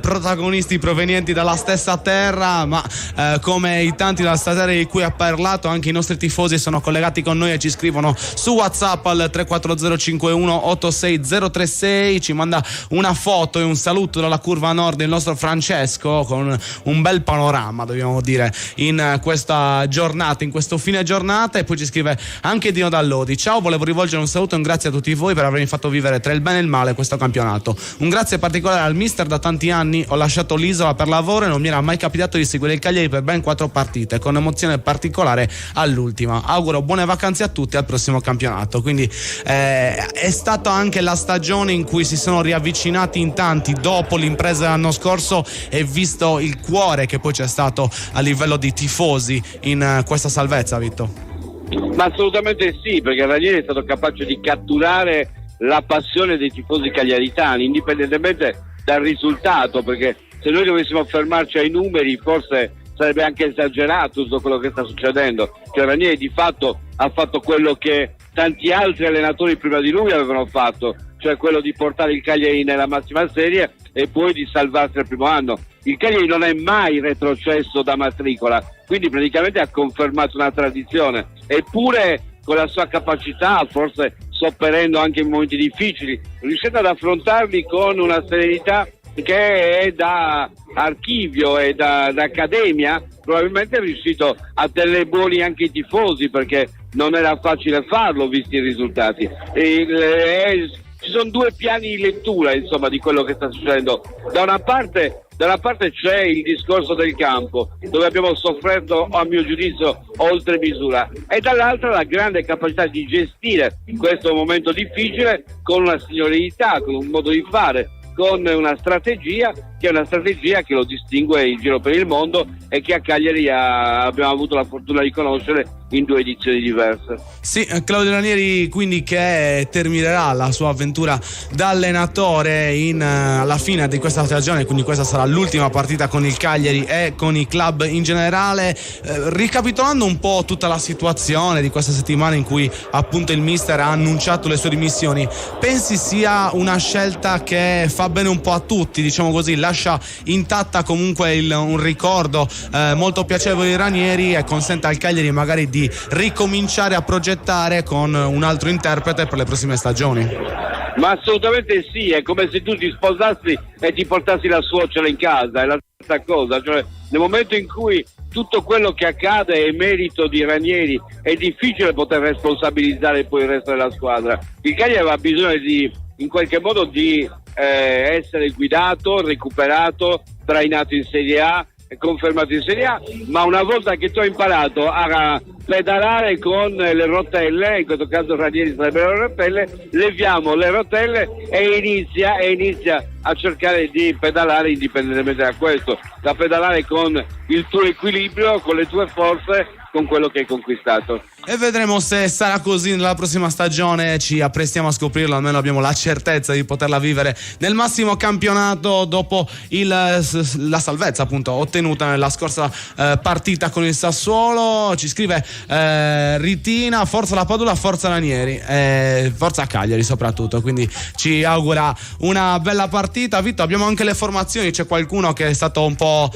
protagonisti provenienti dalla stessa terra, ma come i tanti dalla stessa terra di cui ha parlato, anche i nostri tifosi sono collegati con noi e ci scrivono su WhatsApp al 34051 ci manda una foto e un saluto dalla curva nord il nostro Francesco, con un bel panorama, dobbiamo dire, in questa giornata, in questo fine giornata. E poi ci scrive anche Dino Dall'Odi: ciao, volevo rivolgere un saluto e un grazie a tutti voi per avermi fatto vivere tra il bene e il male questo campionato. Un grazie particolare al mister. Da tanti anni ho lasciato l'isola per lavoro e non mi era mai capitato di seguire il Cagliari per ben 4 partite, con emozione particolare all'ultima. Auguro buone vacanze a tutti, al prossimo campionato. Quindi è stata anche la stagione in cui si sono riavvicinati in tanti dopo l'impresa dell'anno scorso, e visto il cuore che poi c'è stato a livello di tifosi in questa salvezza, Vitto. Ma assolutamente sì, perché Ranieri è stato capace di catturare la passione dei tifosi cagliaritani, indipendentemente dal risultato, perché se noi dovessimo fermarci ai numeri forse sarebbe anche esagerato tutto quello che sta succedendo. Cioè Ranieri di fatto ha fatto quello che tanti altri allenatori prima di lui avevano fatto, cioè quello di portare il Cagliari nella massima serie e poi di salvarsi al primo anno. Il Cagliari non è mai retrocesso da matricola, quindi praticamente ha confermato una tradizione, eppure con la sua capacità, forse sopperendo anche in momenti difficili, riuscendo ad affrontarli con una serenità che è da archivio e da accademia, probabilmente è riuscito a tenere buoni anche i tifosi, perché non era facile farlo visti i risultati. Ci sono due piani di lettura, insomma, di quello che sta succedendo. Da una parte c'è il discorso del campo, dove abbiamo sofferto, a mio giudizio, oltre misura, e dall'altra la grande capacità di gestire questo momento difficile con una signorilità, con un modo di fare, con una strategia che è una strategia che lo distingue in giro per il mondo e che a Cagliari abbiamo avuto la fortuna di conoscere in 2 edizioni diverse. Sì, Claudio Ranieri quindi che terminerà la sua avventura da allenatore alla fine di questa stagione, quindi questa sarà l'ultima partita con il Cagliari e con i club in generale. Ricapitolando un po' tutta la situazione di questa settimana in cui appunto il mister ha annunciato le sue dimissioni, pensi sia una scelta che fa bene un po' a tutti, diciamo così, lascia intatta comunque un ricordo molto piacevole di Ranieri e consente al Cagliari magari di ricominciare a progettare con un altro interprete per le prossime stagioni? Ma assolutamente sì, è come se tu ti sposassi e ti portassi la suocera in casa, è la stessa cosa, cioè nel momento in cui tutto quello che accade è merito di Ranieri è difficile poter responsabilizzare poi il resto della squadra. Il Cagliari aveva bisogno in qualche modo di essere guidato, recuperato, trainato in Serie A, confermato in Serie A, ma una volta che tu hai imparato a pedalare con le rotelle, in questo caso Ranieri sarebbe le rotelle, leviamo le rotelle e inizia a cercare di pedalare indipendentemente da questo, da pedalare con il tuo equilibrio, con le tue forze, con quello che hai conquistato. E vedremo se sarà così nella prossima stagione, ci apprestiamo a scoprirlo, almeno abbiamo la certezza di poterla vivere nel massimo campionato dopo la salvezza appunto ottenuta nella scorsa partita con il Sassuolo. Ci scrive Ritina: forza la Padula, forza Ranieri, forza Cagliari soprattutto, quindi ci augura una bella partita. Vitto, abbiamo anche le formazioni, c'è qualcuno che è stato un po'...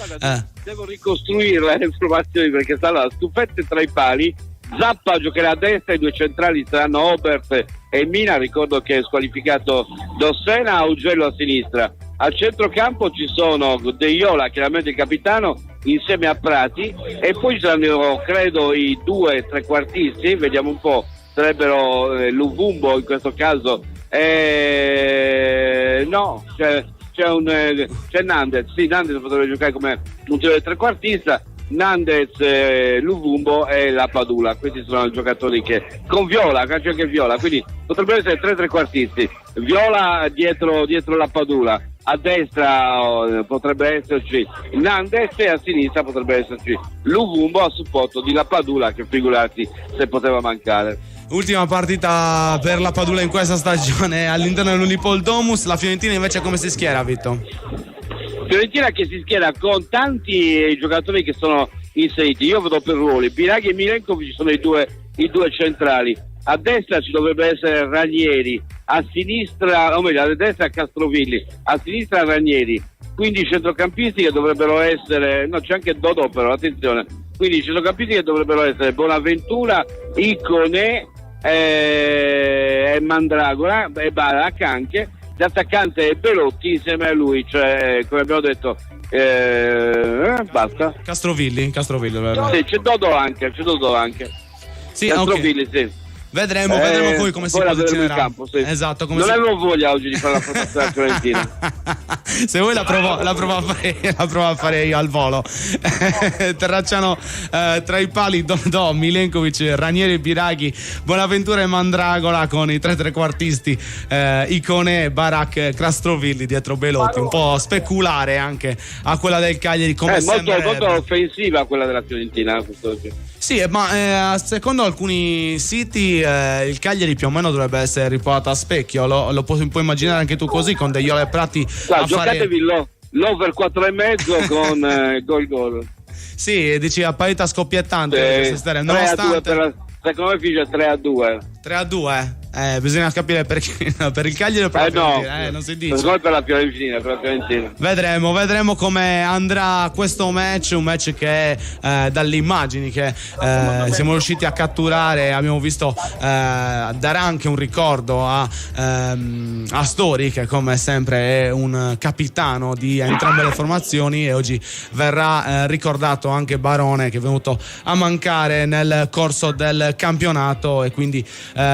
Devo ricostruire le formazioni perché stanno stufette tra i pali. Zappa giocherà a destra, i 2 centrali saranno Obert e Mina, ricordo che è squalificato Dossena, Augello a sinistra. Al centrocampo ci sono De Iola, chiaramente il capitano, insieme a Prati, e poi ci saranno credo i 2 trequartisti, vediamo un po', sarebbero Luvumbo in questo caso, no, c'è Nandez, sì, Nandez potrebbe giocare come un trequartista, Nandez, Luvumbo e la Padula. Questi sono i giocatori che con Viola, c'è anche Viola, quindi potrebbero essere 3 trequartisti. Viola dietro la Padula, a destra potrebbe esserci Nandez e a sinistra potrebbe esserci Luvumbo a supporto di la Padula, che figurati se poteva mancare. Ultima partita per la Padula in questa stagione all'interno dell'Unipol-Domus. La Fiorentina invece come si schiera, Vitto? Fiorentina che si schiera con tanti giocatori che sono inseriti. Io vedo per ruoli Biraghi e Milenkovic, sono i due centrali. A destra ci dovrebbe essere Ranieri, a sinistra, o meglio, a destra Castrovilli, a sinistra Ranieri, 15 centrocampisti che dovrebbero essere, no, c'è anche Dodò però, attenzione, 15 centrocampisti che dovrebbero essere Bonaventura, Icone e Mandragola e Barak anche, l'attaccante è Belotti insieme a lui, cioè come abbiamo detto basta. Castrovilli. Sì, c'è Dodò anche. Sì, Castrovilli, okay. Sì. Vedremo poi come si posizionerà. Campo, sì. Esatto, come non avevo voglia oggi di fare la protesta della Fiorentina. Se vuoi la provo a fare io al volo. Terracciano tra i pali Dodò, Milenkovic, Ranieri, Biraghi, Bonaventura e Mandragola con i tre trequartisti Icone, Barak, Castrovilli dietro Belotti. Un po' speculare anche a quella del Cagliari come molto offensiva quella della Fiorentina quest'oggi. Sì, ma secondo alcuni siti il Cagliari più o meno dovrebbe essere riportato a specchio. Lo puoi immaginare anche tu così, con degli Ole Prati. Giocatevi l'over 4,5 con gol. Sì, dici a parità scoppiettante. Nonostante... secondo me finisce 3-2. 3-2? Bisogna capire perché per il Cagliari o per la Fiorentina, non si dice. Per la Fiorentina. Vedremo come andrà questo match, un match che dalle immagini che siamo riusciti a catturare abbiamo visto dare anche un ricordo a Astori, che come sempre è un capitano di entrambe le formazioni, e oggi verrà ricordato anche Barone, che è venuto a mancare nel corso del campionato, e quindi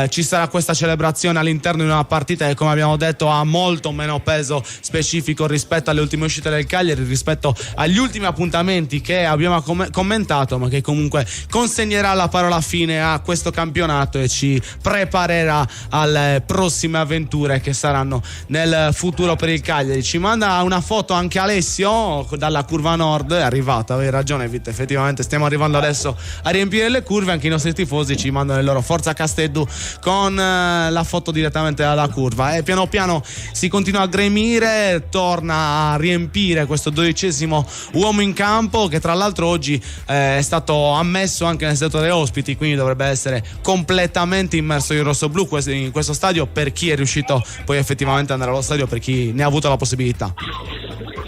ci sarà questa celebrazione all'interno di una partita che, come abbiamo detto, ha molto meno peso specifico rispetto alle ultime uscite del Cagliari, rispetto agli ultimi appuntamenti che abbiamo commentato, ma che comunque consegnerà la parola fine a questo campionato e ci preparerà alle prossime avventure che saranno nel futuro per il Cagliari. Ci manda una foto anche Alessio dalla curva nord, è arrivata, avevi ragione Vito, effettivamente stiamo arrivando adesso a riempire le curve, anche i nostri tifosi ci mandano il loro Forza Casteddu con la foto direttamente dalla curva, e piano piano si continua a gremire, torna a riempire questo 12° uomo in campo, che tra l'altro oggi è stato ammesso anche nel settore ospiti, quindi dovrebbe essere completamente immerso in rossoblu in questo stadio, per chi è riuscito poi effettivamente ad andare allo stadio, per chi ne ha avuto la possibilità.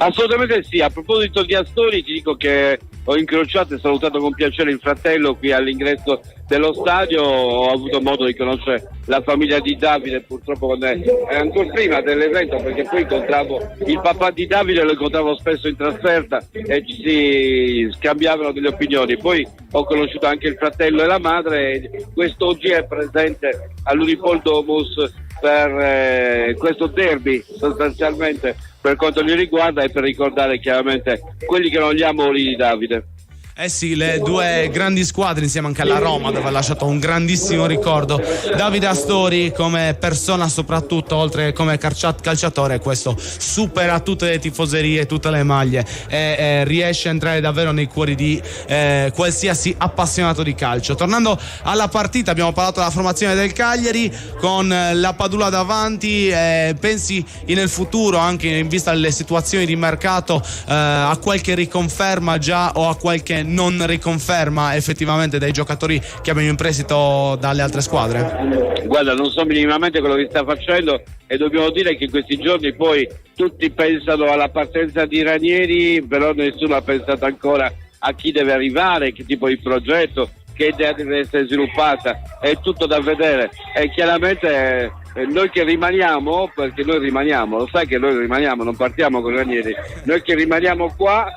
Assolutamente sì. A proposito di Astori, ti dico che ho incrociato e salutato con piacere il fratello qui all'ingresso dello stadio. Ho avuto modo di conoscere la famiglia di Davide, purtroppo quando ancora prima dell'evento, perché poi incontravo il papà di Davide, lo incontravo spesso in trasferta e ci si scambiavano delle opinioni. Poi ho conosciuto anche il fratello e la madre, e quest'oggi è presente all'Unipol Domus per questo derby, sostanzialmente, per quanto mi riguarda, e per ricordare chiaramente quelli che non gli amori di Davide. Eh sì, le due grandi squadre, insieme anche alla Roma, dove ha lasciato un grandissimo ricordo Davide Astori come persona, soprattutto, oltre che come calciatore. Questo supera tutte le tifoserie, tutte le maglie, e riesce a entrare davvero nei cuori di qualsiasi appassionato di calcio. Tornando alla partita, abbiamo parlato della formazione del Cagliari con la Padula davanti. Pensi nel futuro, anche in vista delle situazioni di mercato, a qualche riconferma già, o a qualche non riconferma effettivamente dei giocatori che abbiamo in prestito dalle altre squadre? Guarda, non so minimamente quello che sta facendo, e dobbiamo dire che in questi giorni poi tutti pensano alla partenza di Ranieri, però nessuno ha pensato ancora a chi deve arrivare, che tipo di progetto, che idea deve essere sviluppata. È tutto da vedere, e chiaramente noi che rimaniamo, perché noi rimaniamo, lo sai che noi rimaniamo, non partiamo con Ranieri, noi che rimaniamo qua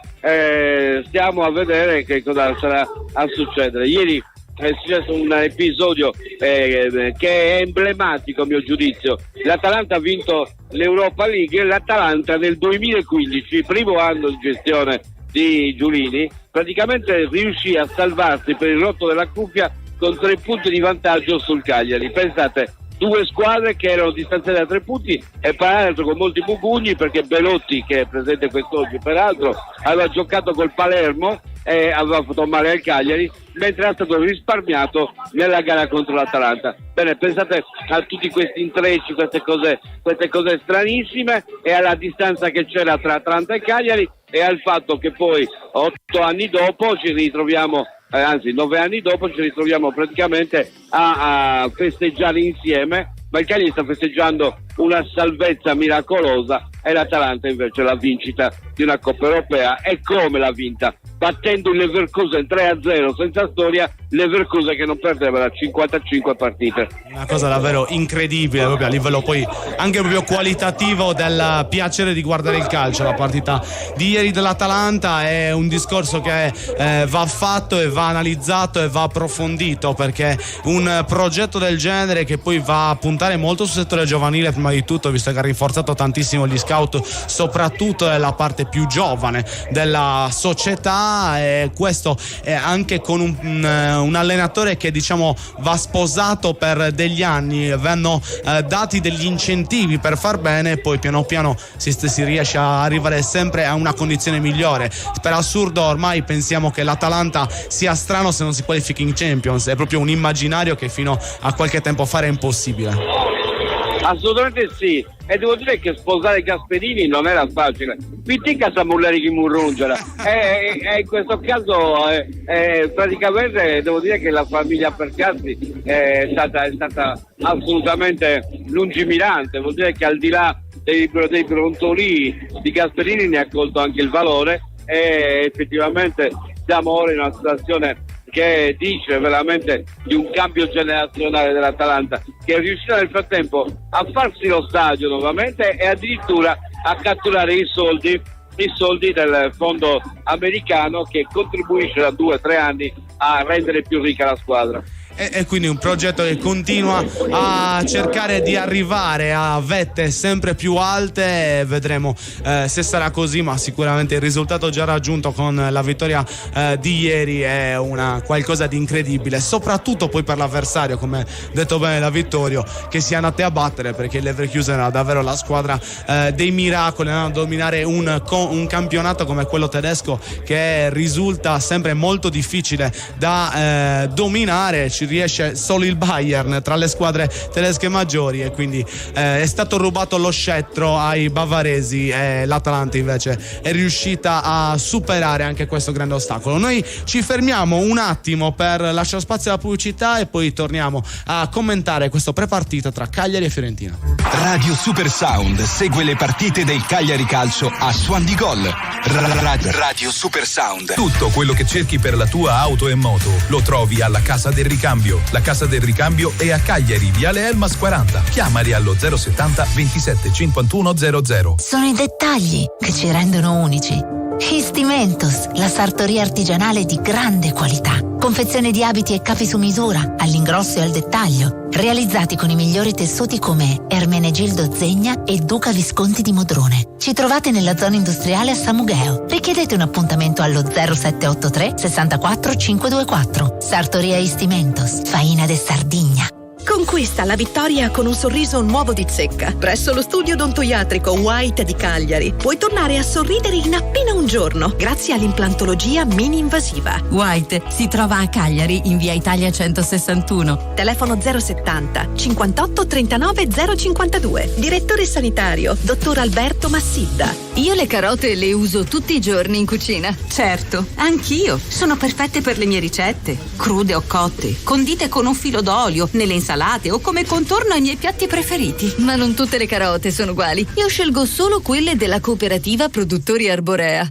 stiamo a vedere che cosa sarà a succedere. Ieri è successo un episodio che è emblematico a mio giudizio. L'Atalanta ha vinto l'Europa League, e l'Atalanta nel 2015, primo anno di gestione di Giulini, praticamente riuscì a salvarsi per il rotto della cuffia con 3 punti di vantaggio sul Cagliari. Pensate, 2 squadre che erano distanziate da 3 punti, e peraltro con molti mugugni, perché Belotti, che è presente quest'oggi peraltro, aveva giocato col Palermo e aveva fatto male al Cagliari, mentre era stato risparmiato nella gara contro l'Atalanta. Bene, pensate a tutti questi intrecci, queste cose stranissime, e alla distanza che c'era tra Atalanta e Cagliari, e al fatto che poi 8 anni dopo ci ritroviamo anzi 9 anni dopo ci ritroviamo praticamente a festeggiare insieme, ma il Cagliari sta festeggiando una salvezza miracolosa e l'Atalanta invece la vincita di una Coppa Europea. E come l'ha vinta? Battendo il Leverkusen 3-0 senza storia, Leverkusen che non perdeva da 55 partite. Una cosa davvero incredibile, proprio a livello poi anche proprio qualitativo del piacere di guardare il calcio. La partita di ieri dell'Atalanta è un discorso che va fatto e va analizzato e va approfondito, perché un progetto del genere che poi va a puntare molto sul settore giovanile prima di tutto, visto che ha rinforzato tantissimo gli scout soprattutto nella parte più giovane della società, e questo è anche con un allenatore che diciamo va sposato per degli anni, vanno dati degli incentivi per far bene e poi piano piano si riesce a arrivare sempre a una condizione migliore. Per assurdo ormai pensiamo che l'Atalanta sia strano se non si qualifica in Champions, è proprio un immaginario che fino a qualche tempo fa era impossibile. Assolutamente sì, e devo dire che sposare Gasperini non era facile. Pitica sa mullare chi murrungera, e in questo caso praticamente devo dire che la famiglia Percassi è stata assolutamente lungimirante. Vuol dire che al di là dei brontolii di Gasperini ne ha colto anche il valore, e effettivamente siamo ora in una situazione che dice veramente di un cambio generazionale dell'Atalanta, che è riuscita nel frattempo a farsi lo stadio nuovamente e addirittura a catturare i soldi del fondo americano, che contribuisce da 2 o 3 anni a rendere più ricca la squadra. E quindi un progetto che continua a cercare di arrivare a vette sempre più alte, e vedremo se sarà così, ma sicuramente il risultato già raggiunto con la vittoria di ieri è qualcosa di incredibile, soprattutto poi per l'avversario, come detto bene da Vittorio, che si è andate a battere, perché il Leverkusen era davvero la squadra dei miracoli, a dominare un campionato come quello tedesco, che risulta sempre molto difficile da dominare. Ci riesce solo il Bayern tra le squadre tedesche maggiori, e quindi è stato rubato lo scettro ai bavaresi, e l'Atalanta invece è riuscita a superare anche questo grande ostacolo. Noi ci fermiamo un attimo per lasciare spazio alla pubblicità e poi torniamo a commentare questo prepartita tra Cagliari e Fiorentina. Radio Super Sound segue le partite del Cagliari Calcio a Suon di Gol. Radio Super Sound. Tutto quello che cerchi per la tua auto e moto lo trovi alla Casa del Ricambio. La Casa del Ricambio è a Cagliari, Viale Elmas 40. Chiamali allo 070 27 51 00. Sono i dettagli che ci rendono unici. Histimentos, la sartoria artigianale di grande qualità. Confezione di abiti e capi su misura, all'ingrosso e al dettaglio. Realizzati con i migliori tessuti come Ermenegildo Zegna e Duca Visconti di Modrone. Ci trovate nella zona industriale a Samugheo. Richiedete un appuntamento allo 0783 64 524. Sartoria Histimentos, Faina de Sardigna. Conquista la vittoria con un sorriso nuovo di zecca. Presso lo studio odontoiatrico White di Cagliari puoi tornare a sorridere in appena un giorno grazie all'implantologia mini-invasiva. White si trova a Cagliari in via Italia 161. Telefono 070 58 39 052. Direttore sanitario dottor Alberto Massidda. Io le carote le uso tutti i giorni in cucina. Certo, anch'io. Sono perfette per le mie ricette. Crude o cotte, condite con un filo d'olio, nelle insalate o come contorno ai miei piatti preferiti. Ma non tutte le carote sono uguali. Io scelgo solo quelle della cooperativa Produttori Arborea.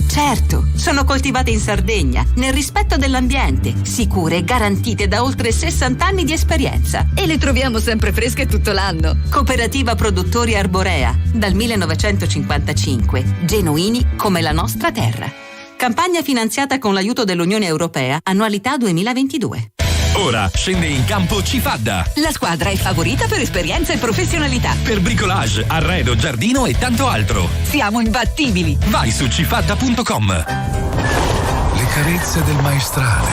Certo, sono coltivate in Sardegna, nel rispetto dell'ambiente, sicure e garantite da oltre 60 anni di esperienza. E le troviamo sempre fresche tutto l'anno. Cooperativa Produttori Arborea, dal 1955, genuini come la nostra terra. Campagna finanziata con l'aiuto dell'Unione Europea, annualità 2022. Ora scende in campo Cifadda. La squadra è favorita per esperienza e professionalità. Per bricolage, arredo, giardino e tanto altro. Siamo imbattibili. Vai su cifadda.com. Le carezze del maestrale,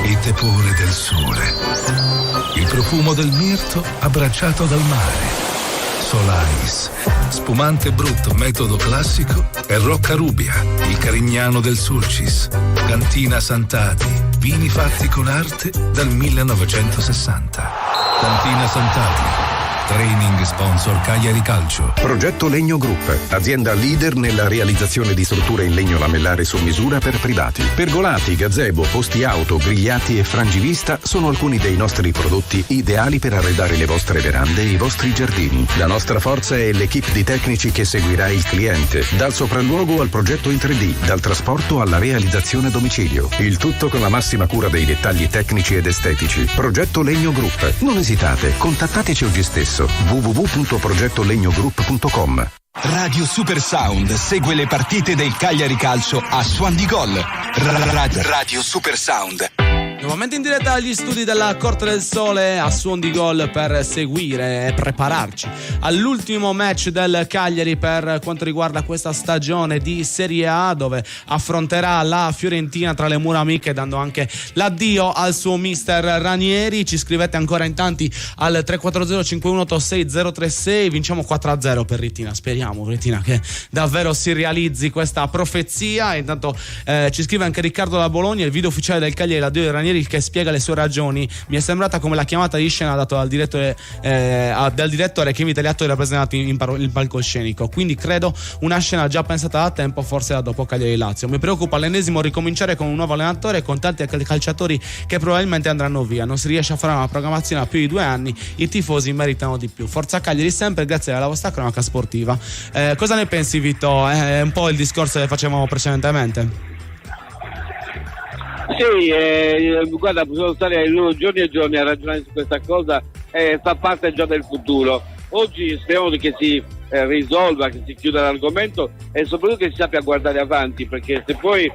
il tepore del sole, il profumo del mirto abbracciato dal mare. Solais, spumante brut metodo classico e Rocca Rubia, il Carignano del Sulcis, Cantina Sant'Adi, vini fatti con arte dal 1960. Cantina Sant'Adi, Training sponsor Cagliari Calcio. Progetto Legno Group, azienda leader nella realizzazione di strutture in legno lamellare su misura per privati. Pergolati, gazebo, posti auto, grigliati e frangivista sono alcuni dei nostri prodotti ideali per arredare le vostre verande e i vostri giardini. La nostra forza è l'equipe di tecnici che seguirà il cliente, dal sopralluogo al progetto in 3D, dal trasporto alla realizzazione a domicilio. Il tutto con la massima cura dei dettagli tecnici ed estetici. Progetto Legno Group. Non esitate, contattateci oggi stesso. www.progettolegnogroup.com. Radio Super Sound segue le partite del Cagliari Calcio a Suon di Gol. Radio Super Sound. Nuovamente in diretta agli studi della Corte del Sole a Suon di Gol per seguire e prepararci all'ultimo match del Cagliari per quanto riguarda questa stagione di Serie A, dove affronterà la Fiorentina tra le mura amiche, dando anche l'addio al suo mister Ranieri. Ci scrivete ancora in tanti al 340 5186 036. Vinciamo 4-0 per Ritina, speriamo Ritina che davvero si realizzi questa profezia. Intanto ci scrive anche Riccardo da Bologna: il video ufficiale del Cagliari, l'addio di Ranieri che spiega le sue ragioni. Mi è sembrata come la chiamata di scena dato dal direttore che invita gli attori rappresentati in palcoscenico, quindi credo una scena già pensata da tempo, forse da dopo Cagliari Lazio. Mi preoccupa all'ennesimo ricominciare con un nuovo allenatore e con tanti calciatori che probabilmente andranno via. Non si riesce a fare una programmazione a più di 2 anni, i tifosi meritano di più. Forza Cagliari sempre, grazie alla vostra cronaca sportiva. Cosa ne pensi, Vito? È un po' il discorso che facevamo precedentemente. Sì, guarda, possiamo stare giorni e giorni a ragionare su questa cosa, fa parte già del futuro. Oggi speriamo che si risolva, che si chiuda l'argomento e soprattutto che si sappia guardare avanti, perché se poi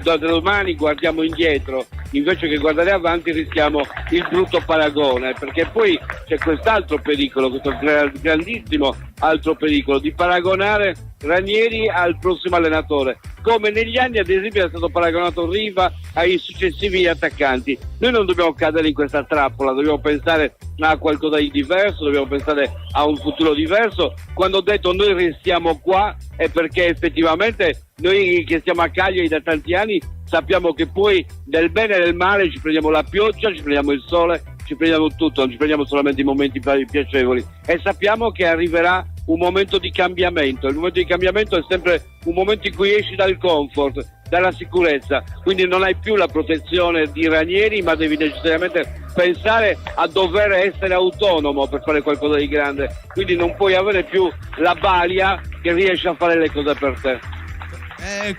da domani guardiamo indietro invece che guardare avanti rischiamo il brutto paragone, perché poi c'è quest'altro pericolo, questo grandissimo altro pericolo di paragonare Ranieri al prossimo allenatore, come negli anni ad esempio è stato paragonato Riva ai successivi attaccanti. Noi non dobbiamo cadere in questa trappola, dobbiamo pensare a qualcosa di diverso, dobbiamo pensare a un futuro diverso. Quando ho detto noi restiamo qua è perché effettivamente noi che stiamo a Cagliari da tanti anni sappiamo che poi del bene e del male ci prendiamo la pioggia, ci prendiamo il sole, ci prendiamo tutto, non ci prendiamo solamente i momenti piacevoli, e sappiamo che arriverà un momento di cambiamento. Il momento di cambiamento è sempre un momento in cui esci dal comfort, dalla sicurezza, quindi non hai più la protezione di Ranieri, ma devi necessariamente pensare a dover essere autonomo per fare qualcosa di grande, quindi non puoi avere più la balia che riesce a fare le cose per te.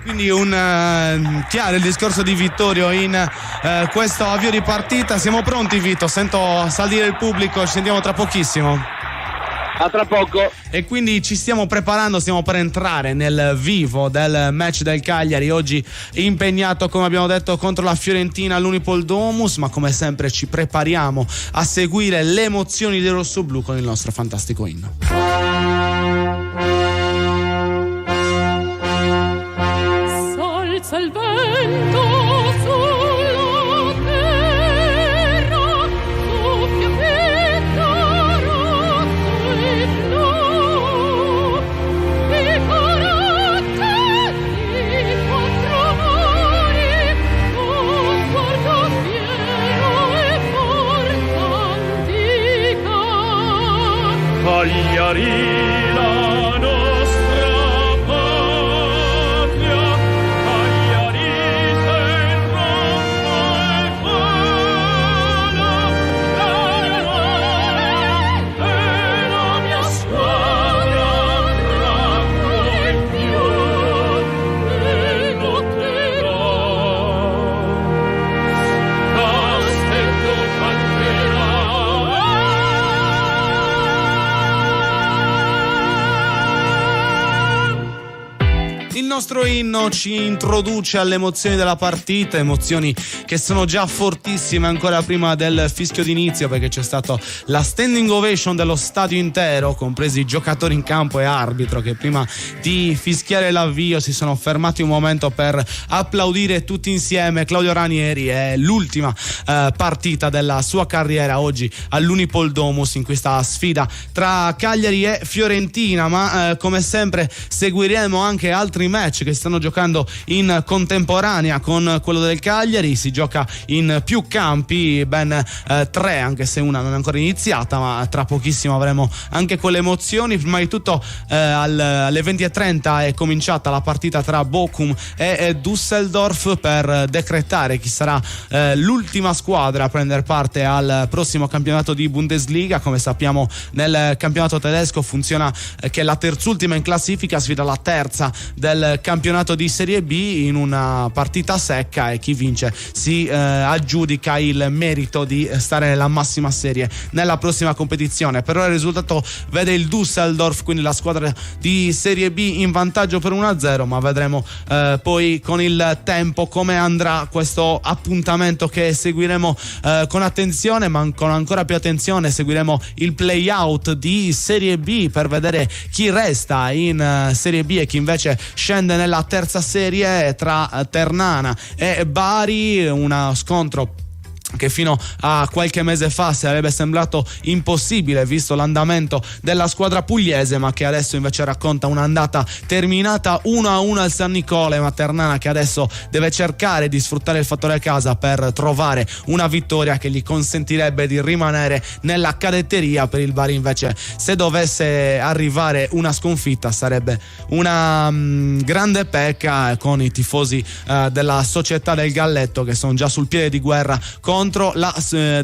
Quindi chiaro il discorso di Vittorio in questo avvio di partita. Siamo pronti, Vito? Sento salire il pubblico, ci sentiamo tra pochissimo. A tra poco. E quindi ci stiamo preparando, stiamo per entrare nel vivo del match del Cagliari, oggi impegnato, come abbiamo detto, contro la Fiorentina all'Unipol Domus, ma come sempre ci prepariamo a seguire le emozioni dei rossoblù con il nostro fantastico inno. Salza il vento sulla terra, soffia fitta rosso e blu, i caratteri quattro mari, con guardo fiero e forza antica. Cagliari Il nostro inno ci introduce alle emozioni della partita, emozioni che sono già fortissime ancora prima del fischio d'inizio, perché c'è stata la standing ovation dello stadio intero, compresi i giocatori in campo e arbitro, che prima di fischiare l'avvio si sono fermati un momento per applaudire tutti insieme Claudio Ranieri. È l'ultima partita della sua carriera oggi all'Unipol Domus in questa sfida tra Cagliari e Fiorentina, ma come sempre seguiremo anche altri match match che si stanno giocando in contemporanea con quello del Cagliari. Si gioca in più campi, ben 3, anche se una non è ancora iniziata, ma tra pochissimo avremo anche quelle emozioni. Prima di tutto alle 20:30 è cominciata la partita tra Bochum e Düsseldorf per decretare chi sarà l'ultima squadra a prendere parte al prossimo campionato di Bundesliga. Come sappiamo, nel campionato tedesco funziona che la terzultima in classifica sfida la terza del campionato di Serie B in una partita secca, e chi vince si aggiudica il merito di stare nella massima serie nella prossima competizione. Per ora il risultato vede il Düsseldorf, quindi la squadra di Serie B, in vantaggio per 1-0, ma vedremo poi con il tempo come andrà questo appuntamento che seguiremo con attenzione, ma con ancora più attenzione seguiremo il play-out di Serie B per vedere chi resta in Serie B e chi invece scende nella terza serie tra Ternana e Bari, uno scontro che fino a qualche mese fa sarebbe sembrato impossibile visto l'andamento della squadra pugliese, ma che adesso invece racconta un'andata terminata 1-1 al San Nicole. Ma Ternana che adesso deve cercare di sfruttare il fattore casa per trovare una vittoria che gli consentirebbe di rimanere nella cadetteria. Per il Bari invece, se dovesse arrivare una sconfitta, sarebbe una grande pecca, con i tifosi della Società del Galletto che sono già sul piede di guerra contro la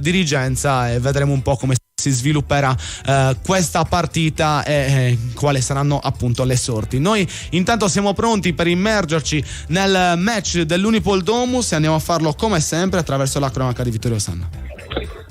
dirigenza, e vedremo un po' come si svilupperà questa partita e quali saranno appunto le sorti. Noi intanto siamo pronti per immergerci nel match dell'Unipol Domus e andiamo a farlo come sempre attraverso la cronaca di Vittorio Sanna.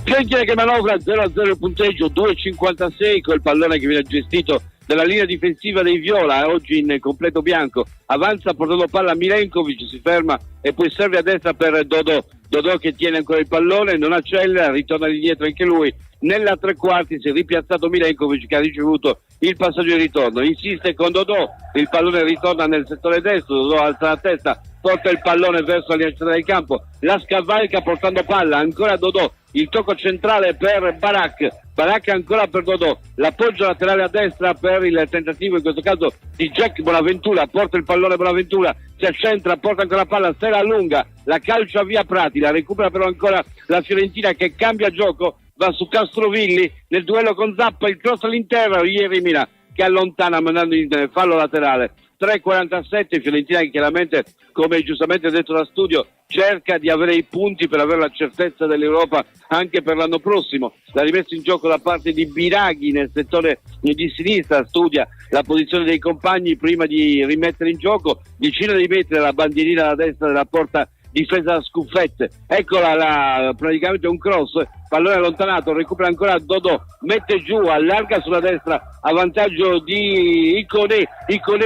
Fiorentina che manovra 0-0 il punteggio, 2,56 col pallone che viene gestito dalla linea difensiva dei Viola, oggi in completo bianco. Avanza portando palla a Milenkovic, si ferma e poi serve a destra per Dodò che tiene ancora il pallone, non accelera, ritorna indietro anche lui. Nella tre quarti si è ripiazzato Milenkovic che ha ricevuto il passaggio di ritorno, insiste con Dodò, il pallone ritorna nel settore destro, Dodò alza la testa, porta il pallone verso la linea centrale del campo, la scavalca portando palla, ancora Dodò, il tocco centrale per Barak ancora per Dodò, l'appoggio laterale a destra per il tentativo in questo caso di Jack Bonaventura, porta il pallone Bonaventura, si accentra, porta ancora palla, se la allunga, la calcia via Prati, la recupera però ancora la Fiorentina che cambia gioco, va su Castrovilli nel duello con Zappa, il cross all'interno, Ieremina che allontana mandando in fallo laterale. 3,47, Fiorentina che chiaramente, come giustamente detto da studio, cerca di avere i punti per avere la certezza dell'Europa anche per l'anno prossimo. La rimessa in gioco da parte di Biraghi nel settore di sinistra, studia la posizione dei compagni prima di rimettere in gioco, decina di metri alla bandierina alla destra della porta difesa da Scuffette, eccola praticamente un cross, pallone allontanato, recupera ancora Dodò, mette giù, allarga sulla destra a vantaggio di Iconé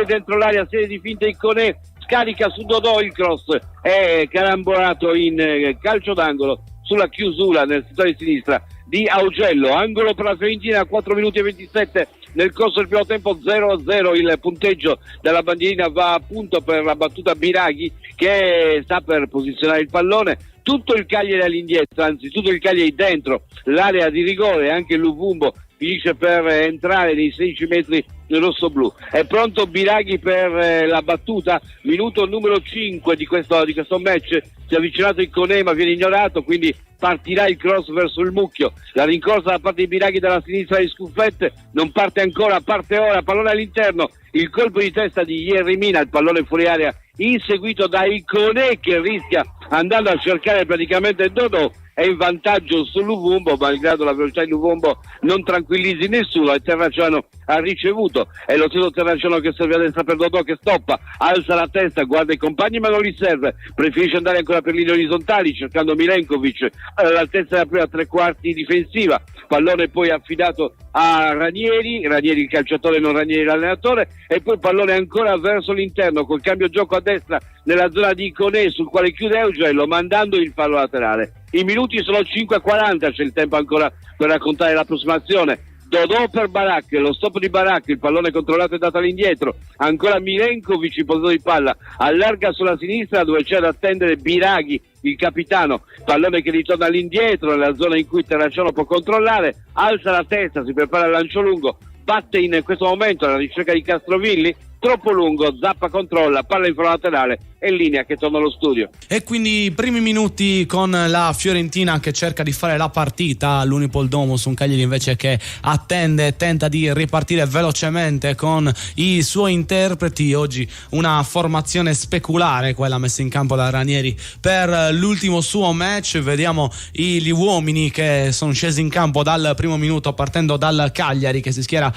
dentro l'area, serie di finte, Iconé scarica su Dodò, il cross è carambolato in calcio d'angolo sulla chiusura nel settore di sinistra di Augello, angolo per la Fiorentina, 4 minuti e 27 nel corso del primo tempo, 0-0 il punteggio della bandierina, va a punto per la battuta Biraghi che sta per posizionare il pallone, tutto il Cagliari all'indietro, anzi tutto il Cagliari dentro l'area di rigore, anche Luvumbo finisce per entrare nei 16 metri rosso-blu. È pronto Biraghi per la battuta, minuto numero 5 di questo match, si è avvicinato Iconé ma viene ignorato, quindi partirà il cross verso il mucchio, la rincorsa da parte di Biraghi dalla sinistra di Scuffette, non parte ancora, parte ora, pallone all'interno, il colpo di testa di Ieremina, il pallone fuori area inseguito da Iconé che rischia andando a cercare praticamente Dodò, è in vantaggio su Luvumbo, malgrado la velocità di Luvumbo non tranquillizzi nessuno, e Terracciano ha ricevuto, è lo stesso Terracciano che serve a destra per Dodò che stoppa, alza la testa, guarda i compagni ma non li serve, preferisce andare ancora per linee orizzontali cercando Milenkovic all'altezza della prima tre quarti difensiva, pallone poi affidato a Ranieri il calciatore, non Ranieri l'allenatore, e poi pallone ancora verso l'interno col cambio gioco a destra nella zona di Iconé sul quale chiude Augello mandando il fallo laterale. I minuti sono 5,40, c'è il tempo ancora per raccontare l'approssimazione. Dodò per Barak, lo stop di Barak, il pallone controllato e dato all'indietro, ancora Milenkovic in possesso di palla, allarga sulla sinistra dove c'è da attendere Biraghi, il capitano, pallone che ritorna all'indietro nella zona in cui Terracciano può controllare, alza la testa, si prepara al lancio lungo, batte in questo momento alla ricerca di Castrovilli, troppo lungo, Zappa controlla, palla in fallo laterale e in linea che torna allo studio. E quindi i primi minuti con la Fiorentina che cerca di fare la partita all'Unipol Domus, un Cagliari invece che attende e tenta di ripartire velocemente con i suoi interpreti. Oggi una formazione speculare, quella messa in campo da Ranieri per l'ultimo suo match. Vediamo gli uomini che sono scesi in campo dal primo minuto, partendo dal Cagliari che si schiera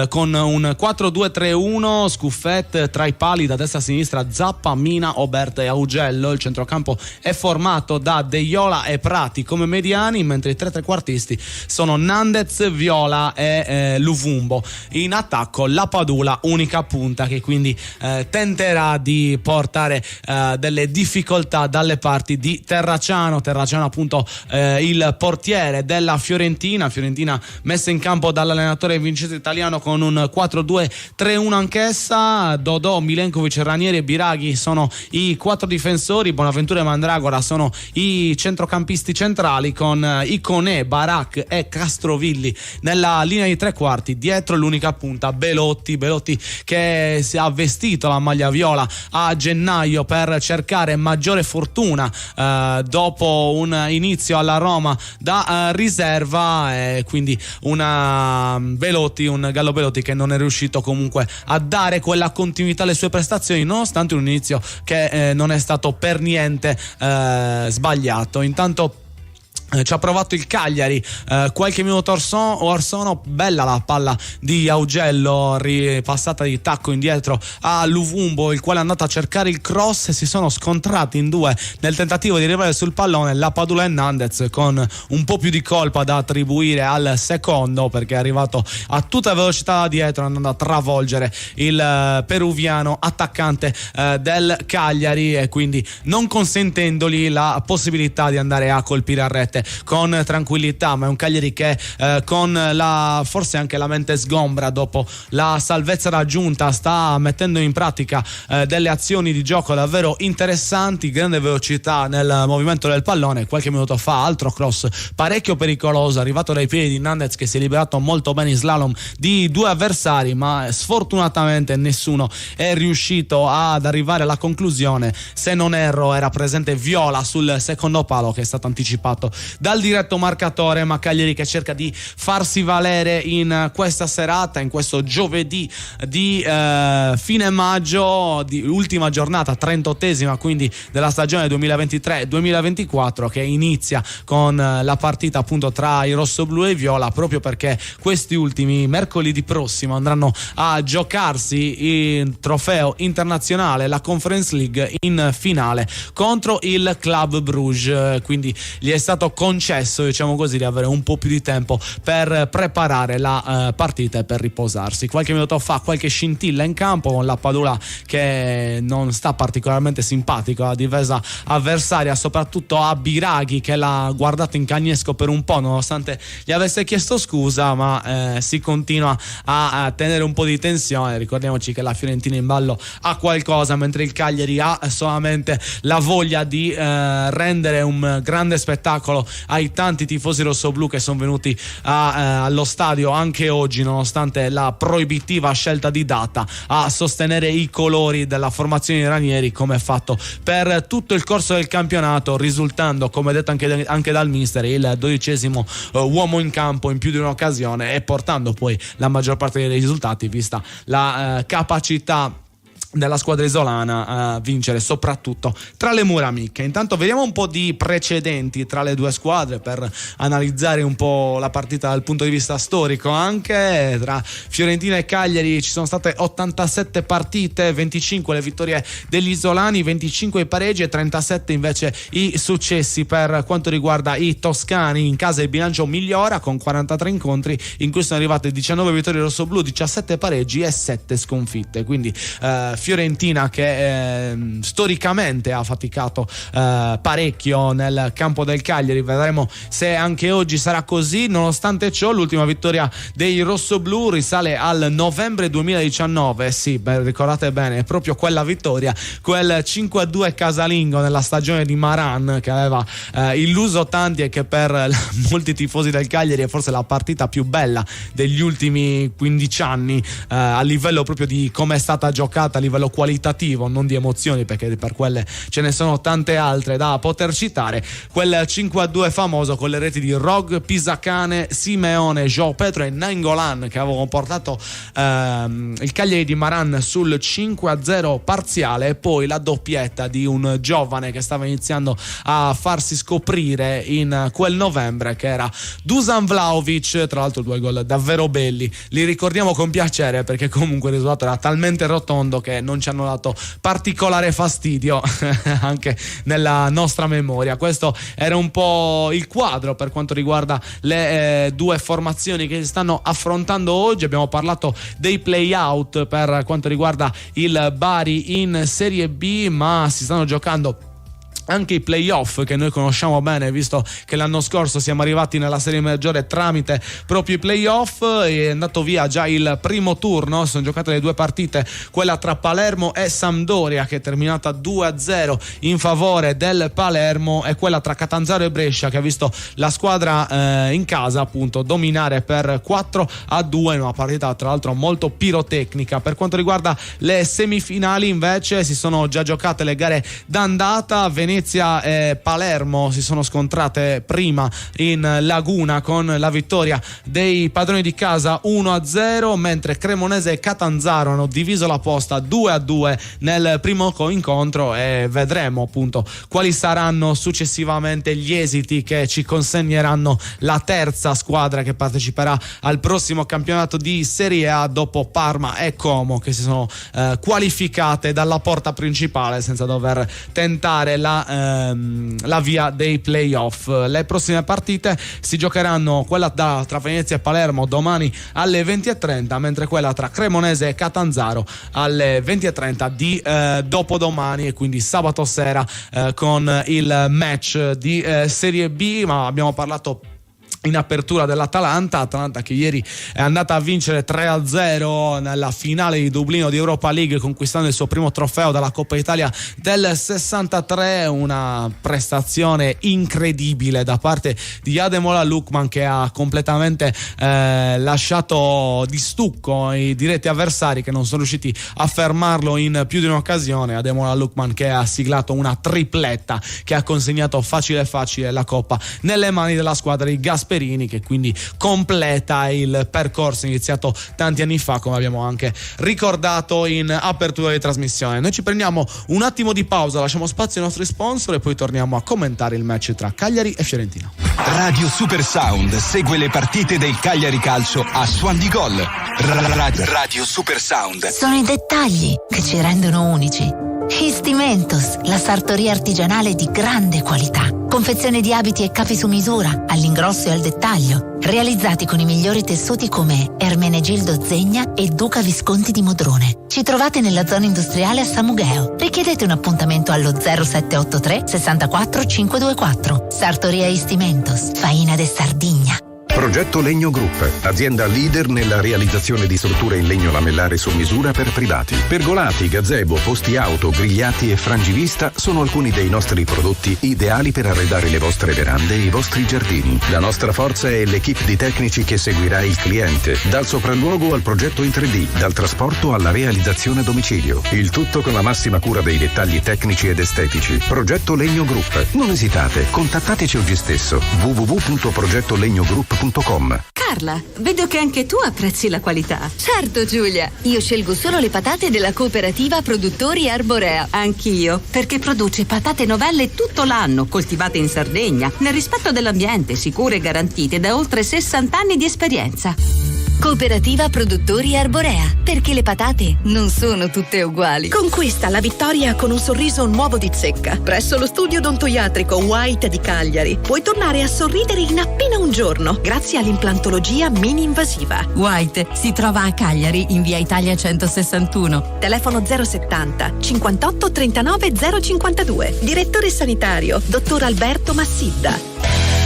con un 4-2-3-1, Scuffet tra i pali da destra a sinistra, Zappa, Mina, Oberto e Augello. Il centrocampo è formato da De Iola e Prati come mediani, mentre i tre trequartisti sono Nandez, Viola e Luvumbo. In attacco la Padula, unica punta, che quindi tenterà di portare delle difficoltà dalle parti di Terracciano appunto il portiere della Fiorentina messa in campo dall'allenatore Vincenzo Italiano con un 4-2-3-1 anch'essa. Dodò, Milenkovic, Ranieri e Biraghi sono i quattro difensori, Bonaventura e Mandragora sono i centrocampisti centrali, con Iconè, Barak e Castrovilli nella linea di tre quarti. Dietro l'unica punta Belotti che si è vestito la maglia viola a gennaio per cercare maggiore fortuna dopo un inizio alla Roma da riserva, e quindi un Gallo Belotti che non è riuscito comunque a dare quella continuità alle sue prestazioni, nonostante un inizio che non è stato per niente sbagliato. Intanto ci ha provato il Cagliari qualche minuto or sono, bella la palla di Augello ripassata di tacco indietro a Luvumbo, il quale è andato a cercare il cross e si sono scontrati in due nel tentativo di arrivare sul pallone. La Padula e Nandez con un po' più di colpa da attribuire al secondo, perché è arrivato a tutta velocità da dietro, andando a travolgere il peruviano attaccante del Cagliari, e quindi non consentendogli la possibilità di andare a colpire a rete con tranquillità. Ma è un Cagliari che con forse anche la mente sgombra dopo la salvezza raggiunta sta mettendo in pratica delle azioni di gioco davvero interessanti, grande velocità nel movimento del pallone. Qualche minuto fa altro cross parecchio pericoloso arrivato dai piedi di Nandez, che si è liberato molto bene in slalom di due avversari, ma sfortunatamente nessuno è riuscito ad arrivare alla conclusione. Se non erro era presente Viola sul secondo palo, che è stato anticipato dal diretto marcatore. Ma Cagliari che cerca di farsi valere in questa serata, in questo giovedì di fine maggio, di ultima giornata, 38esima quindi della stagione 2023-2024, che inizia con la partita appunto tra i rossoblù e i viola, proprio perché questi ultimi mercoledì prossimo andranno a giocarsi il trofeo internazionale, la Conference League, in finale contro il Club Bruges. Quindi gli è stato concesso, diciamo così, di avere un po' più di tempo per preparare la partita e per riposarsi. Qualche minuto fa qualche scintilla in campo, con la Padula che non sta particolarmente simpatico alla difesa avversaria, soprattutto a Biraghi, che l'ha guardato in cagnesco per un po', nonostante gli avesse chiesto scusa, ma si continua a tenere un po' di tensione. Ricordiamoci che la Fiorentina in ballo ha qualcosa, mentre il Cagliari ha solamente la voglia di rendere un grande spettacolo ai tanti tifosi rossoblù che sono venuti allo stadio anche oggi, nonostante la proibitiva scelta di data, a sostenere i colori della formazione di Ranieri, come è fatto per tutto il corso del campionato, risultando, come detto anche dal mister, il 12° uomo in campo in più di un'occasione, e portando poi la maggior parte dei risultati, vista la capacità della squadra isolana a vincere soprattutto tra le mura amiche. Intanto vediamo un po' di precedenti tra le due squadre per analizzare un po' la partita dal punto di vista storico. Anche tra Fiorentina e Cagliari ci sono state 87 partite, 25 le vittorie degli isolani, 25 i pareggi e 37 invece i successi per quanto riguarda i toscani. In casa il bilancio migliora con 43 incontri in cui sono arrivate 19 vittorie rossoblù, 17 pareggi e 7 sconfitte. Quindi Fiorentina che storicamente ha faticato parecchio nel campo del Cagliari. Vedremo se anche oggi sarà così. Nonostante ciò, l'ultima vittoria dei rossoblù risale al novembre 2019. Sì, ricordate bene, è proprio quella vittoria, quel 5-2 casalingo nella stagione di Maran che aveva illuso tanti e che per molti tifosi del Cagliari è forse la partita più bella degli ultimi 15 anni a livello proprio di come è stata giocata, a livello qualitativo, non di emozioni, perché per quelle ce ne sono tante altre da poter citare. Quel 5-2 famoso con le reti di Rog, Pisacane, Simeone, João Pedro e Nainggolan che avevano portato il Cagliari di Maran sul 5-0 parziale, e poi la doppietta di un giovane che stava iniziando a farsi scoprire in quel novembre, che era Dusan Vlahovic. Tra l'altro 2 gol davvero belli, li ricordiamo con piacere perché comunque il risultato era talmente rotondo che non ci hanno dato particolare fastidio anche nella nostra memoria. Questo era un po' il quadro per quanto riguarda le due formazioni che si stanno affrontando oggi. Abbiamo parlato dei play-out per quanto riguarda il Bari in Serie B, ma si stanno giocando anche i playoff che noi conosciamo bene, visto che l'anno scorso siamo arrivati nella serie maggiore tramite proprio i playoff. È andato via già il primo turno, sono giocate le 2 partite, quella tra Palermo e Sampdoria che è terminata 2-0 in favore del Palermo, e quella tra Catanzaro e Brescia che ha visto la squadra in casa appunto dominare per 4-2 in una partita tra l'altro molto pirotecnica. Per quanto riguarda le semifinali invece si sono già giocate le gare d'andata. Venezia e Palermo si sono scontrate prima in Laguna con la vittoria dei padroni di casa 1-0, mentre Cremonese e Catanzaro hanno diviso la posta 2-2 nel primo incontro, e vedremo appunto quali saranno successivamente gli esiti che ci consegneranno la terza squadra che parteciperà al prossimo campionato di Serie A dopo Parma e Como, che si sono qualificate dalla porta principale senza dover tentare la via dei playoff. Le prossime partite si giocheranno, quella tra Venezia e Palermo domani alle 20:30, mentre quella tra Cremonese e Catanzaro alle 20:30 di dopodomani, e quindi sabato sera con il match di Serie B. Ma abbiamo parlato in apertura dell'Atalanta che ieri è andata a vincere 3-0 nella finale di Dublino di Europa League, conquistando il suo primo trofeo dalla Coppa Italia del 63. Una prestazione incredibile da parte di Ademola Lookman, che ha completamente lasciato di stucco i diretti avversari, che non sono riusciti a fermarlo in più di un'occasione. Ademola Lookman che ha siglato una tripletta che ha consegnato facile la Coppa nelle mani della squadra di Gasperini, che quindi completa il percorso iniziato tanti anni fa, come abbiamo anche ricordato in apertura di trasmissione. Noi ci prendiamo un attimo di pausa, lasciamo spazio ai nostri sponsor e poi torniamo a commentare il match tra Cagliari e Fiorentina. Radio Super Sound segue le partite del Cagliari Calcio a Suon di Gol. Radio Super Sound. Sono i dettagli che ci rendono unici. Histimentos, la sartoria artigianale di grande qualità. Confezione di abiti e capi su misura, all'ingrosso e al dettaglio. Realizzati con i migliori tessuti come Ermenegildo Zegna e Duca Visconti di Modrone. Ci trovate nella zona industriale a Samugheo. Richiedete un appuntamento allo 0783 64 524. Sartoria Histimentos, Faina de Sardigna. Progetto Legno Group, azienda leader nella realizzazione di strutture in legno lamellare su misura per privati. Pergolati, gazebo, posti auto, grigliati e frangivista sono alcuni dei nostri prodotti ideali per arredare le vostre verande e i vostri giardini. La nostra forza è l'equipe di tecnici che seguirà il cliente, dal sopralluogo al progetto in 3D, dal trasporto alla realizzazione a domicilio. Il tutto con la massima cura dei dettagli tecnici ed estetici. Progetto Legno Group. Non esitate, contattateci oggi stesso. www.progettolegnogroup.com. Carla, vedo che anche tu apprezzi la qualità. Certo Giulia, io scelgo solo le patate della cooperativa Produttori Arborea. Anch'io, perché produce patate novelle tutto l'anno, coltivate in Sardegna, nel rispetto dell'ambiente, sicure e garantite da oltre 60 anni di esperienza. Cooperativa Produttori Arborea, perché le patate non sono tutte uguali. Conquista la vittoria con un sorriso nuovo di Zecca. Presso lo studio odontoiatrico White di Cagliari puoi tornare a sorridere in appena un giorno grazie all'implantologia mini-invasiva. White si trova a Cagliari in via Italia 161. Telefono 070 58 39 052. Direttore sanitario, dottor Alberto Massidda.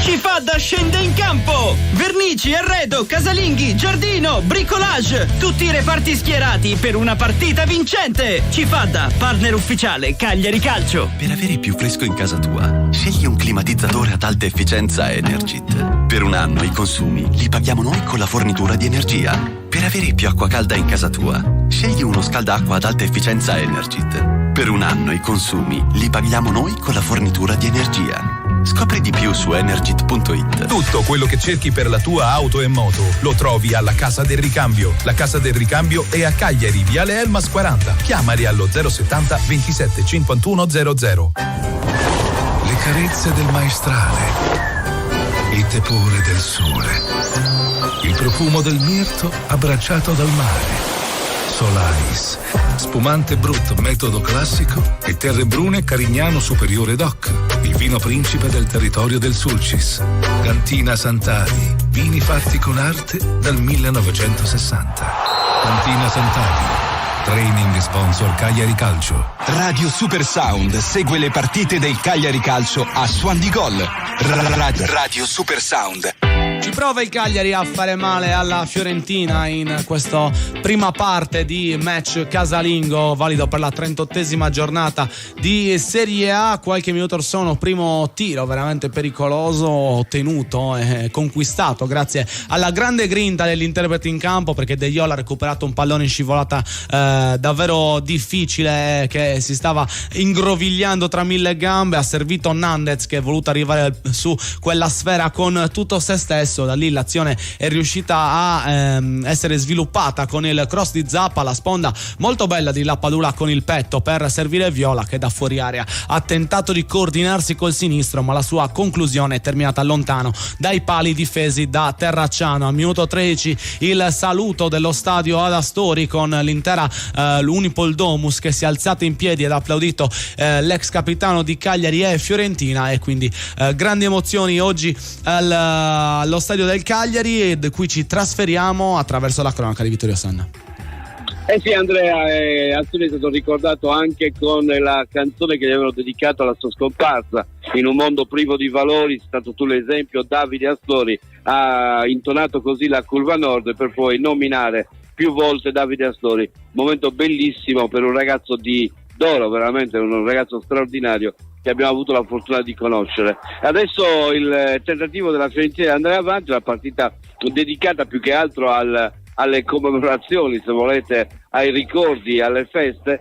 Cifadda scende in campo! Vernici, arredo, casalinghi, giardino, bricolage! Tutti i reparti schierati per una partita vincente! Cifadda, partner ufficiale Cagliari Calcio. Per avere più fresco in casa tua, scegli un climatizzatore ad alta efficienza Energit. Per un anno i consumi li paghiamo noi con la fornitura di energia. Per avere più acqua calda in casa tua, scegli uno scaldacqua ad alta efficienza Energit. Per un anno i consumi li paghiamo noi con la fornitura di energia. Scopri di più su energit.it. Tutto quello che cerchi per la tua auto e moto lo trovi alla Casa del Ricambio. La Casa del Ricambio è a Cagliari, Viale Elmas 40. Chiamali allo 070 27 51 00. Le carezze del maestrale, il tepore del sole, il profumo del mirto abbracciato dal mare. Solaris, spumante Brut metodo classico e Terre Brune Carignano Superiore DOC, il vino principe del territorio del Sulcis. Cantina Sant'Adi, vini fatti con arte dal 1960. Cantina Sant'Adi, training sponsor Cagliari Calcio. Radio Super Sound segue le partite del Cagliari Calcio a Suon di Gol. Radio Super Sound. Ci prova il Cagliari a fare male alla Fiorentina in questa prima parte di match casalingo valido per la 38esima giornata di Serie A. Qualche minuto or sono, primo tiro veramente pericoloso ottenuto e conquistato grazie alla grande grinta dell'interprete in campo, perché De Jong ha recuperato un pallone in scivolata davvero difficile che si stava ingrovigliando tra mille gambe, ha servito Nandez che è voluto arrivare su quella sfera con tutto se stesso. Da lì l'azione è riuscita a essere sviluppata con il cross di Zappa, la sponda molto bella di Lappadula con il petto per servire Viola, che da fuori area ha tentato di coordinarsi col sinistro, ma la sua conclusione è terminata lontano dai pali difesi da Terracciano. Al minuto 13 il saluto dello stadio ad Astori con l'intera l'Unipol Domus che si è alzata in piedi ed ha applaudito l'ex capitano di Cagliari e Fiorentina, e quindi grandi emozioni oggi allo stadio del Cagliari, e da cui ci trasferiamo attraverso la cronaca di Vittorio Sanna. Sì, Andrea, Astori è stato ricordato anche con la canzone che gli avevano dedicato alla sua scomparsa. In un mondo privo di valori, è stato tu l'esempio, Davide Astori ha intonato così la curva nord per poi nominare più volte Davide Astori. Momento bellissimo per un ragazzo di d'oro, veramente un ragazzo straordinario che abbiamo avuto la fortuna di conoscere. Adesso il tentativo della Fiorentina di andare avanti, una partita dedicata più che altro alle commemorazioni, se volete, ai ricordi, alle feste,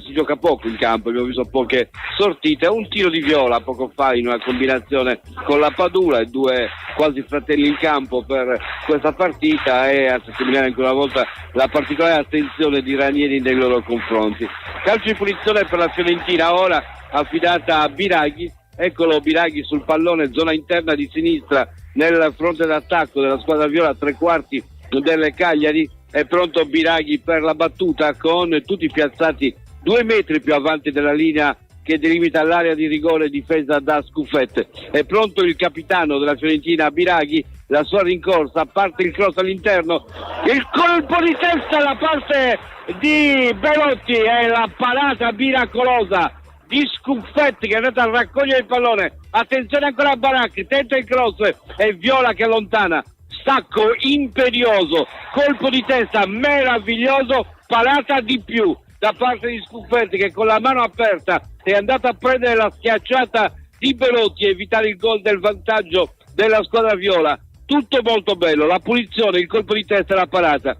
si gioca poco in campo, abbiamo visto poche sortite, un tiro di Viola poco fa in una combinazione con la Padula, e due quasi fratelli in campo per questa partita, e a sottolineare ancora una volta la particolare attenzione di Ranieri nei loro confronti. Calcio di punizione per la Fiorentina, ora affidata a Biraghi. Eccolo Biraghi sul pallone, zona interna di sinistra nel fronte d'attacco della squadra viola, tre quarti delle Cagliari. È pronto Biraghi per la battuta, con tutti piazzati 2 metri più avanti della linea che delimita l'area di rigore difesa da Scuffette. È pronto il capitano della Fiorentina Biraghi, la sua rincorsa, parte il cross all'interno, il colpo di testa da parte di Belotti e la parata miracolosa di Scuffetti che è andato a raccogliere il pallone. Attenzione ancora a Baracchi, tenta il cross e Viola che allontana, stacco imperioso, colpo di testa meraviglioso, parata di più da parte di Scuffetti che con la mano aperta è andato a prendere la schiacciata di Belotti e evitare il gol del vantaggio della squadra viola. Tutto molto bello, la punizione, il colpo di testa e la parata,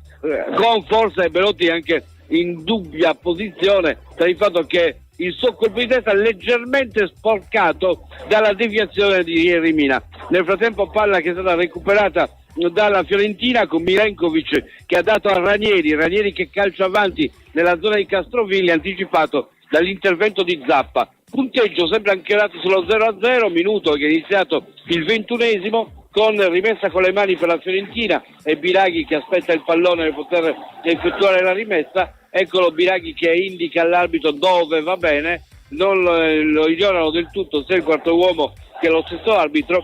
con forse Belotti anche in dubbia posizione per il fatto che il suo colpo di testa leggermente sporcato dalla deviazione di Ieremina. Nel frattempo palla che è stata recuperata dalla Fiorentina con Milenkovic che ha dato a Ranieri che calcia avanti nella zona di Castrovilli, anticipato dall'intervento di Zappa. Punteggio sempre anchorato sullo 0-0, minuto che è iniziato il 21esimo, con rimessa con le mani per la Fiorentina e Biraghi che aspetta il pallone per poter effettuare la rimessa. Eccolo Biraghi che indica all'arbitro dove va bene, non lo ignorano del tutto, sia il quarto uomo che lo stesso arbitro.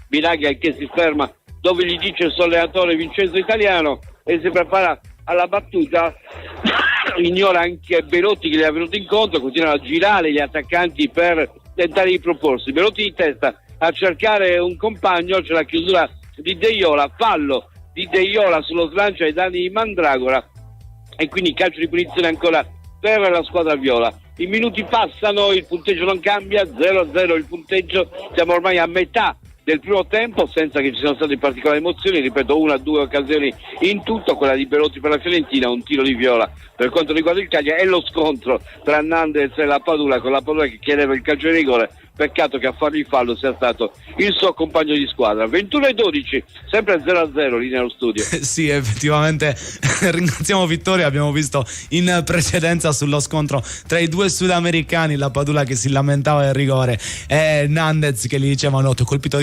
Biraghi anche si ferma dove gli dice il sollevatore Vincenzo Italiano e si prepara alla battuta. Ignora anche Belotti che gli è venuto incontro, continuano a girare gli attaccanti per tentare di proporsi. Belotti di testa a cercare un compagno, c'è la chiusura di Deiola, fallo di Deiola sullo slancio ai danni di Mandragora e quindi calcio di punizione ancora per la squadra viola. I minuti passano, il punteggio non cambia, 0-0 il punteggio, siamo ormai a metà del primo tempo senza che ci siano state particolari emozioni, ripeto, 1 o 2 occasioni in tutto, quella di Belotti per la Fiorentina, un tiro di Viola per quanto riguarda il Cagliari e lo scontro tra Nandez e la Padula, con la Padula che chiedeva il calcio di rigore. Peccato che a fargli il fallo sia stato il suo compagno di squadra. 21-12, sempre 0-0 lì nello studio. Sì, effettivamente ringraziamo Vittorio, abbiamo visto in precedenza sullo scontro tra i due sudamericani, la Padula che si lamentava del rigore e Nandez che gli diceva no, ti ho colpito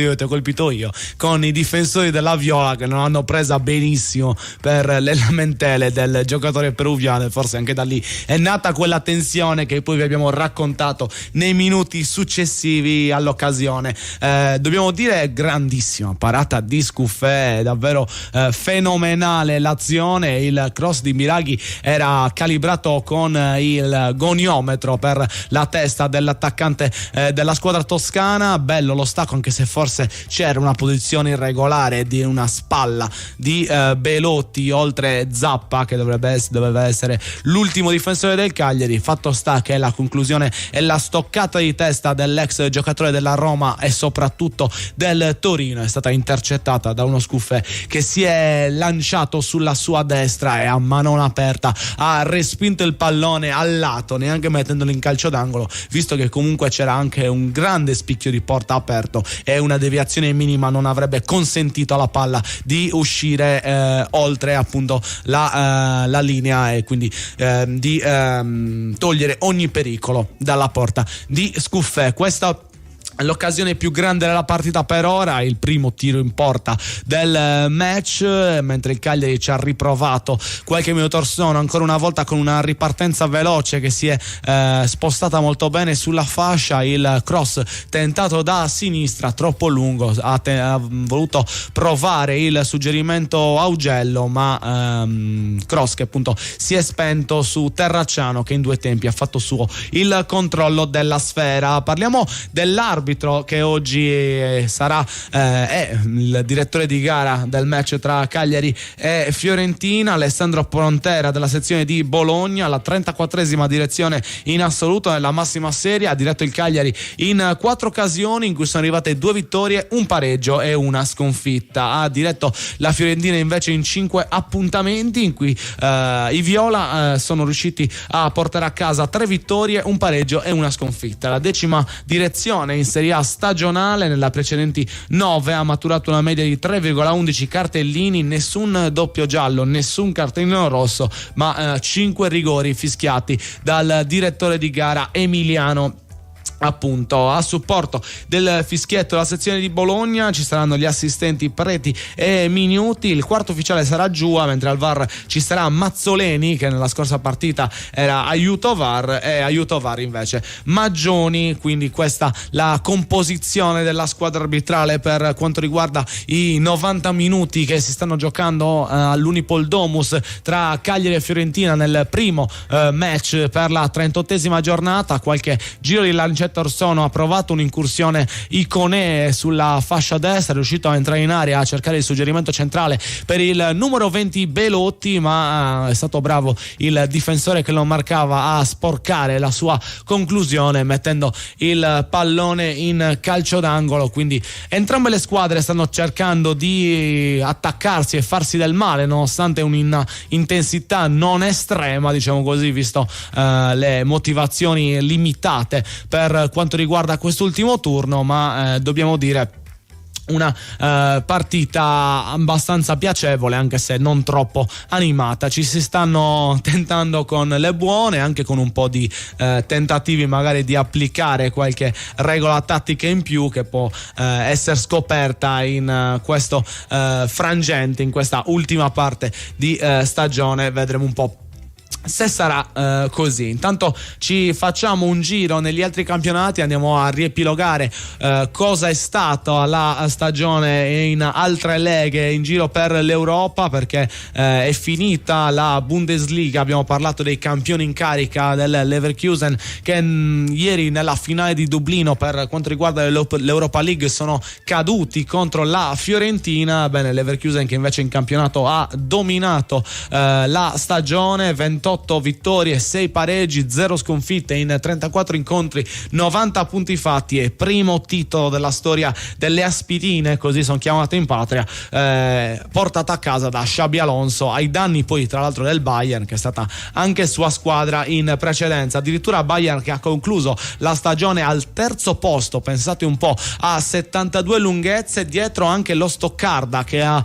io, con i difensori della Viola che non hanno presa benissimo per le lamentele del giocatore peruviano, e forse anche da lì è nata quella tensione che poi vi abbiamo raccontato nei minuti successivi all'occasione. Dobbiamo dire grandissima parata di Scuffè, davvero fenomenale l'azione. Il cross di Biraghi era calibrato con il goniometro per la testa dell'attaccante della squadra toscana. Bello lo stacco, anche se forse c'era una posizione irregolare di una spalla di Belotti oltre Zappa, che doveva essere l'ultimo difensore del Cagliari. Fatto sta che la conclusione è la stoccata di testa dell'ex giocatore della Roma e soprattutto del Torino, è stata intercettata da uno Scuffè che si è lanciato sulla sua destra e a mano aperta ha respinto il pallone al lato, neanche mettendolo in calcio d'angolo, visto che comunque c'era anche un grande spicchio di porta aperto e una deviazione minima non avrebbe consentito alla palla di uscire oltre appunto la linea e quindi di togliere ogni pericolo dalla porta di Scuffè. Questa l'occasione più grande della partita per ora, il primo tiro in porta del match, mentre il Cagliari ci ha riprovato qualche minuto or sono, ancora una volta con una ripartenza veloce che si è spostata molto bene sulla fascia. Il cross tentato da sinistra troppo lungo, ha voluto provare il suggerimento Augello, ma cross che appunto si è spento su Terracciano, che in due tempi ha fatto suo il controllo della sfera. Parliamo dell'arbitro che oggi sarà il direttore di gara del match tra Cagliari e Fiorentina, Alessandro Prontera della sezione di Bologna, la 34esima direzione in assoluto nella massima serie. Ha diretto il Cagliari in 4 occasioni in cui sono arrivate 2 vittorie, un pareggio e una sconfitta. Ha diretto la Fiorentina invece in 5 appuntamenti in cui i Viola sono riusciti a portare a casa 3 vittorie, un pareggio e una sconfitta. La 10ª direzione in Serie A stagionale, nella precedenti 9 ha maturato una media di 3,11 cartellini, nessun doppio giallo, nessun cartellino rosso, ma 5 rigori fischiati dal direttore di gara Emiliano. Appunto, a supporto del fischietto della sezione di Bologna ci saranno gli assistenti Preti e Minuti. Il quarto ufficiale sarà Giua, mentre al VAR ci sarà Mazzoleni, che nella scorsa partita era aiuto VAR, e aiuto VAR invece Maggioni. Quindi questa la composizione della squadra arbitrale per quanto riguarda i 90 minuti che si stanno giocando all'Unipol Domus tra Cagliari e Fiorentina nel primo match per la 38esima giornata. Qualche giro di lancetta Orsono ha provato un'incursione Iconè sulla fascia destra, è riuscito a entrare in area a cercare il suggerimento centrale per il numero 20 Belotti, ma è stato bravo il difensore che lo marcava a sporcare la sua conclusione mettendo il pallone in calcio d'angolo. Quindi entrambe le squadre stanno cercando di attaccarsi e farsi del male nonostante un'intensità non estrema, diciamo così, visto le motivazioni limitate per quanto riguarda quest'ultimo turno, ma dobbiamo dire una partita abbastanza piacevole, anche se non troppo animata. Ci si stanno tentando con le buone, anche con un po' di tentativi magari di applicare qualche regola tattica in più che può essere scoperta in questo frangente, in questa ultima parte di stagione. Vedremo un po' se sarà così. Intanto ci facciamo un giro negli altri campionati, andiamo a riepilogare cosa è stata la stagione in altre leghe in giro per l'Europa, perché è finita la Bundesliga. Abbiamo parlato dei campioni in carica del Leverkusen che ieri nella finale di Dublino per quanto riguarda l'Europa League sono caduti contro la Fiorentina. Bene, Leverkusen che invece in campionato ha dominato la stagione, 28 vittorie, 6 pareggi, 0 sconfitte in 34 incontri, 90 punti fatti e primo titolo della storia delle Aspirine, così sono chiamate in patria, portata a casa da Xabi Alonso, ai danni poi tra l'altro del Bayern, che è stata anche sua squadra in precedenza. Addirittura Bayern che ha concluso la stagione al terzo posto, pensate un po', a 72 lunghezze, dietro anche lo Stoccarda che ha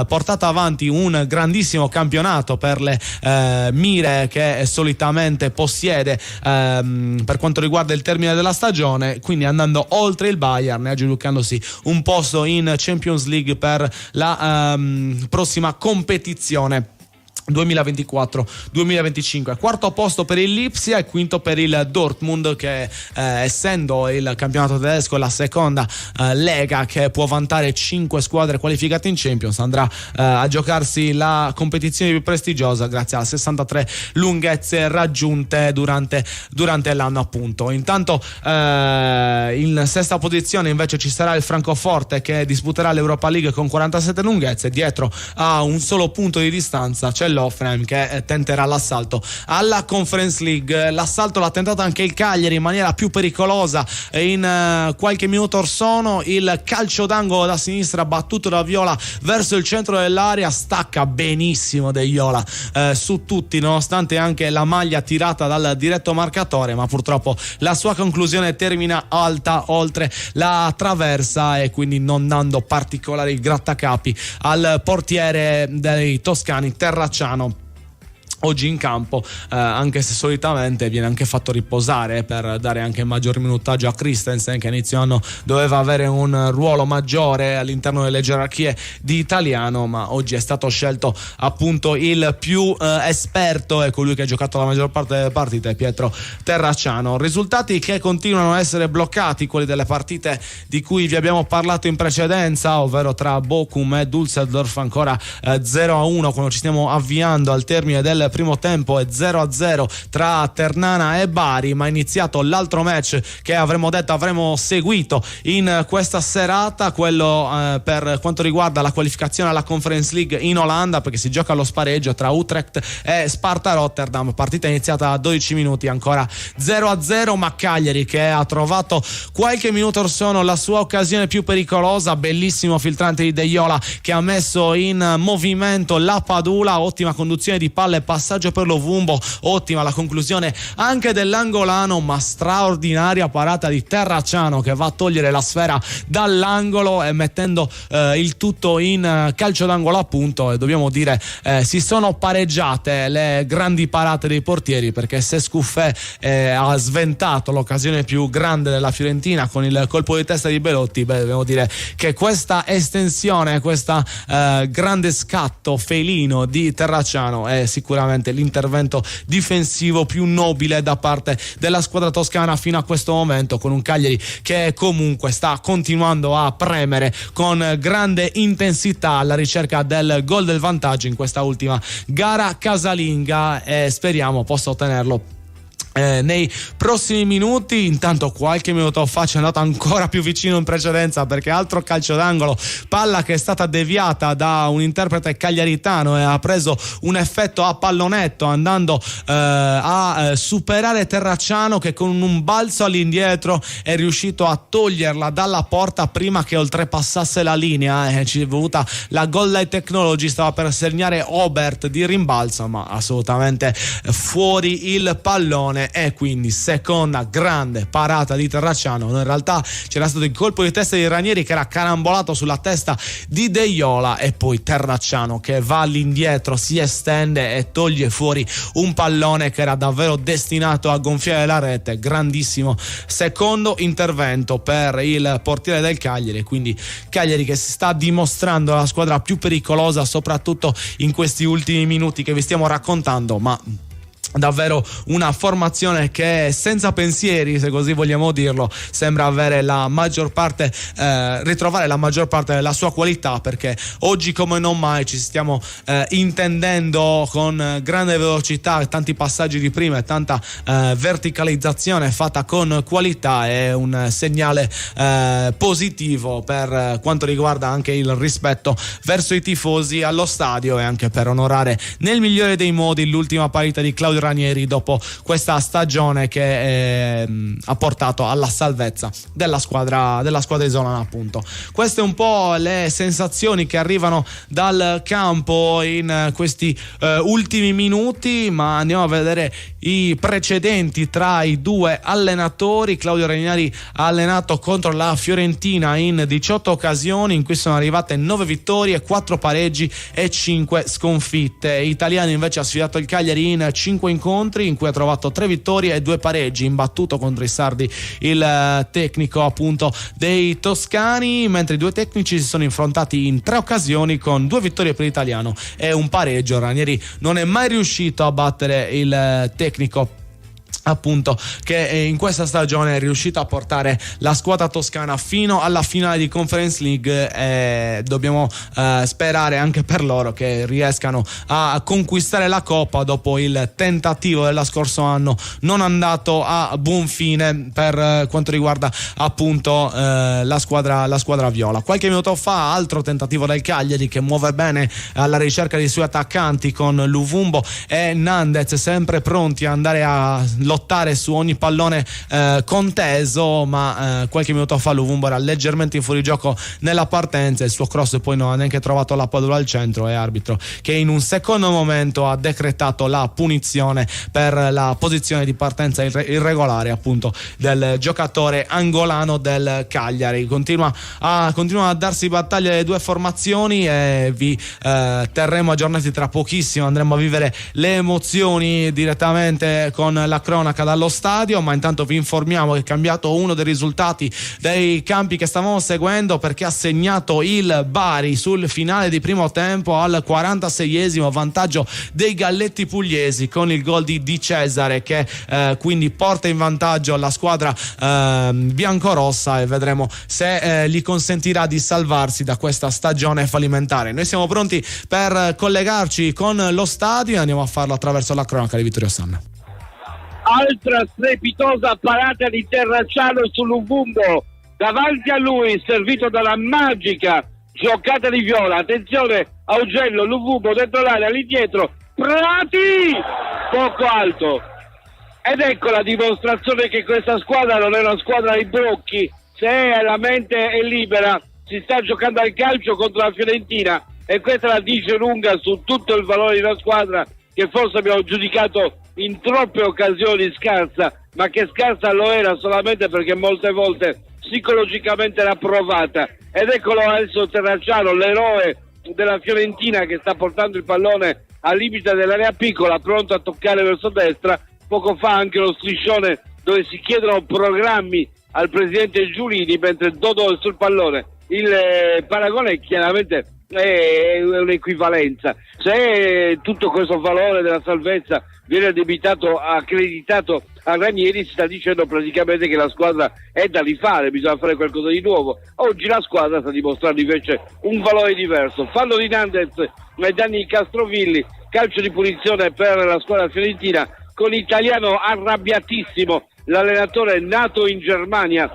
portato avanti un grandissimo campionato per le mire che solitamente possiede per quanto riguarda il termine della stagione, quindi andando oltre il Bayern e aggiudicandosi un posto in Champions League per la prossima competizione 2024-2025. Quarto posto per il Lipsia e quinto per il Dortmund, che essendo il campionato tedesco la seconda lega che può vantare 5 squadre qualificate in Champions, andrà a giocarsi la competizione più prestigiosa grazie a 63 lunghezze raggiunte durante l'anno, appunto. Intanto in sesta posizione invece ci sarà il Francoforte che disputerà l'Europa League con 47 lunghezze, dietro a un solo punto di distanza c'è l'Hoffenheim che tenterà l'assalto alla Conference League. L'assalto l'ha tentato anche il Cagliari in maniera più pericolosa in qualche minuto or sono. Il calcio d'angolo da sinistra battuto da Viola verso il centro dell'area, stacca benissimo De Viola su tutti, nonostante anche la maglia tirata dal diretto marcatore, ma purtroppo la sua conclusione termina alta oltre la traversa e quindi non dando particolari grattacapi al portiere dei toscani Terracciano, oggi in campo, anche se solitamente viene anche fatto riposare per dare anche maggior minutaggio a Christensen, che inizio anno doveva avere un ruolo maggiore all'interno delle gerarchie di Italiano, ma oggi è stato scelto appunto il più esperto e colui che ha giocato la maggior parte delle partite, Pietro Terracciano. Risultati che continuano a essere bloccati, quelli delle partite di cui vi abbiamo parlato in precedenza, ovvero tra Bochum e Düsseldorf, ancora 0-1 quando ci stiamo avviando al termine del primo tempo, e 0-0 tra Ternana e Bari, ma è iniziato l'altro match che avremmo seguito in questa serata, quello per quanto riguarda la qualificazione alla Conference League in Olanda, perché si gioca allo spareggio tra Utrecht e Sparta Rotterdam, partita iniziata a 12 minuti, ancora 0-0, ma Cagliari che ha trovato qualche minuto or sono la sua occasione più pericolosa, bellissimo filtrante di De Viola che ha messo in movimento la Padula, ottima conduzione di palla e passaggio per l'Ovumbo, ottima la conclusione anche dell'angolano, ma straordinaria parata di Terracciano che va a togliere la sfera dall'angolo e mettendo il tutto in calcio d'angolo, appunto. E dobbiamo dire si sono pareggiate le grandi parate dei portieri, perché se Scuffè ha sventato l'occasione più grande della Fiorentina con il colpo di testa di Belotti, dobbiamo dire che questa estensione, questa grande scatto felino di Terracciano è sicuramente l'intervento difensivo più nobile da parte della squadra toscana fino a questo momento, con un Cagliari che comunque sta continuando a premere con grande intensità alla ricerca del gol del vantaggio in questa ultima gara casalinga, e speriamo possa ottenerlo nei prossimi minuti. Intanto qualche minuto fa ci è andato ancora più vicino in precedenza, perché altro calcio d'angolo, palla che è stata deviata da un interprete cagliaritano e ha preso un effetto a pallonetto, andando a superare Terracciano, che con un balzo all'indietro è riuscito a toglierla dalla porta prima che oltrepassasse la linea. Ci è voluta la goal line technology, stava per segnare Obert di rimbalzo, ma assolutamente fuori il pallone pallone e quindi seconda grande parata di Terracciano. In realtà c'era stato il colpo di testa di Ranieri che era carambolato sulla testa di Deiola e poi Terracciano che va all'indietro, si estende e toglie fuori un pallone che era davvero destinato a gonfiare la rete. Grandissimo secondo intervento per il portiere del Cagliari, quindi Cagliari che si sta dimostrando la squadra più pericolosa soprattutto in questi ultimi minuti che vi stiamo raccontando, ma davvero una formazione che senza pensieri, se così vogliamo dirlo, sembra avere la maggior parte ritrovare la maggior parte della sua qualità, perché oggi come non mai ci stiamo intendendo con grande velocità, tanti passaggi di prima e tanta verticalizzazione fatta con qualità. È un segnale positivo per quanto riguarda anche il rispetto verso i tifosi allo stadio e anche per onorare nel migliore dei modi l'ultima partita di Claudio Ranieri dopo questa stagione che ha portato alla salvezza della squadra isolana, appunto. Queste un po' le sensazioni che arrivano dal campo in questi ultimi minuti, ma andiamo a vedere i precedenti tra i due allenatori. Claudio Ranieri ha allenato contro la Fiorentina in 18 occasioni, in cui sono arrivate 9 vittorie, 4 pareggi e 5 sconfitte. Italiano invece ha sfidato il Cagliari in 5 incontri in cui ha trovato 3 vittorie e 2 pareggi, imbattuto contro i sardi il tecnico appunto dei toscani, mentre i due tecnici si sono affrontati in 3 occasioni con 2 vittorie per l'italiano e un pareggio. Ranieri non è mai riuscito a battere il tecnico appunto che in questa stagione è riuscito a portare la squadra toscana fino alla finale di Conference League, e dobbiamo sperare anche per loro che riescano a conquistare la Coppa dopo il tentativo della scorso anno non andato a buon fine per quanto riguarda appunto la squadra viola. Qualche minuto fa altro tentativo del Cagliari che muove bene alla ricerca dei suoi attaccanti con Luvumbo e Nandez sempre pronti a andare a lottare su ogni pallone conteso, ma qualche minuto fa Luvumbo era leggermente in fuorigioco nella partenza, il suo cross poi non ha neanche trovato la palla al centro e arbitro che in un secondo momento ha decretato la punizione per la posizione di partenza irregolare appunto del giocatore angolano del Cagliari. Continua a darsi battaglia le due formazioni e vi terremo aggiornati tra pochissimo, andremo a vivere le emozioni direttamente con la cronaca dallo stadio, ma intanto vi informiamo che è cambiato uno dei risultati dei campi che stavamo seguendo, perché ha segnato il Bari sul finale di primo tempo al 46esimo, vantaggio dei Galletti pugliesi con il gol di Di Cesare che quindi porta in vantaggio la squadra biancorossa, e vedremo se gli consentirà di salvarsi da questa stagione fallimentare. Noi siamo pronti per collegarci con lo stadio e andiamo a farlo attraverso la cronaca di Vittorio Sanna. Altra strepitosa parata di Terracciano su Luvumbo, davanti a lui servito dalla magica giocata di Viola. Attenzione, Augello, Luvumbo dentro l'area, lì dietro Prati, poco alto, ed ecco la dimostrazione che questa squadra non è una squadra di blocchi. Se la mente è libera si sta giocando al calcio contro la Fiorentina, e questa la dice lunga su tutto il valore di una squadra che forse abbiamo giudicato in troppe occasioni scarsa, ma che scarsa lo era solamente perché molte volte psicologicamente era provata. Ed eccolo adesso Terracciano, l'eroe della Fiorentina, che sta portando il pallone al limite dell'area piccola, pronto a toccare verso destra. Poco fa anche lo striscione dove si chiedono programmi al presidente Giulini mentre Dodò è sul pallone. Il paragone chiaramente è un'equivalenza. Se tutto questo valore della salvezza viene accreditato a Ranieri, si sta dicendo praticamente che la squadra è da rifare, bisogna fare qualcosa di nuovo. Oggi la squadra sta dimostrando invece un valore diverso. Fallo di Nandez ai danni di Castrovilli, calcio di punizione per la squadra fiorentina con Italiano arrabbiatissimo, l'allenatore nato in Germania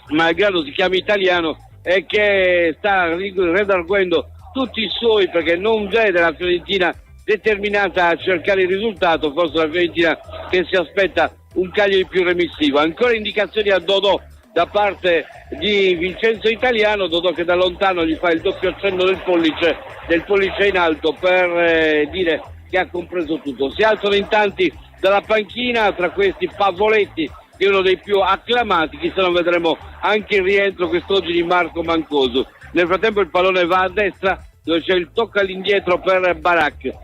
malgrado si chiami Italiano e che sta redarguendo tutti i suoi perché non vede la Fiorentina determinata a cercare il risultato, forse la Fiorentina che si aspetta un Cagliari più remissivo. Ancora indicazioni a Dodò da parte di Vincenzo Italiano, Dodò che da lontano gli fa il doppio accenno del pollice in alto per dire che ha compreso tutto. Si alzano in tanti dalla panchina. Tra questi Pavoletti, che è uno dei più acclamati, chissà non vedremo anche il rientro quest'oggi di Marco Mancosu. Nel frattempo il pallone va a destra, dove c'è il tocco all'indietro per Barak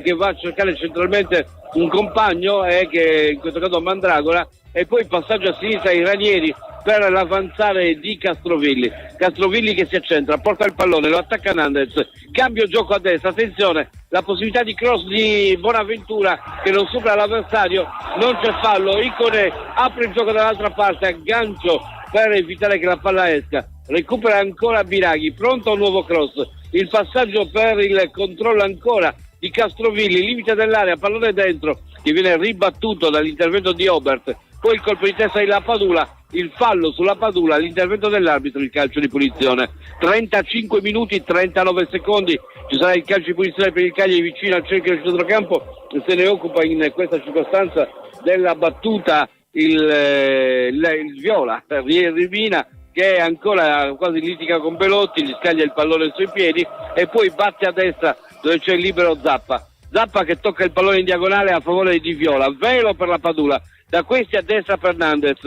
che va a cercare centralmente un compagno, che in questo caso Mandragola, e poi passaggio a sinistra ai Ranieri per l'avanzare di Castrovilli che si accentra, porta il pallone, lo attacca Nandez, cambio gioco a destra, attenzione, la possibilità di cross di Bonaventura che non supera l'avversario, non c'è fallo, Icone apre il gioco dall'altra parte, aggancio per evitare che la palla esca, recupera ancora Biraghi, pronto a un nuovo cross, il passaggio per il controllo ancora di Castrovilli, limite dell'area, pallone dentro che viene ribattuto dall'intervento di Obert, poi il colpo di testa di Lapadula, il fallo sulla Padula, l'intervento dell'arbitro, il calcio di punizione. 35 minuti 39 secondi, ci sarà il calcio di punizione per il Cagliari vicino al cerchio del centrocampo, se ne occupa in questa circostanza della battuta il Viola, Rivina, che ancora quasi litiga con Belotti, gli scaglia il pallone sui piedi e poi batte a destra dove c'è il libero Zappa che tocca il pallone in diagonale a favore di Viola, velo per la Padula, da questi a destra per Nandez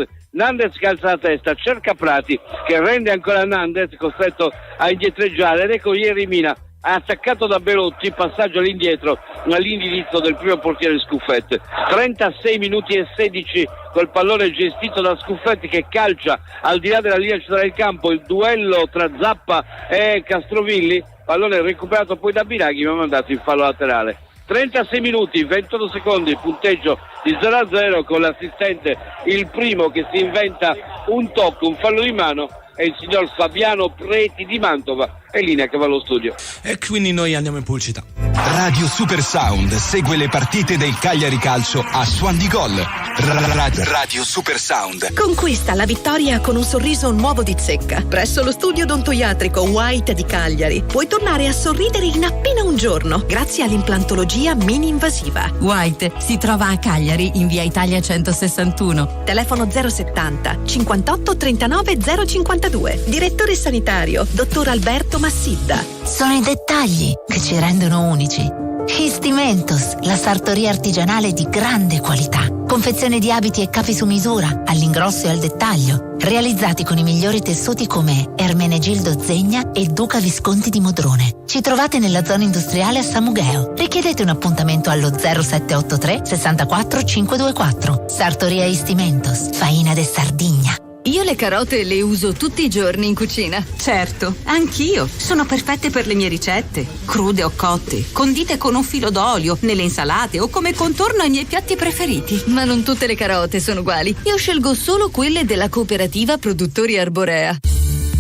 che alza la testa, cerca Prati che rende ancora Nandez costretto a indietreggiare, ed ecco ieri Mina attaccato da Belotti, passaggio all'indietro all'indirizzo del primo portiere Scuffetti. 36 minuti e 16 col pallone gestito da Scuffetti che calcia al di là della linea centrale del campo, il duello tra Zappa e Castrovilli, pallone recuperato poi da Biraghi ma mandato in fallo laterale. 36 minuti, 28 secondi, punteggio di 0-0 con l'assistente, il primo che si inventa un tocco, un fallo di mano, è il signor Fabiano Preti di Mantova, è linea che va allo studio. E quindi noi andiamo in pubblicità. Radio Super Sound segue le partite del Cagliari Calcio a Suon di Gol. Radio Super Sound. Conquista la vittoria con un sorriso nuovo di Zecca. Presso lo studio odontoiatrico White di Cagliari puoi tornare a sorridere in appena un giorno grazie all'implantologia mini-invasiva. White si trova a Cagliari in via Italia 161. Telefono 070 58 39 052. Direttore sanitario dottor Alberto Massidda. Sono i dettagli che ci rendono unici. Histimentos, la sartoria artigianale di grande qualità. Confezione di abiti e capi su misura, all'ingrosso e al dettaglio, realizzati con i migliori tessuti come Ermenegildo Zegna e Duca Visconti di Modrone. Ci trovate nella zona industriale a Samugheo. Richiedete un appuntamento allo 0783 64 524. Sartoria Histimentos, Faina de Sardigna. Io le carote le uso tutti i giorni in cucina. Certo, anch'io. Sono perfette per le mie ricette. Crude o cotte, condite con un filo d'olio, nelle insalate o come contorno ai miei piatti preferiti. Ma non tutte le carote sono uguali. Io scelgo solo quelle della cooperativa Produttori Arborea.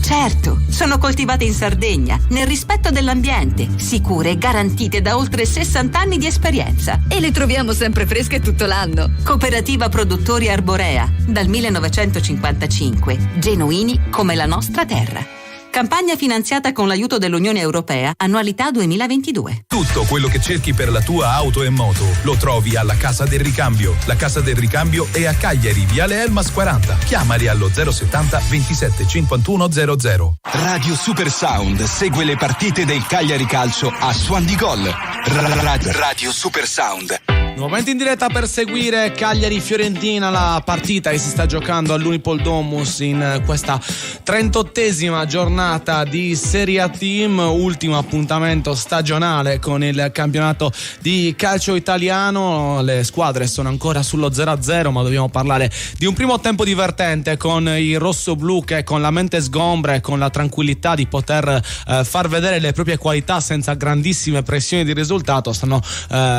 Certo, sono coltivate in Sardegna, nel rispetto dell'ambiente, sicure e garantite da oltre 60 anni di esperienza. E le troviamo sempre fresche tutto l'anno. Cooperativa Produttori Arborea, dal 1955, genuini come la nostra terra. Campagna finanziata con l'aiuto dell'Unione Europea, annualità 2022. Tutto quello che cerchi per la tua auto e moto lo trovi alla Casa del Ricambio. La Casa del Ricambio è a Cagliari, viale Elmas 40. Chiamali allo 070 27 51 00. Radio Super Sound segue le partite del Cagliari Calcio a Suon di Gol. Radio Super Sound. Nuovamente in diretta per seguire Cagliari-Fiorentina, la partita che si sta giocando all'Unipol Domus in questa 38esima giornata di Serie A Team, ultimo appuntamento stagionale con il campionato di calcio italiano. Le squadre sono ancora sullo 0-0, ma dobbiamo parlare di un primo tempo divertente con i rossoblu che con la mente sgombra e con la tranquillità di poter far vedere le proprie qualità senza grandissime pressioni di risultato stanno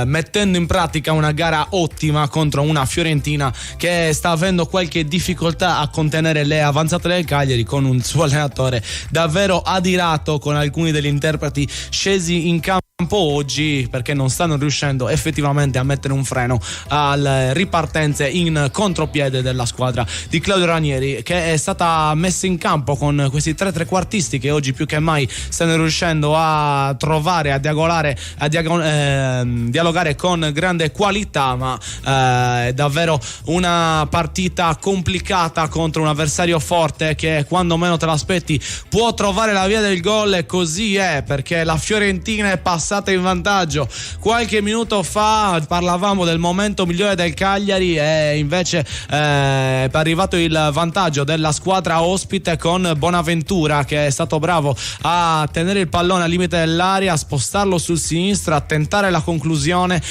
mettendo in pratica una gara ottima contro una Fiorentina che sta avendo qualche difficoltà a contenere le avanzate del Cagliari, con un suo allenatore davvero adirato con alcuni degli interpreti scesi in campo oggi perché non stanno riuscendo effettivamente a mettere un freno alle ripartenze in contropiede della squadra di Claudio Ranieri, che è stata messa in campo con questi tre trequartisti che oggi più che mai stanno riuscendo a trovare, a dialogare con grande qualità, ma è davvero una partita complicata contro un avversario forte che quando meno te l'aspetti può trovare la via del gol, e così è, perché la Fiorentina è passata passata in vantaggio. Qualche minuto fa parlavamo del momento migliore del Cagliari e invece è arrivato il vantaggio della squadra ospite con Bonaventura, che è stato bravo a tenere il pallone al limite dell'area, a spostarlo sul sinistro, a tentare la conclusione.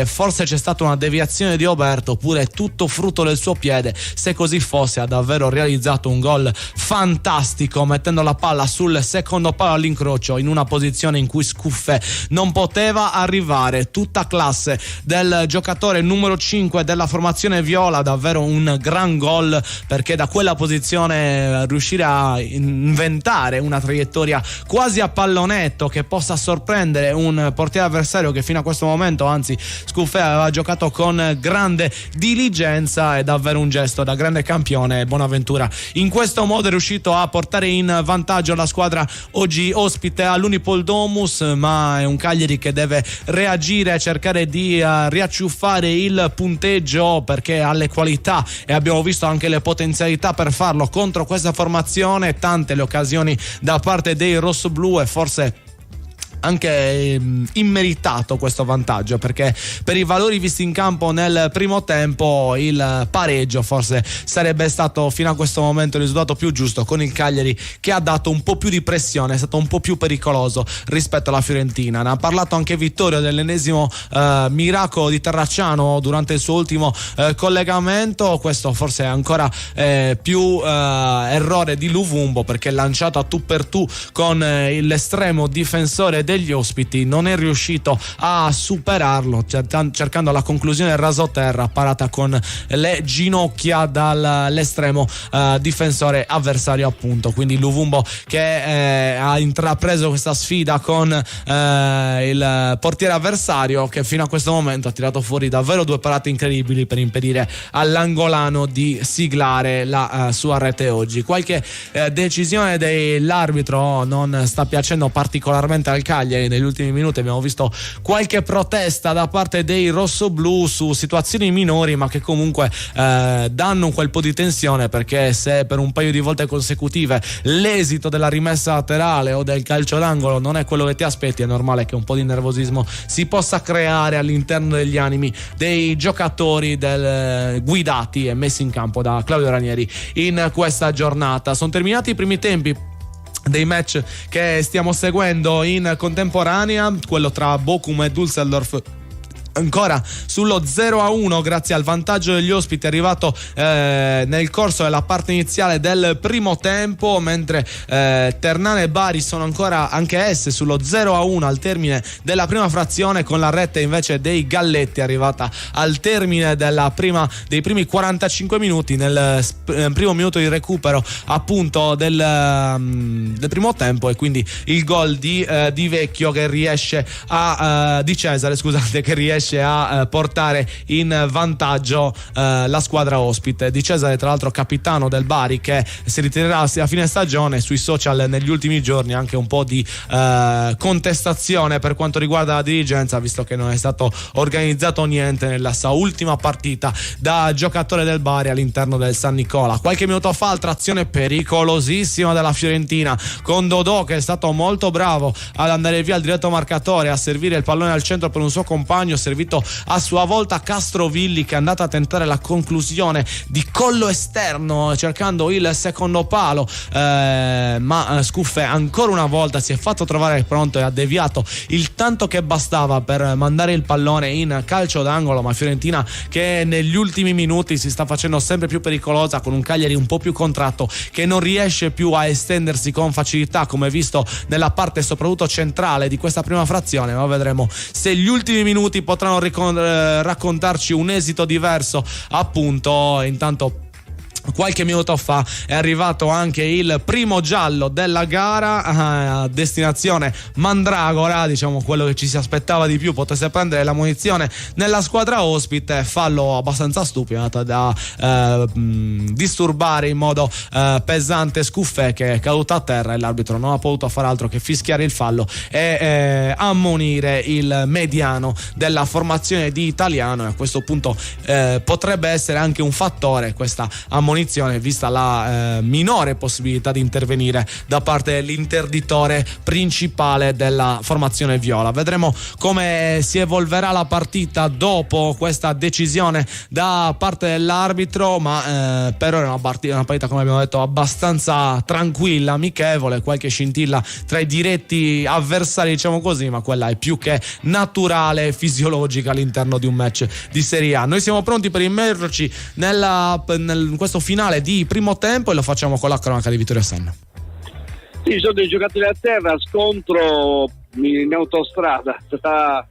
Forse c'è stata una deviazione di Oberto, oppure tutto frutto del suo piede. Se così fosse, ha davvero realizzato un gol fantastico, mettendo la palla sul secondo palo all'incrocio in una posizione in cui Scuffè non poteva arrivare. Tutta classe del giocatore numero 5 della formazione viola, davvero un gran gol, perché da quella posizione riuscire a inventare una traiettoria quasi a pallonetto che possa sorprendere un portiere avversario che fino a questo momento, anzi, Scuffè aveva giocato con grande diligenza. È davvero un gesto da grande campione. Bonaventura in questo modo è riuscito a portare in vantaggio la squadra oggi ospite all'Unipol Domus, ma è un Cagliari che deve reagire, cercare di riacciuffare il punteggio, perché ha le qualità e abbiamo visto anche le potenzialità per farlo contro questa formazione. Tante le occasioni da parte dei rossoblù e forse anche immeritato questo vantaggio, perché per i valori visti in campo nel primo tempo il pareggio forse sarebbe stato fino a questo momento il risultato più giusto, con il Cagliari che ha dato un po' più di pressione, è stato un po' più pericoloso rispetto alla Fiorentina. Ne ha parlato anche Vittorio dell'ennesimo miracolo di Terracciano durante il suo ultimo collegamento. Questo forse è ancora più errore di Luvumbo, perché lanciato a tu per tu con l'estremo difensore degli ospiti non è riuscito a superarlo, cercando la conclusione rasoterra parata con le ginocchia dall'estremo difensore avversario, appunto. Quindi Luvumbo che ha intrapreso questa sfida con il portiere avversario, che fino a questo momento ha tirato fuori davvero due parate incredibili per impedire all'angolano di siglare la sua rete oggi. Qualche decisione dell'arbitro non sta piacendo particolarmente al Cagliari. Negli ultimi minuti abbiamo visto qualche protesta da parte dei rossoblù su situazioni minori, ma che comunque danno quel po' di tensione, perché se per un paio di volte consecutive l'esito della rimessa laterale o del calcio d'angolo non è quello che ti aspetti, è normale che un po' di nervosismo si possa creare all'interno degli animi dei giocatori guidati e messi in campo da Claudio Ranieri in questa giornata. Sono terminati i primi tempi dei match che stiamo seguendo in contemporanea, quello tra Bochum e Düsseldorf ancora sullo 0-1 grazie al vantaggio degli ospiti arrivato nel corso della parte iniziale del primo tempo, mentre Ternana e Bari sono ancora anche esse sullo 0-1 al termine della prima frazione, con la rete invece dei Galletti arrivata al termine dei primi 45 minuti nel primo minuto di recupero appunto del primo tempo, e quindi il gol di Vecchio che riesce di Cesare, scusate, che riesce a portare in vantaggio la squadra ospite. Di Cesare, tra l'altro capitano del Bari, che si ritirerà a fine stagione. Sui social negli ultimi giorni anche un po' di contestazione per quanto riguarda la dirigenza, visto che non è stato organizzato niente nella sua ultima partita da giocatore del Bari all'interno del San Nicola. Qualche minuto fa altra azione pericolosissima della Fiorentina, con Dodò che è stato molto bravo ad andare via al diretto marcatore, a servire il pallone al centro per un suo compagno, servito a sua volta Castrovilli, che è andato a tentare la conclusione di collo esterno cercando il secondo palo, ma Scuffè ancora una volta si è fatto trovare pronto e ha deviato il tanto che bastava per mandare il pallone in calcio d'angolo. Ma Fiorentina che negli ultimi minuti si sta facendo sempre più pericolosa, con un Cagliari un po' più contratto che non riesce più a estendersi con facilità, come visto nella parte soprattutto centrale di questa prima frazione. Ma vedremo se gli ultimi minuti potranno raccontarci un esito diverso, appunto. Intanto qualche minuto fa è arrivato anche il primo giallo della gara a destinazione Mandragora, diciamo quello che ci si aspettava di più potesse prendere la munizione nella squadra ospite. Fallo abbastanza stupido da disturbare in modo pesante Scuffè, che è caduto a terra, e l'arbitro non ha potuto fare altro che fischiare il fallo e ammonire il mediano della formazione di Italiano. E a questo punto potrebbe essere anche un fattore questa ammonizione ammonizione, vista la minore possibilità di intervenire da parte dell'interditore principale della formazione viola. Vedremo come si evolverà la partita dopo questa decisione da parte dell'arbitro, ma per ora è una partita, come abbiamo detto, abbastanza tranquilla, amichevole, qualche scintilla tra i diretti avversari, diciamo così, ma quella è più che naturale e fisiologica all'interno di un match di Serie A. Noi siamo pronti per immergerci in questo finale di primo tempo e lo facciamo con la cronaca di Vittorio Senna. Sì, sono dei giocatori a terra, scontro in autostrada tra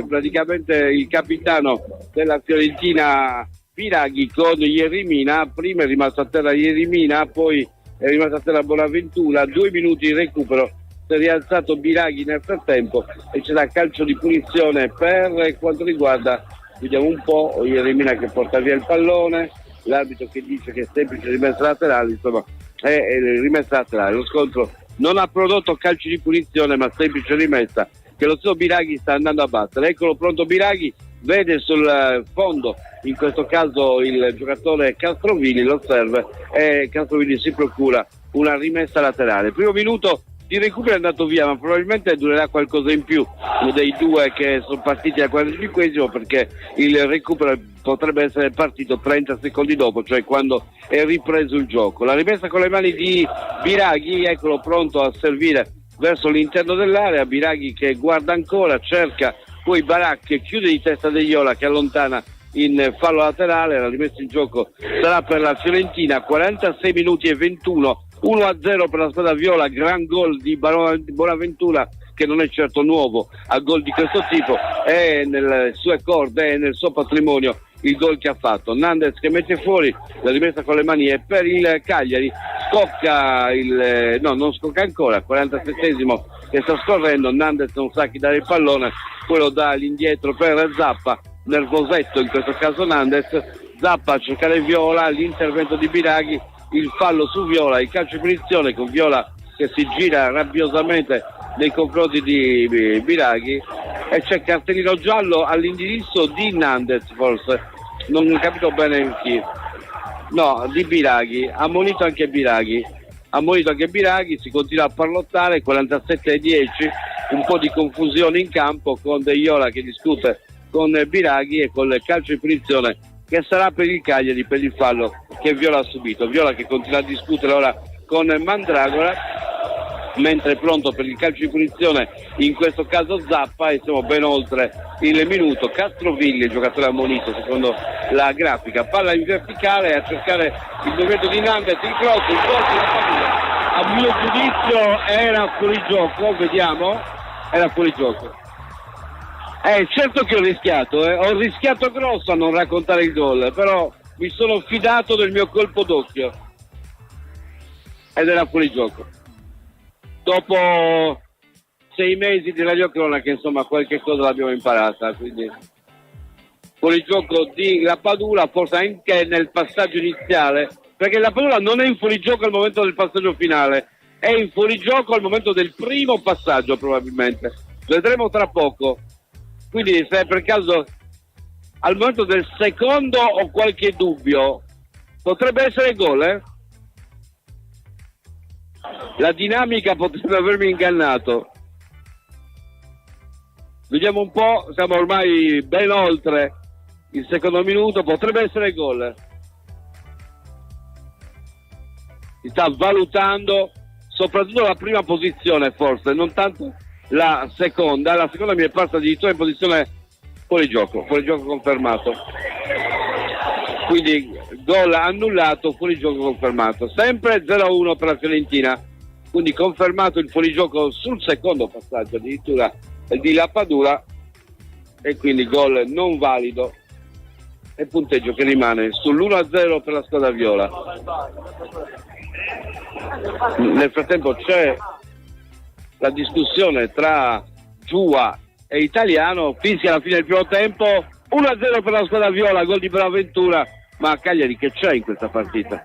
praticamente il capitano della Fiorentina Biraghi con Ieremina. Prima è rimasto a terra Ieremina, poi è rimasto a terra Bonaventura, 2 minuti di recupero, si è rialzato Biraghi nel frattempo e c'è da calcio di punizione per quanto riguarda, vediamo un po', Ieremina che porta via il pallone, l'arbitro che dice che è semplice rimessa laterale, insomma è rimessa laterale. Lo scontro non ha prodotto calci di punizione ma semplice rimessa che lo stesso Biraghi sta andando a battere. Eccolo pronto Biraghi, vede sul fondo in questo caso il giocatore Castrovilli, lo serve e Castrovilli si procura una rimessa laterale. Primo minuto di recupero è andato via, ma probabilmente durerà qualcosa in più dei due che sono partiti al 45esimo, perché il recupero potrebbe essere partito 30 secondi dopo, cioè quando è ripreso il gioco. La rimessa con le mani di Biraghi, eccolo pronto a servire verso l'interno dell'area. Biraghi che guarda ancora, cerca, poi Barak che chiude di testa De Iola che allontana in fallo laterale. La rimessa in gioco sarà per la Fiorentina, 46 minuti e 21, 1-0 per la squadra viola. Gran gol di Bonaventura, che non è certo nuovo a gol di questo tipo, è nelle sue corde, è nel suo patrimonio il gol che ha fatto. Nandez che mette fuori, la rimessa con le mani è per il Cagliari. Scocca non scocca ancora, 47esimo che sta scorrendo. Nandez non sa chi dare il pallone, poi lo dà all'indietro per Zappa, nervosetto in questo caso Nandez. Zappa a cercare Viola, l'intervento di Biraghi, il fallo su Viola, il calcio di punizione con Viola che si gira rabbiosamente nei confronti di Biraghi e c'è cartellino giallo all'indirizzo di Nandez, forse non capito bene chi, no, di Biraghi, ammonito anche Biraghi, si continua a parlottare. 47-10, un po' di confusione in campo con De Iola che discute con Biraghi e con il calcio di punizione che sarà per il Cagliari per il fallo che Viola ha subito. Viola che continua a discutere ora con Mandragora, mentre è pronto per il calcio di punizione in questo caso Zappa, e siamo ben oltre il minuto. Castrovilli, il giocatore ammonito secondo la grafica, palla in verticale a cercare il movimento di Nandez, il cross, il gol della partita. A mio giudizio era fuori gioco, vediamo, era fuori gioco. Certo che ho rischiato grosso a non raccontare il gol, però mi sono fidato del mio colpo d'occhio ed era fuori gioco. Dopo 6 mesi di radiocronaca, insomma, qualche cosa l'abbiamo imparata, quindi fuori gioco di Lapadula, forse anche nel passaggio iniziale, perché Lapadula non è in fuorigioco al momento del passaggio finale, è in fuorigioco al momento del primo passaggio probabilmente, vedremo tra poco. Quindi se per caso al momento del secondo ho qualche dubbio, potrebbe essere gol, La dinamica potrebbe avermi ingannato. Vediamo un po', siamo ormai ben oltre il secondo minuto, potrebbe essere gol. Si sta valutando soprattutto la prima posizione, forse, non tanto la seconda. La seconda mi è parsa addirittura in posizione fuori gioco confermato. Quindi gol annullato, fuorigioco confermato. Sempre 0-1 per la Fiorentina. Quindi confermato il fuorigioco sul secondo passaggio addirittura di Lapadula, e quindi gol non valido e punteggio che rimane sull'1-0 per la squadra viola. Nel frattempo c'è la discussione tra Giua e Italiano, fischia alla fine del primo tempo, 1-0 per la squadra viola, gol di Bonaventura ma Cagliari che c'è in questa partita?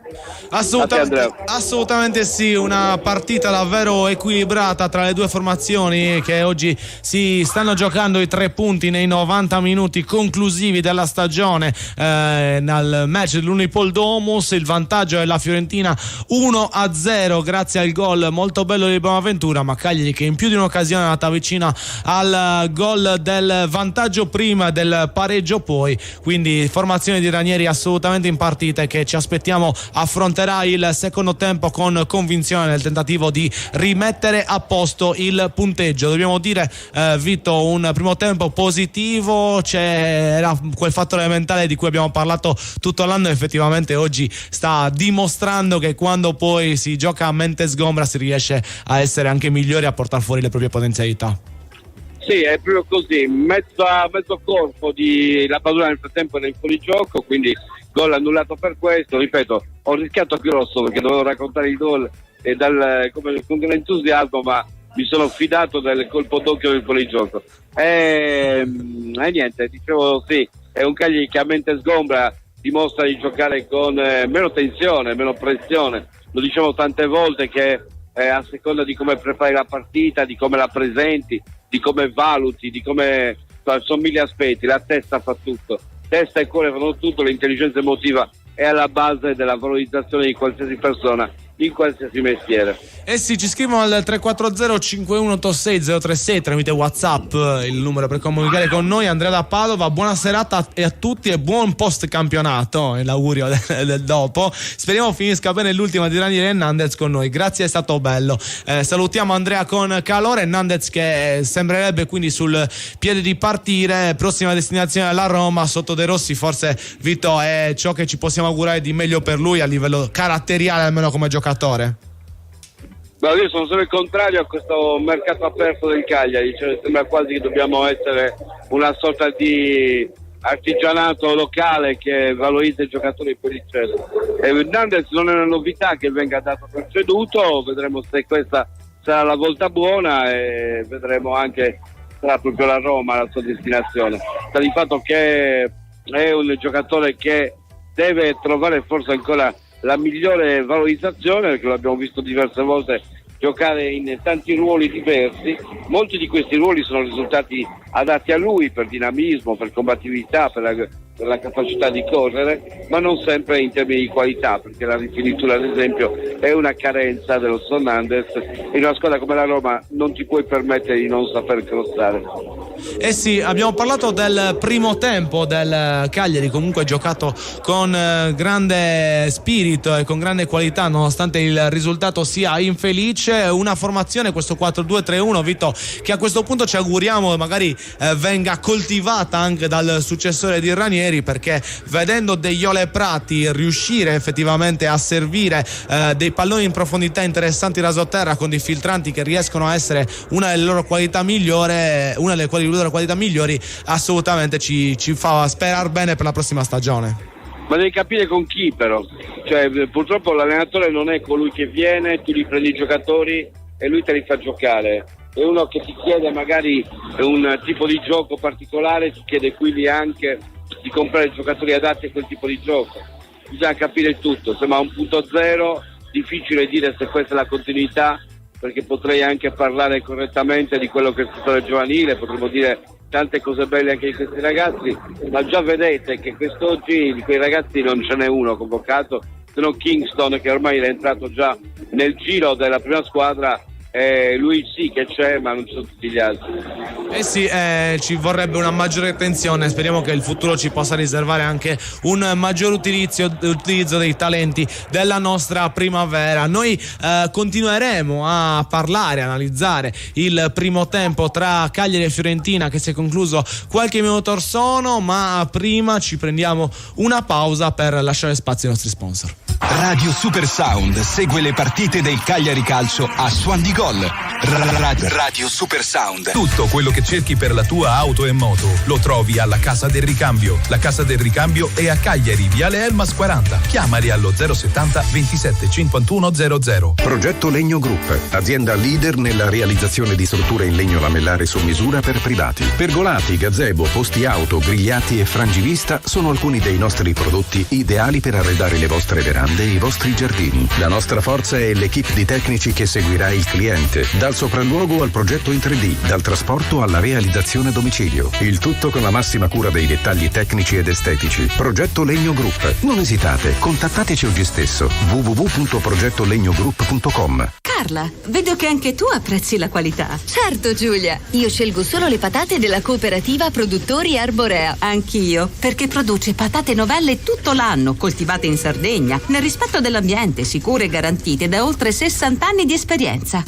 Assolutamente sì, una partita davvero equilibrata tra le due formazioni che oggi si stanno giocando i 3 punti nei 90 minuti conclusivi della stagione nel match dell'Unipol Domus. Il vantaggio è la Fiorentina 1-0 grazie al gol molto bello di Bonaventura, ma Cagliari che in più di un'occasione è andata vicina al gol del vantaggio prima, del pareggio poi, quindi formazione di Ranieri assolutamente in partita e che ci aspettiamo affronterà il secondo tempo con convinzione nel tentativo di rimettere a posto il punteggio. Dobbiamo dire, Vito, un primo tempo positivo, c'era quel fattore mentale di cui abbiamo parlato tutto l'anno, effettivamente oggi sta dimostrando che quando poi si gioca a mente sgombra si riesce a essere anche migliori, a portare fuori le proprie potenzialità. Sì, è proprio così, mezzo corpo di la Padula nel frattempo era in fuorigioco, quindi gol annullato per questo. Ripeto, ho rischiato grosso perché dovevo raccontare il gol e con entusiasmo, ma mi sono fidato del colpo d'occhio del fuorigioco. E niente, dicevo sì, è un Cagliari che a mente sgombra dimostra di giocare con meno tensione, meno pressione. Lo dicevo tante volte che a seconda di come prepari la partita, di come la presenti, di come valuti, di come sono 1000 aspetti, la testa fa tutto, testa e cuore fanno tutto, l'intelligenza emotiva è alla base della valorizzazione di qualsiasi persona in qualsiasi mestiere. Eh sì, ci scrivono al 340 5186 036 tramite WhatsApp, il numero per comunicare con noi. Andrea da Padova, buona serata a tutti e buon post campionato, è l'augurio del dopo. Speriamo finisca bene l'ultima di Ranieri e Nandez con noi, grazie, è stato bello. Salutiamo Andrea con calore, Nandez che sembrerebbe quindi sul piede di partire, prossima destinazione la Roma, sotto De Rossi forse, Vito, è ciò che ci possiamo augurare di meglio per lui a livello caratteriale, almeno come giocatore. Io sono sempre contrario a questo mercato aperto del Cagliari, cioè sembra quasi che dobbiamo essere una sorta di artigianato locale che valorizza i giocatori per il cielo. Hernandez non è una novità che venga dato per ceduto, vedremo se questa sarà la volta buona e vedremo anche sarà proprio la Roma la sua destinazione. Sta di fatto che è un giocatore che deve trovare forse ancora la migliore valorizzazione, perché l'abbiamo visto diverse volte giocare in tanti ruoli diversi. Molti di questi ruoli sono risultati adatti a lui per dinamismo, per combattività, per la capacità di correre, ma non sempre in termini di qualità, perché la rifinitura ad esempio è una carenza dello Hernandez. In una squadra come la Roma non ti puoi permettere di non saper crossare. Eh sì, abbiamo parlato del primo tempo del Cagliari, comunque giocato con grande spirito e con grande qualità nonostante il risultato sia infelice. Una formazione, questo 4-2-3-1, Vito, che a questo punto ci auguriamo magari venga coltivata anche dal successore di Ranieri, perché vedendo Deiole e Prati riuscire effettivamente a servire dei palloni in profondità interessanti rasoterra con dei filtranti che riescono a essere una delle loro qualità migliori, assolutamente ci fa sperare bene per la prossima stagione. Ma devi capire con chi, però, cioè purtroppo l'allenatore non è colui che viene, tu li prendi i giocatori e lui te li fa giocare. È uno che ti chiede magari un tipo di gioco particolare, ti chiede quindi anche di comprare giocatori adatti a quel tipo di gioco. Bisogna capire tutto, sembra un punto zero, difficile dire se questa è la continuità, perché potrei anche parlare correttamente di quello che è il settore giovanile, potremmo dire tante cose belle anche di questi ragazzi, ma già vedete che quest'oggi di quei ragazzi non ce n'è uno convocato, se no Kingston, che ormai è entrato già nel giro della prima squadra. Lui sì che c'è, ma non ci sono tutti gli altri. Eh sì, ci vorrebbe una maggiore attenzione. Speriamo che il futuro ci possa riservare anche un maggior utilizzo dei talenti della nostra primavera. Noi continueremo a parlare, analizzare il primo tempo tra Cagliari e Fiorentina, che si è concluso qualche minuto or sono, ma prima ci prendiamo una pausa per lasciare spazio ai nostri sponsor. Radio Super Sound segue le partite del Cagliari Calcio a Suon di Gol. Radio Super Sound. Tutto quello che cerchi per la tua auto e moto lo trovi alla Casa del Ricambio. La Casa del Ricambio è a Cagliari, Viale Elmas 40. Chiamali allo 070 27 51 00. Progetto Legno Group, azienda leader nella realizzazione di strutture in legno lamellare su misura per privati. Pergolati, gazebo, posti auto, grigliati e frangivista sono alcuni dei nostri prodotti ideali per arredare le vostre verande e i vostri giardini. La nostra forza è l'equipe di tecnici che seguirà il cliente, dal sopralluogo al progetto in 3D, dal trasporto alla realizzazione a domicilio. Il tutto con la massima cura dei dettagli tecnici ed estetici. Progetto Legno Group. Non esitate, contattateci oggi stesso. www.progettolegnogroup.com. Carla, vedo che anche tu apprezzi la qualità. Certo, Giulia. Io scelgo solo le patate della cooperativa Produttori Arborea. Anch'io, perché produce patate novelle tutto l'anno, coltivate in Sardegna, nel rispetto dell'ambiente, sicure e garantite da oltre 60 anni di esperienza.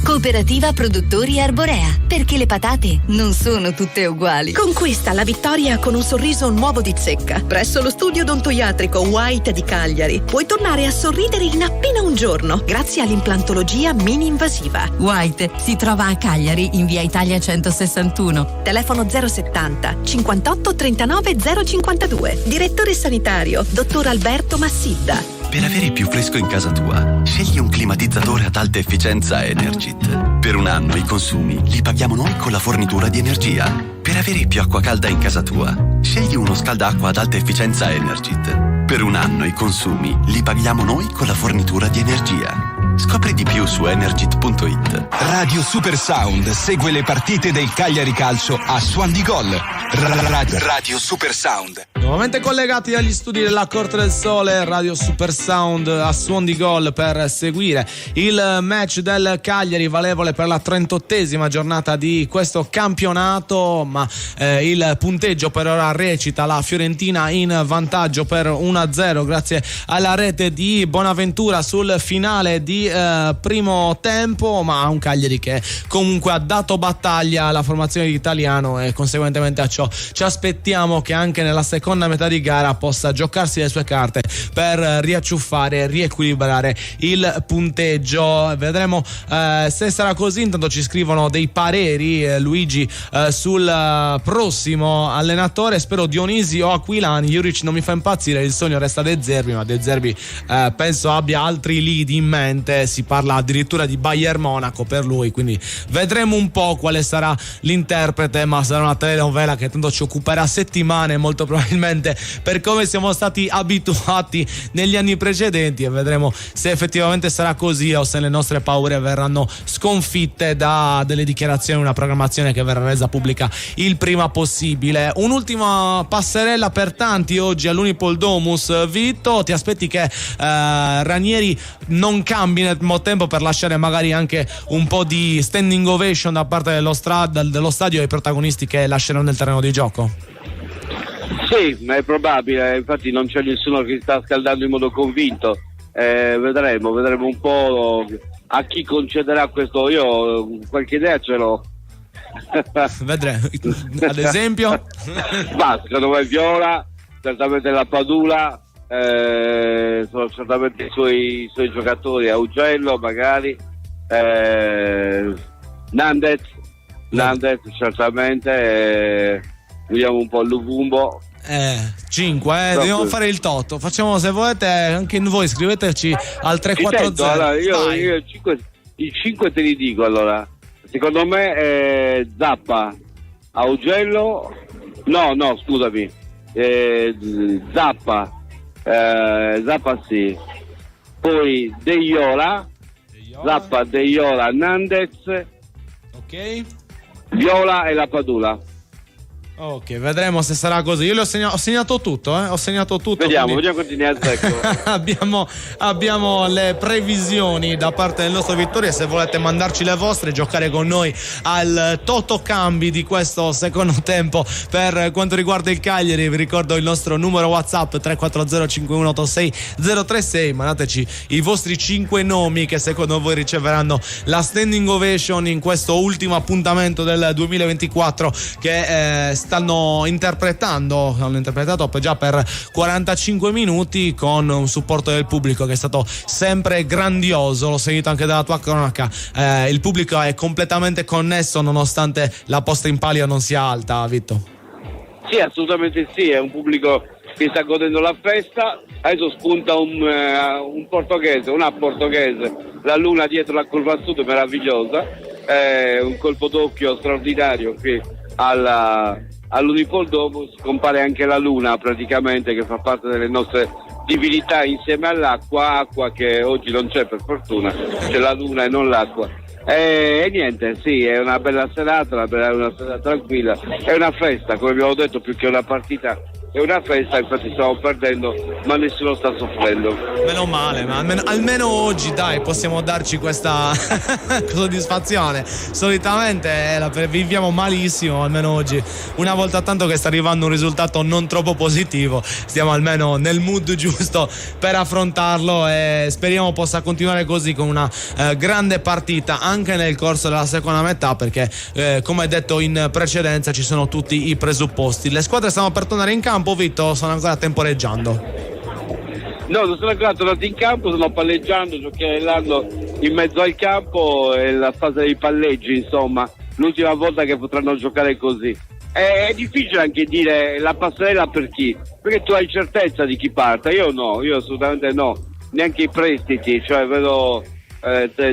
Cooperativa Produttori Arborea, perché le patate non sono tutte uguali. Conquista la vittoria con un sorriso nuovo di Zecca. Presso lo studio odontoiatrico White di Cagliari puoi tornare a sorridere in appena un giorno grazie all'implantologia mini-invasiva. White si trova a Cagliari in via Italia 161. Telefono 070 58 39 052. Direttore sanitario dottor Alberto Massidda. Per avere più fresco in casa tua, scegli un climatizzatore ad alta efficienza Energit. Per un anno i consumi li paghiamo noi con la fornitura di energia. Per avere più acqua calda in casa tua, scegli uno scaldacqua ad alta efficienza Energit. Per un anno i consumi li paghiamo noi con la fornitura di energia. Scopri di più su energit.it. Radio Super Sound segue le partite del Cagliari Calcio a Suon di Gol. Radio Super Sound. Nuovamente collegati agli studi della Corte del Sole, Radio Super Sound a Suon di Gol per seguire il match del Cagliari valevole per la 38esima giornata di questo campionato, ma il punteggio per ora recita la Fiorentina in vantaggio per 1-0 grazie alla rete di Bonaventura sul finale di primo tempo, ma un Cagliari che comunque ha dato battaglia alla formazione di Italiano e conseguentemente a ciò ci aspettiamo che anche nella seconda metà di gara possa giocarsi le sue carte per riacciuffare e riequilibrare il punteggio. Vedremo se sarà così. Intanto ci scrivono dei pareri Luigi sul prossimo allenatore. Spero Dionisi o Aquilani. Juric non mi fa impazzire, il sogno resta De Zerbi, ma De Zerbi penso abbia altri lead in mente. Si parla addirittura di Bayern Monaco per lui, quindi vedremo un po' quale sarà l'interprete, ma sarà una telenovela che tanto ci occuperà settimane molto probabilmente, per come siamo stati abituati negli anni precedenti, e vedremo se effettivamente sarà così o se le nostre paure verranno sconfitte da delle dichiarazioni, una programmazione che verrà resa pubblica il prima possibile. Un'ultima passerella per tanti oggi all'Unipol Domus. Vitto, ti aspetti che Ranieri non cambi nel tempo per lasciare magari anche un po' di standing ovation da parte dello stadio ai protagonisti che lasceranno nel terreno di gioco? Sì, ma è probabile, infatti non c'è nessuno che sta scaldando in modo convinto. Vedremo un po' a chi concederà questo. Io qualche idea ce l'ho. Vedremo. Ad esempio? Ma secondo me Viola, certamente la Padula, sono certamente i suoi giocatori, Augello magari, Nandez certamente, vediamo un po' Luvumbo. 5, dobbiamo fare il toto. Facciamo, se volete anche voi scriveteci al 340. Allora, io i 5 te li dico. Allora, secondo me Zappa, Augello, no scusami, Zappa sì, poi De Iola, Zappa, De Iola, Nandez, ok, Viola e la Padula. Ok, vedremo se sarà così. Io ho segnato tutto, ho segnato tutto. Vediamo quanti ne azzecco. abbiamo le previsioni da parte del nostro Vittorio, e se volete mandarci le vostre, giocare con noi al Toto Cambi di questo secondo tempo per quanto riguarda il Cagliari, vi ricordo il nostro numero WhatsApp 340 5186 036. Mandateci i vostri 5 nomi che secondo voi riceveranno la standing ovation in questo ultimo appuntamento del 2024 che hanno interpretato già per 45 minuti con un supporto del pubblico che è stato sempre grandioso. L'ho sentito anche dalla tua cronaca, il pubblico è completamente connesso nonostante la posta in palio non sia alta, Vitto. Sì, assolutamente sì, è un pubblico che sta godendo la festa. Adesso spunta una portoghese, la luna dietro la curva a sud, meravigliosa, un colpo d'occhio straordinario qui all'Unipol Domus. Compare anche la luna praticamente, che fa parte delle nostre divinità insieme all'acqua, acqua che oggi non c'è per fortuna, c'è la luna e non l'acqua. E niente, sì, è una bella serata, una serata tranquilla, è una festa, come abbiamo detto, più che una partita. È una festa, infatti stiamo perdendo, ma nessuno sta soffrendo. Meno male, ma almeno oggi dai possiamo darci questa soddisfazione. Solitamente viviamo malissimo, almeno oggi una volta tanto che sta arrivando un risultato non troppo positivo, stiamo almeno nel mood giusto per affrontarlo e speriamo possa continuare così con una grande partita anche nel corso della seconda metà, perché come detto in precedenza ci sono tutti i presupposti. Le squadre stanno per tornare in campo, Vitto, sono ancora temporeggiando? No, non sono ancora tornati in campo, stanno palleggiando, giocherellando in mezzo al campo, è la fase dei palleggi, insomma, l'ultima volta che potranno giocare così. È difficile anche dire la passerella per chi, perché tu hai certezza di chi parta, io assolutamente no, neanche i prestiti, cioè vedo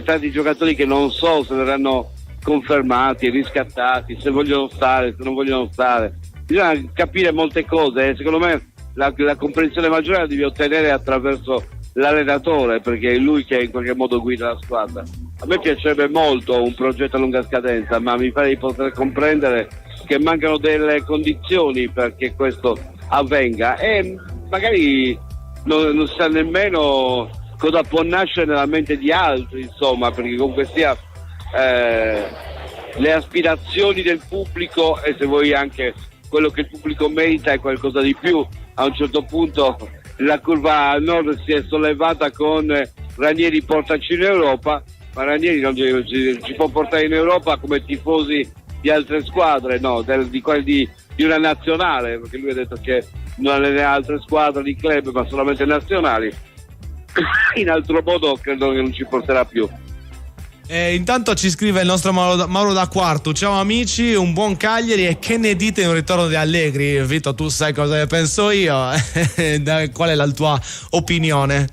tanti giocatori che non so se verranno confermati, riscattati, se vogliono stare, se non vogliono stare. Bisogna capire molte cose, secondo me la comprensione maggiore la devi ottenere attraverso l'allenatore, perché è lui che in qualche modo guida la squadra. A me piacerebbe molto un progetto a lunga scadenza, ma mi pare di poter comprendere che mancano delle condizioni perché questo avvenga e magari non sa nemmeno cosa può nascere nella mente di altri, insomma, perché comunque sia le aspirazioni del pubblico e se vuoi anche quello che il pubblico merita è qualcosa di più. A un certo punto la curva a nord si è sollevata con Ranieri portaci in Europa, ma Ranieri non ci può portare in Europa come tifosi di altre squadre, no, di una nazionale, perché lui ha detto che non allena altre squadre di club ma solamente nazionali. In altro modo credo che non ci porterà più. Intanto ci scrive il nostro Mauro da Quartu: ciao amici, un buon Cagliari e che ne dite in un ritorno di Allegri? Vito, tu sai cosa ne penso io. Qual è la tua opinione?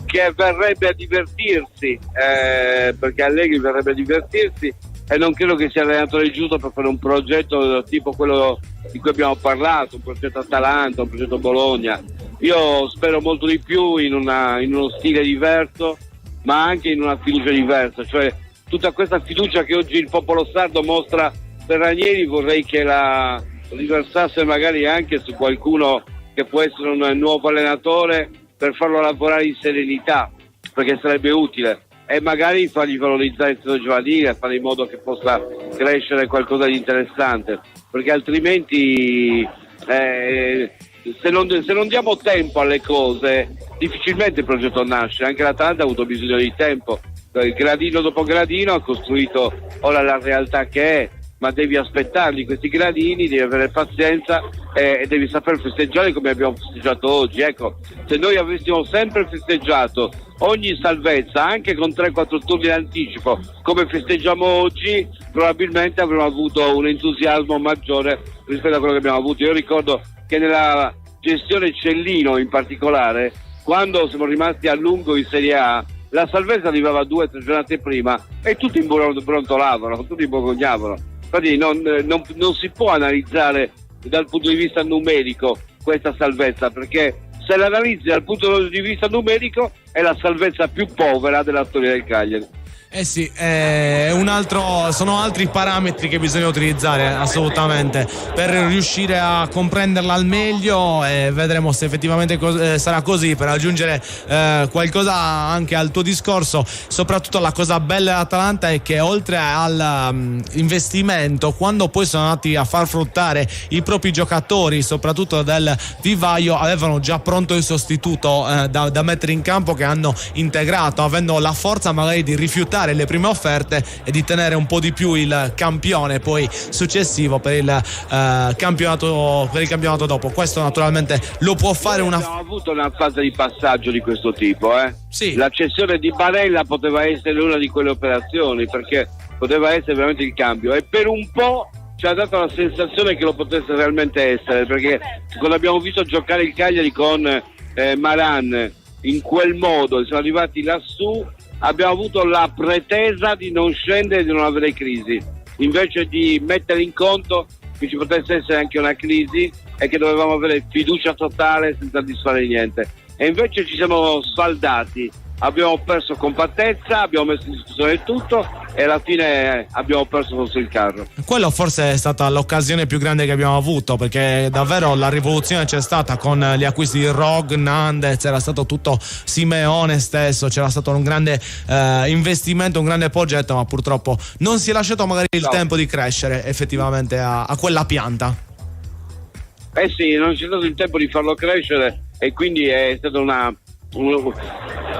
Che verrebbe a divertirsi, perché Allegri verrebbe a divertirsi e non credo che sia l'allenatore giusto per fare un progetto tipo quello di cui abbiamo parlato, un progetto Atalanta, un progetto Bologna. Io spero molto di più in uno stile diverso, ma anche in una fiducia diversa, cioè tutta questa fiducia che oggi il popolo sardo mostra per Ranieri vorrei che la riversasse magari anche su qualcuno che può essere un nuovo allenatore per farlo lavorare in serenità, perché sarebbe utile, e magari fargli valorizzare il settore giovanile, fare in modo che possa crescere qualcosa di interessante, perché altrimenti se non diamo tempo alle cose difficilmente il progetto nasce. Anche l'Atalanta ha avuto bisogno di tempo, gradino dopo gradino ha costruito ora la realtà che è, ma devi aspettarli questi gradini, devi avere pazienza e devi saper festeggiare come abbiamo festeggiato oggi. Ecco, se noi avessimo sempre festeggiato ogni salvezza anche con 3-4 turni d'anticipo come festeggiamo oggi, probabilmente avremmo avuto un entusiasmo maggiore rispetto a quello che abbiamo avuto. Io ricordo che nella gestione Cellino in particolare, quando siamo rimasti a lungo in Serie A, la salvezza arrivava 2 o 3 giornate prima e tutti imbrontolavano, tutti imbogognavano. Infatti non si può analizzare dal punto di vista numerico questa salvezza, perché se l'analizzi dal punto di vista numerico è la salvezza più povera della storia del Cagliari. Eh sì, sono altri parametri che bisogna utilizzare assolutamente per riuscire a comprenderla al meglio, e vedremo se effettivamente sarà così, per aggiungere qualcosa anche al tuo discorso. Soprattutto la cosa bella dell'Atalanta è che oltre al investimento, quando poi sono andati a far fruttare i propri giocatori, soprattutto del vivaio, avevano già pronto il sostituto da mettere in campo, che hanno integrato, avendo la forza magari di rifiutare accettare le prime offerte e di tenere un po' di più il campione poi successivo per il campionato dopo. Questo naturalmente lo può fare abbiamo avuto una fase di passaggio di questo tipo, Sì. La cessione di Barella poteva essere una di quelle operazioni, perché poteva essere veramente il cambio, e per un po' ci ha dato la sensazione che lo potesse realmente essere, perché quando abbiamo visto giocare il Cagliari con Maran in quel modo e sono arrivati lassù, abbiamo avuto la pretesa di non scendere e di non avere crisi, invece di mettere in conto che ci potesse essere anche una crisi e che dovevamo avere fiducia totale senza disfare niente, e invece ci siamo sfaldati, abbiamo perso compattezza, abbiamo messo in discussione tutto e alla fine abbiamo perso forse il carro. Quello forse è stata l'occasione più grande che abbiamo avuto, perché davvero la rivoluzione c'è stata con gli acquisti di Rog, Nandez, era stato tutto Simeone stesso, c'era stato un grande investimento, un grande progetto, ma purtroppo non si è lasciato magari il tempo di crescere effettivamente a quella pianta. Sì, non c'è stato il tempo di farlo crescere e quindi è stata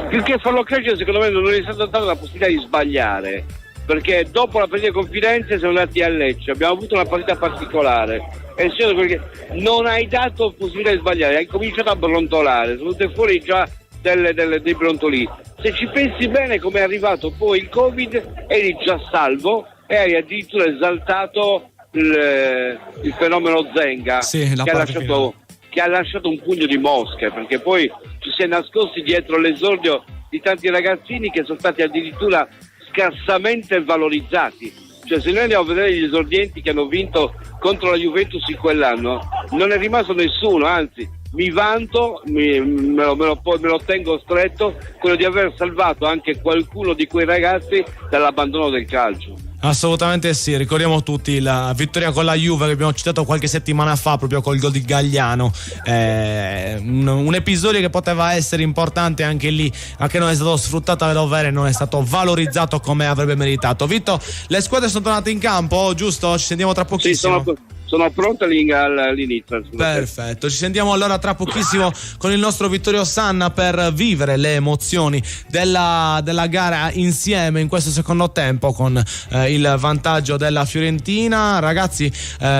più che farlo crescere, secondo me non è stata data la possibilità di sbagliare, perché dopo la partita di Confidenza siamo andati a Lecce, abbiamo avuto una partita particolare e perché non hai dato possibilità di sbagliare, hai cominciato a brontolare, sono venute fuori già dei brontoli. Se ci pensi bene, come è arrivato poi il Covid, eri già salvo e hai addirittura esaltato il fenomeno Zenga, che ha lasciato un pugno di mosche, perché poi ci si è nascosti dietro l'esordio di tanti ragazzini che sono stati addirittura scarsamente valorizzati. Cioè, se noi andiamo a vedere gli esordienti che hanno vinto contro la Juventus in quell'anno, non è rimasto nessuno, anzi mi vanto, me lo tengo stretto, quello di aver salvato anche qualcuno di quei ragazzi dall'abbandono del calcio. Assolutamente sì, ricordiamo tutti la vittoria con la Juve che abbiamo citato qualche settimana fa proprio col gol di Galliano, un episodio che poteva essere importante anche lì, anche non è stato sfruttato a dovere, non è stato valorizzato come avrebbe meritato. Vito, le squadre sono tornate in campo, giusto? Ci sentiamo tra pochissimo. Sì, sono pronte all'inizio. Perfetto, ci sentiamo allora tra pochissimo con il nostro Vittorio Sanna per vivere le emozioni della gara insieme in questo secondo tempo con il vantaggio della Fiorentina. Ragazzi,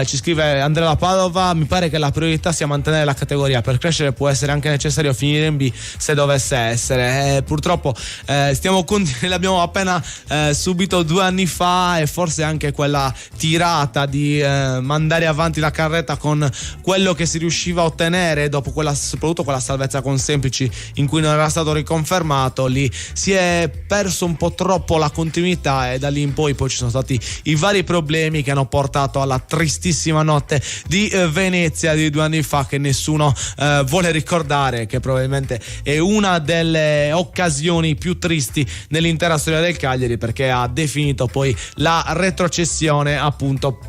ci scrive Andrea Padova, mi pare che la priorità sia mantenere la categoria, per crescere può essere anche necessario finire in B se dovesse essere. Purtroppo l'abbiamo appena subito 2 anni fa, e forse anche quella tirata di mandare avanti la carretta con quello che si riusciva a ottenere dopo soprattutto quella salvezza con Semplici in cui non era stato riconfermato, lì si è perso un po' troppo la continuità, e da lì in poi ci sono stati i vari problemi che hanno portato alla tristissima notte di Venezia di 2 anni fa, che nessuno vuole ricordare, che probabilmente è una delle occasioni più tristi nell'intera storia del Cagliari, perché ha definito poi la retrocessione, appunto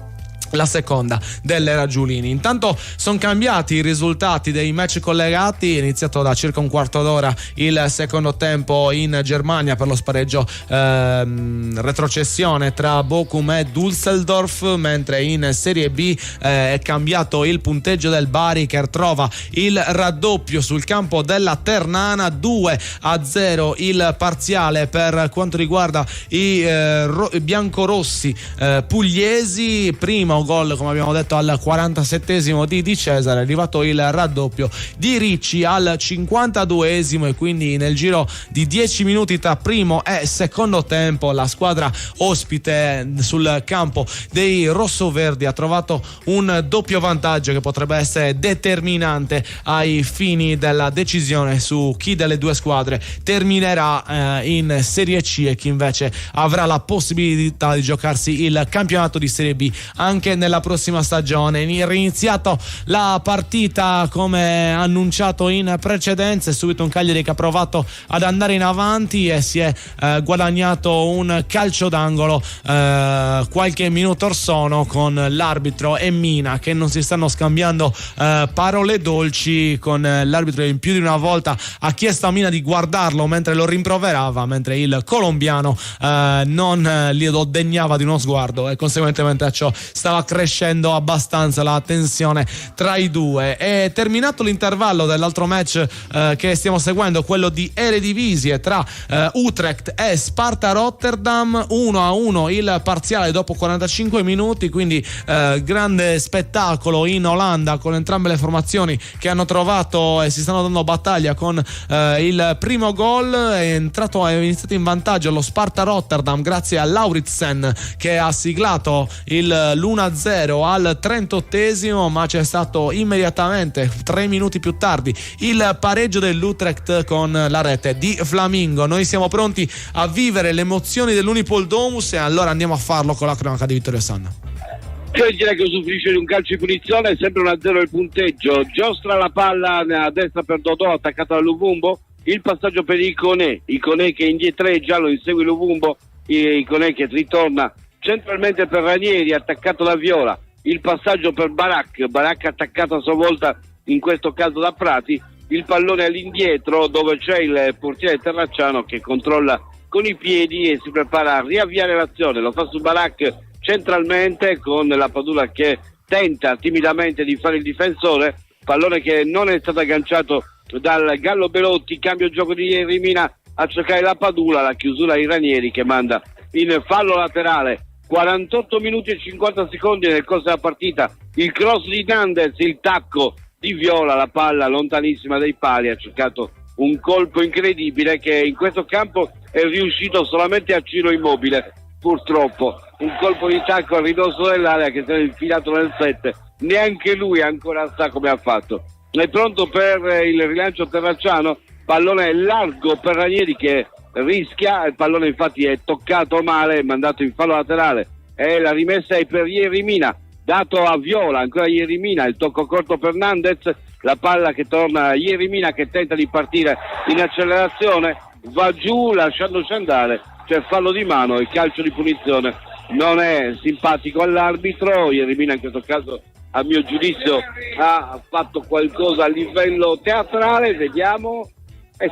la seconda dell'era Giulini. Intanto sono cambiati i risultati dei match collegati, è iniziato da circa un quarto d'ora il secondo tempo in Germania per lo spareggio retrocessione tra Bochum e Düsseldorf, mentre in Serie B è cambiato il punteggio del Bari, che trova il raddoppio sul campo della Ternana, 2-0 il parziale per quanto riguarda i biancorossi pugliesi. Primo gol, come abbiamo detto, al 47esimo di Cesare, è arrivato il raddoppio di Ricci al 52esimo, e quindi nel giro di 10 minuti tra primo e secondo tempo la squadra ospite sul campo dei rossoverdi ha trovato un doppio vantaggio che potrebbe essere determinante ai fini della decisione su chi delle due squadre terminerà in Serie C e chi invece avrà la possibilità di giocarsi il campionato di Serie B anche nella prossima stagione. Riniziato la partita come annunciato in precedenza, è subito un Cagliari che ha provato ad andare in avanti e si è guadagnato un calcio d'angolo qualche minuto or sono, con l'arbitro e Mina che non si stanno scambiando parole dolci, con l'arbitro in più di una volta ha chiesto a Mina di guardarlo mentre lo rimproverava, mentre il colombiano non gli degnava di uno sguardo, e conseguentemente a ciò stava stava crescendo abbastanza la tensione tra i due. È terminato l'intervallo dell'altro match che stiamo seguendo, quello di Eredivisie tra Utrecht e Sparta Rotterdam, 1-1 il parziale dopo 45 minuti, quindi grande spettacolo in Olanda con entrambe le formazioni che hanno trovato e si stanno dando battaglia. Con il primo gol è iniziato in vantaggio lo Sparta Rotterdam grazie a Lauritsen, che ha siglato l'1-0 al 38esimo, ma c'è stato immediatamente 3 minuti più tardi il pareggio dell'Utrecht con la rete di Flamingo. Noi siamo pronti a vivere le emozioni dell'Unipol Domus e allora andiamo a farlo con la cronaca di Vittorio Sanna. Cagliari che usufruisce di un calcio di punizione, sempre 1-0 il punteggio. Giostra la palla a destra per Dodò, attaccata da Luvumbo. Il passaggio per Iconé che indietreggia, lo insegue Luvumbo. Iconé che ritorna centralmente per Ranieri, attaccato da Viola. Il passaggio per Barak attaccato a sua volta in questo caso da Prati. Il pallone all'indietro dove c'è il portiere Terracciano che controlla con i piedi e si prepara a riavviare l'azione. Lo fa su Barak centralmente con la Padula che tenta timidamente di fare il difensore, pallone che non è stato agganciato dal Gallo Belotti. Cambio gioco di Rimina a cercare la Padula, la chiusura ai Ranieri che manda in fallo laterale. 48 minuti e 50 secondi nel corso della partita, il cross di Nandez, il tacco di Viola, la palla lontanissima dai pali, ha cercato un colpo incredibile che in questo campo è riuscito solamente a Ciro Immobile. Purtroppo un colpo di tacco al ridosso dell'area che si è infilato nel 7, neanche lui ancora sa come ha fatto. È pronto per il rilancio Terracciano, pallone largo per Ranieri che rischia, il pallone infatti è toccato male, è mandato in fallo laterale e la rimessa è per Ierimina, dato a Viola, ancora Ierimina, il tocco corto per Nandez, la palla che torna a Ierimina che tenta di partire in accelerazione, va giù lasciandosi andare. C'è fallo di mano, il calcio di punizione non è simpatico all'arbitro. Ieremina in questo caso a mio giudizio ha fatto qualcosa a livello teatrale, vediamo.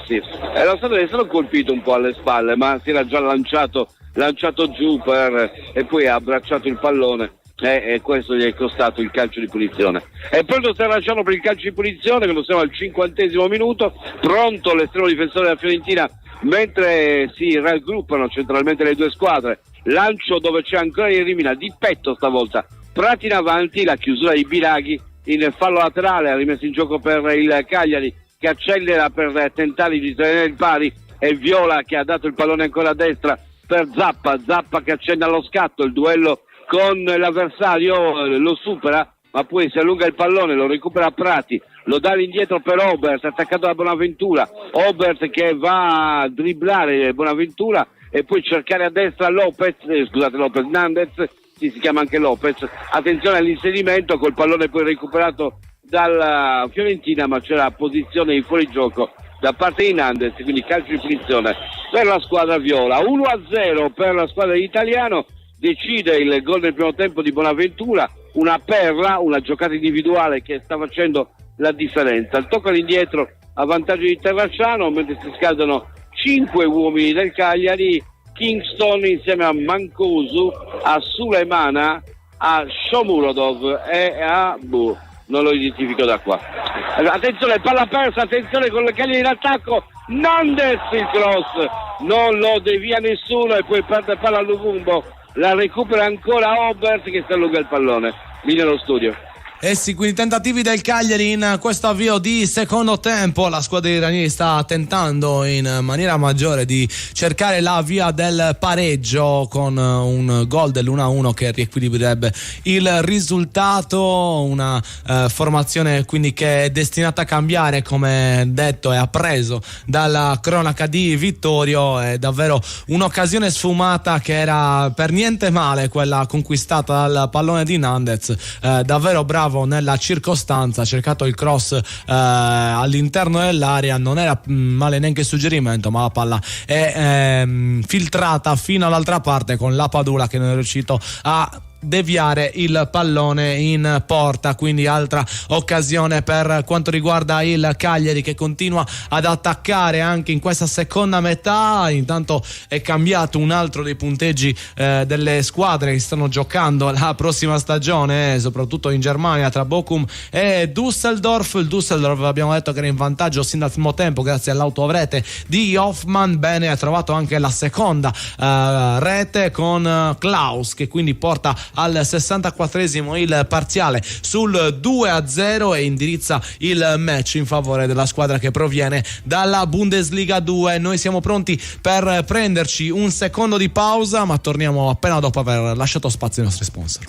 Sì, era stato colpito un po' alle spalle, ma si era già lanciato giù e poi ha abbracciato il pallone e questo gli è costato il calcio di punizione. È pronto Terracciano per il calcio di punizione, che lo siamo al 50° minuto, pronto l'estremo difensore della Fiorentina mentre si raggruppano centralmente le due squadre. Lancio dove c'è ancora Ieremina di petto stavolta, Prati in avanti, la chiusura di Biraghi in fallo laterale, ha rimesso in gioco per il Cagliari che accelera per tentare di tenere il pari, e Viola che ha dato il pallone ancora a destra per Zappa che accenna allo scatto, il duello con l'avversario, lo supera ma poi si allunga il pallone, lo recupera Prati, lo dà all'indietro per Obert, attaccato da Bonaventura. Obert che va a dribblare Bonaventura e poi cercare a destra Nandez, si chiama anche Lopez. Attenzione all'inserimento, col pallone poi recuperato dalla Fiorentina, ma c'era posizione di fuorigioco da parte di Nandez, quindi calcio di punizione per la squadra viola. 1-0 per la squadra italiana. Decide il gol del primo tempo di Bonaventura, una perla, una giocata individuale che sta facendo la differenza. Il tocco all'indietro a vantaggio di Terracciano, mentre si scaldano 5 uomini del Cagliari. Kingston insieme a Mancuso, a Sulemana, a Shomurodov e a non lo identifico da qua. Attenzione, palla persa, attenzione con il Cagliari in attacco, Nandez, il cross non lo devia nessuno e poi perde palla a Luvumbo, la recupera ancora Obert che si allunga il pallone lì nello studio. Sì, quindi tentativi del Cagliari in questo avvio di secondo tempo. La squadra di Ranieri sta tentando in maniera maggiore di cercare la via del pareggio con un gol dell'1-1 che riequilibrerebbe il risultato. Una formazione quindi che è destinata a cambiare, come detto e appreso dalla cronaca di Vittorio. È davvero un'occasione sfumata che era per niente male quella conquistata dal pallone di Nandez, davvero bravo nella circostanza, ha cercato il cross all'interno dell'area, non era male neanche il suggerimento, ma la palla è filtrata fino all'altra parte con la Padula che non è riuscito a deviare il pallone in porta, quindi altra occasione per quanto riguarda il Cagliari, che continua ad attaccare anche in questa seconda metà. Intanto è cambiato un altro dei punteggi delle squadre che stanno giocando la prossima stagione, soprattutto in Germania, tra Bochum e Düsseldorf. Il Düsseldorf abbiamo detto che era in vantaggio sin dal primo tempo grazie all'autorete di Hoffmann. Bene, ha trovato anche la seconda rete con Klaus, che quindi porta al 64esimo il parziale sul 2-0 e indirizza il match in favore della squadra che proviene dalla Bundesliga 2. Noi siamo pronti per prenderci un secondo di pausa, ma torniamo appena dopo aver lasciato spazio ai nostri sponsor.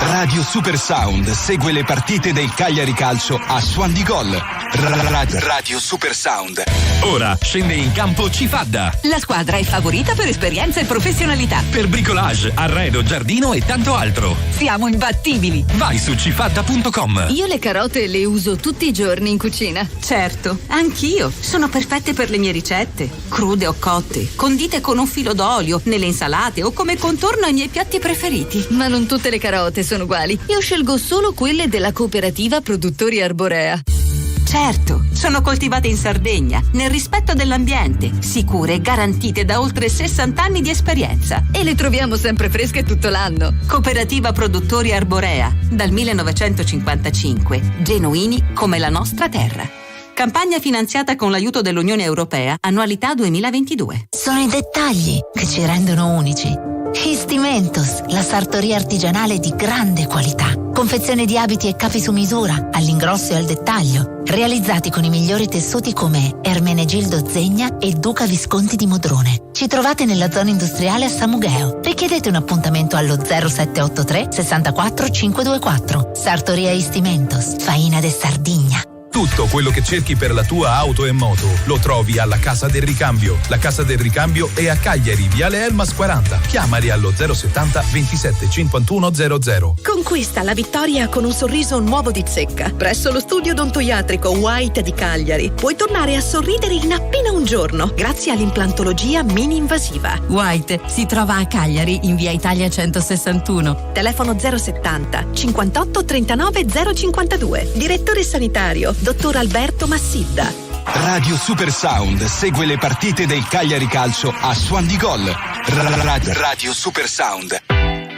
Radio Super Sound segue le partite del Cagliari Calcio a Suon di Gol. Radio Super Sound. Ora scende in campo Cifadda. La squadra è favorita per esperienza e professionalità. Per bricolage, arredo, giardino e tanto altro. Siamo imbattibili. Vai su cifadda.com. Io le carote le uso tutti i giorni in cucina. Certo, anch'io. Sono perfette per le mie ricette. Crude o cotte, condite con un filo d'olio, nelle insalate o come contorno ai miei piatti preferiti. Ma non tutte le carote sono uguali. Io scelgo solo quelle della cooperativa Produttori Arborea. Certo, sono coltivate in Sardegna, nel rispetto dell'ambiente, sicure e garantite da oltre 60 anni di esperienza. E le troviamo sempre fresche tutto l'anno. Cooperativa Produttori Arborea, dal 1955, genuini come la nostra terra. Campagna finanziata con l'aiuto dell'Unione Europea, annualità 2022. Sono i dettagli che ci rendono unici. Histimentos, la sartoria artigianale di grande qualità. Confezione di abiti e capi su misura, all'ingrosso e al dettaglio, realizzati con i migliori tessuti come Ermenegildo Zegna e Duca Visconti di Modrone. Ci trovate nella zona industriale a Samugheo. Richiedete un appuntamento allo 0783 64 524. Sartoria Histimentos, Faina de Sardigna. Tutto quello che cerchi per la tua auto e moto lo trovi alla Casa del Ricambio. La Casa del Ricambio è a Cagliari, Viale Elmas 40. Chiamali allo 070 27 51 00. Conquista la vittoria con un sorriso nuovo di Zecca. Presso lo studio odontoiatrico White di Cagliari puoi tornare a sorridere in appena un giorno grazie all'implantologia mini-invasiva. White si trova a Cagliari in via Italia 161. Telefono 070 58 39 052. Direttore sanitario Dottor Alberto Massidda. Radio Super Sound segue le partite del Cagliari Calcio a Suon di Gol. Radio Super Sound.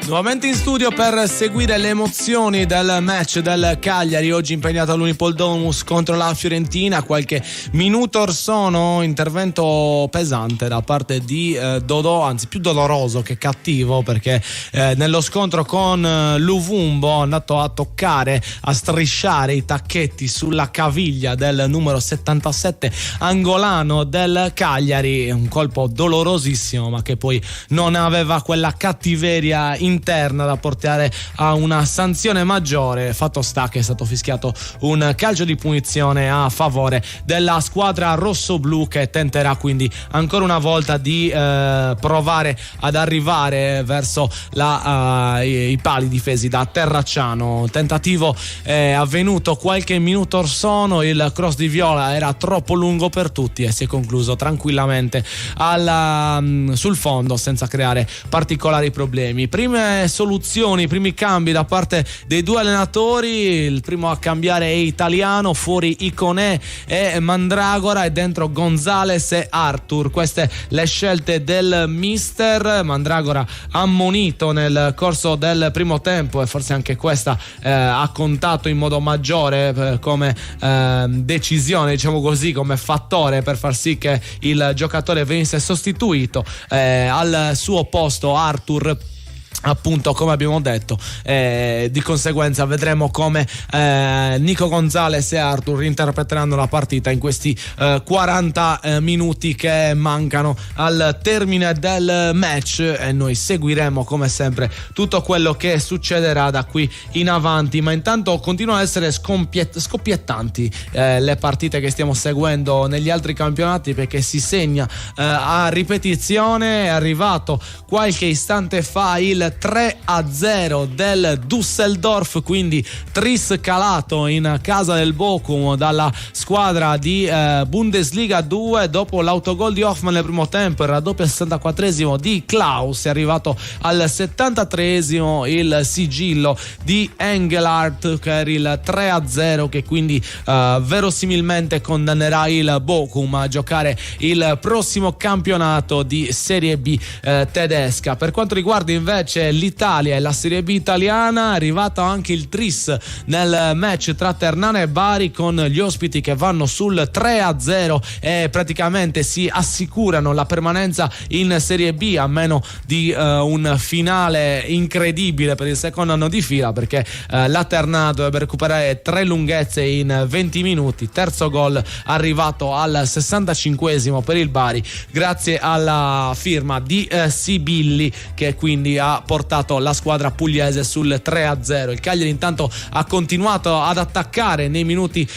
Nuovamente in studio per seguire le emozioni del match del Cagliari, oggi impegnato all'Unipol Domus contro la Fiorentina. Qualche minuto or sono, intervento pesante da parte di Dodò, anzi più doloroso che cattivo, perché nello scontro con Luvumbo è andato a toccare, a strisciare i tacchetti sulla caviglia del numero 77 angolano del Cagliari, un colpo dolorosissimo ma che poi non aveva quella cattiveria interna da portare a una sanzione maggiore. Fatto sta che è stato fischiato un calcio di punizione a favore della squadra rossoblu, che tenterà quindi ancora una volta di provare ad arrivare verso i pali difesi da Terracciano. Tentativo avvenuto qualche minuto or sono, il cross di Viola era troppo lungo per tutti e si è concluso tranquillamente sul fondo senza creare particolari problemi. Prime soluzioni, primi cambi da parte dei due allenatori. Il primo a cambiare è Italiano, fuori Iconè e Mandragora e dentro Gonzales e Arthur. Queste le scelte del mister. Mandragora ammonito nel corso del primo tempo e forse anche questa ha contato in modo maggiore come decisione, diciamo così, come fattore per far sì che il giocatore venisse sostituito. Al suo posto Arthur, appunto, come abbiamo detto, di conseguenza vedremo come Nico Gonzalez e Arthur interpreteranno la partita in questi 40 minuti che mancano al termine del match, e noi seguiremo come sempre tutto quello che succederà da qui in avanti. Ma intanto continuano ad essere scoppiettanti le partite che stiamo seguendo negli altri campionati, perché si segna a ripetizione. È arrivato qualche istante fa il il 3-0 del Düsseldorf, quindi tris calato in casa del Bochum dalla squadra di Bundesliga 2 dopo l'autogol di Hoffmann nel primo tempo, il raddoppio al 64esimo di Klaus, è arrivato al 73esimo il sigillo di Engelhardt per il 3-0 che quindi verosimilmente condannerà il Bochum a giocare il prossimo campionato di Serie B tedesca. Per quanto riguarda invece l'Italia e la Serie B italiana, è arrivato anche il tris nel match tra Ternana e Bari, con gli ospiti che vanno sul 3-0 e praticamente si assicurano la permanenza in Serie B, a meno di un finale incredibile per il secondo anno di fila, perché la Ternana dovrebbe recuperare 3 lunghezze in 20 minuti, terzo gol arrivato al 65esimo per il Bari grazie alla firma di Sibilli, che quindi ha portato la squadra pugliese sul 3-0. Il Cagliari intanto ha continuato ad attaccare nei minuti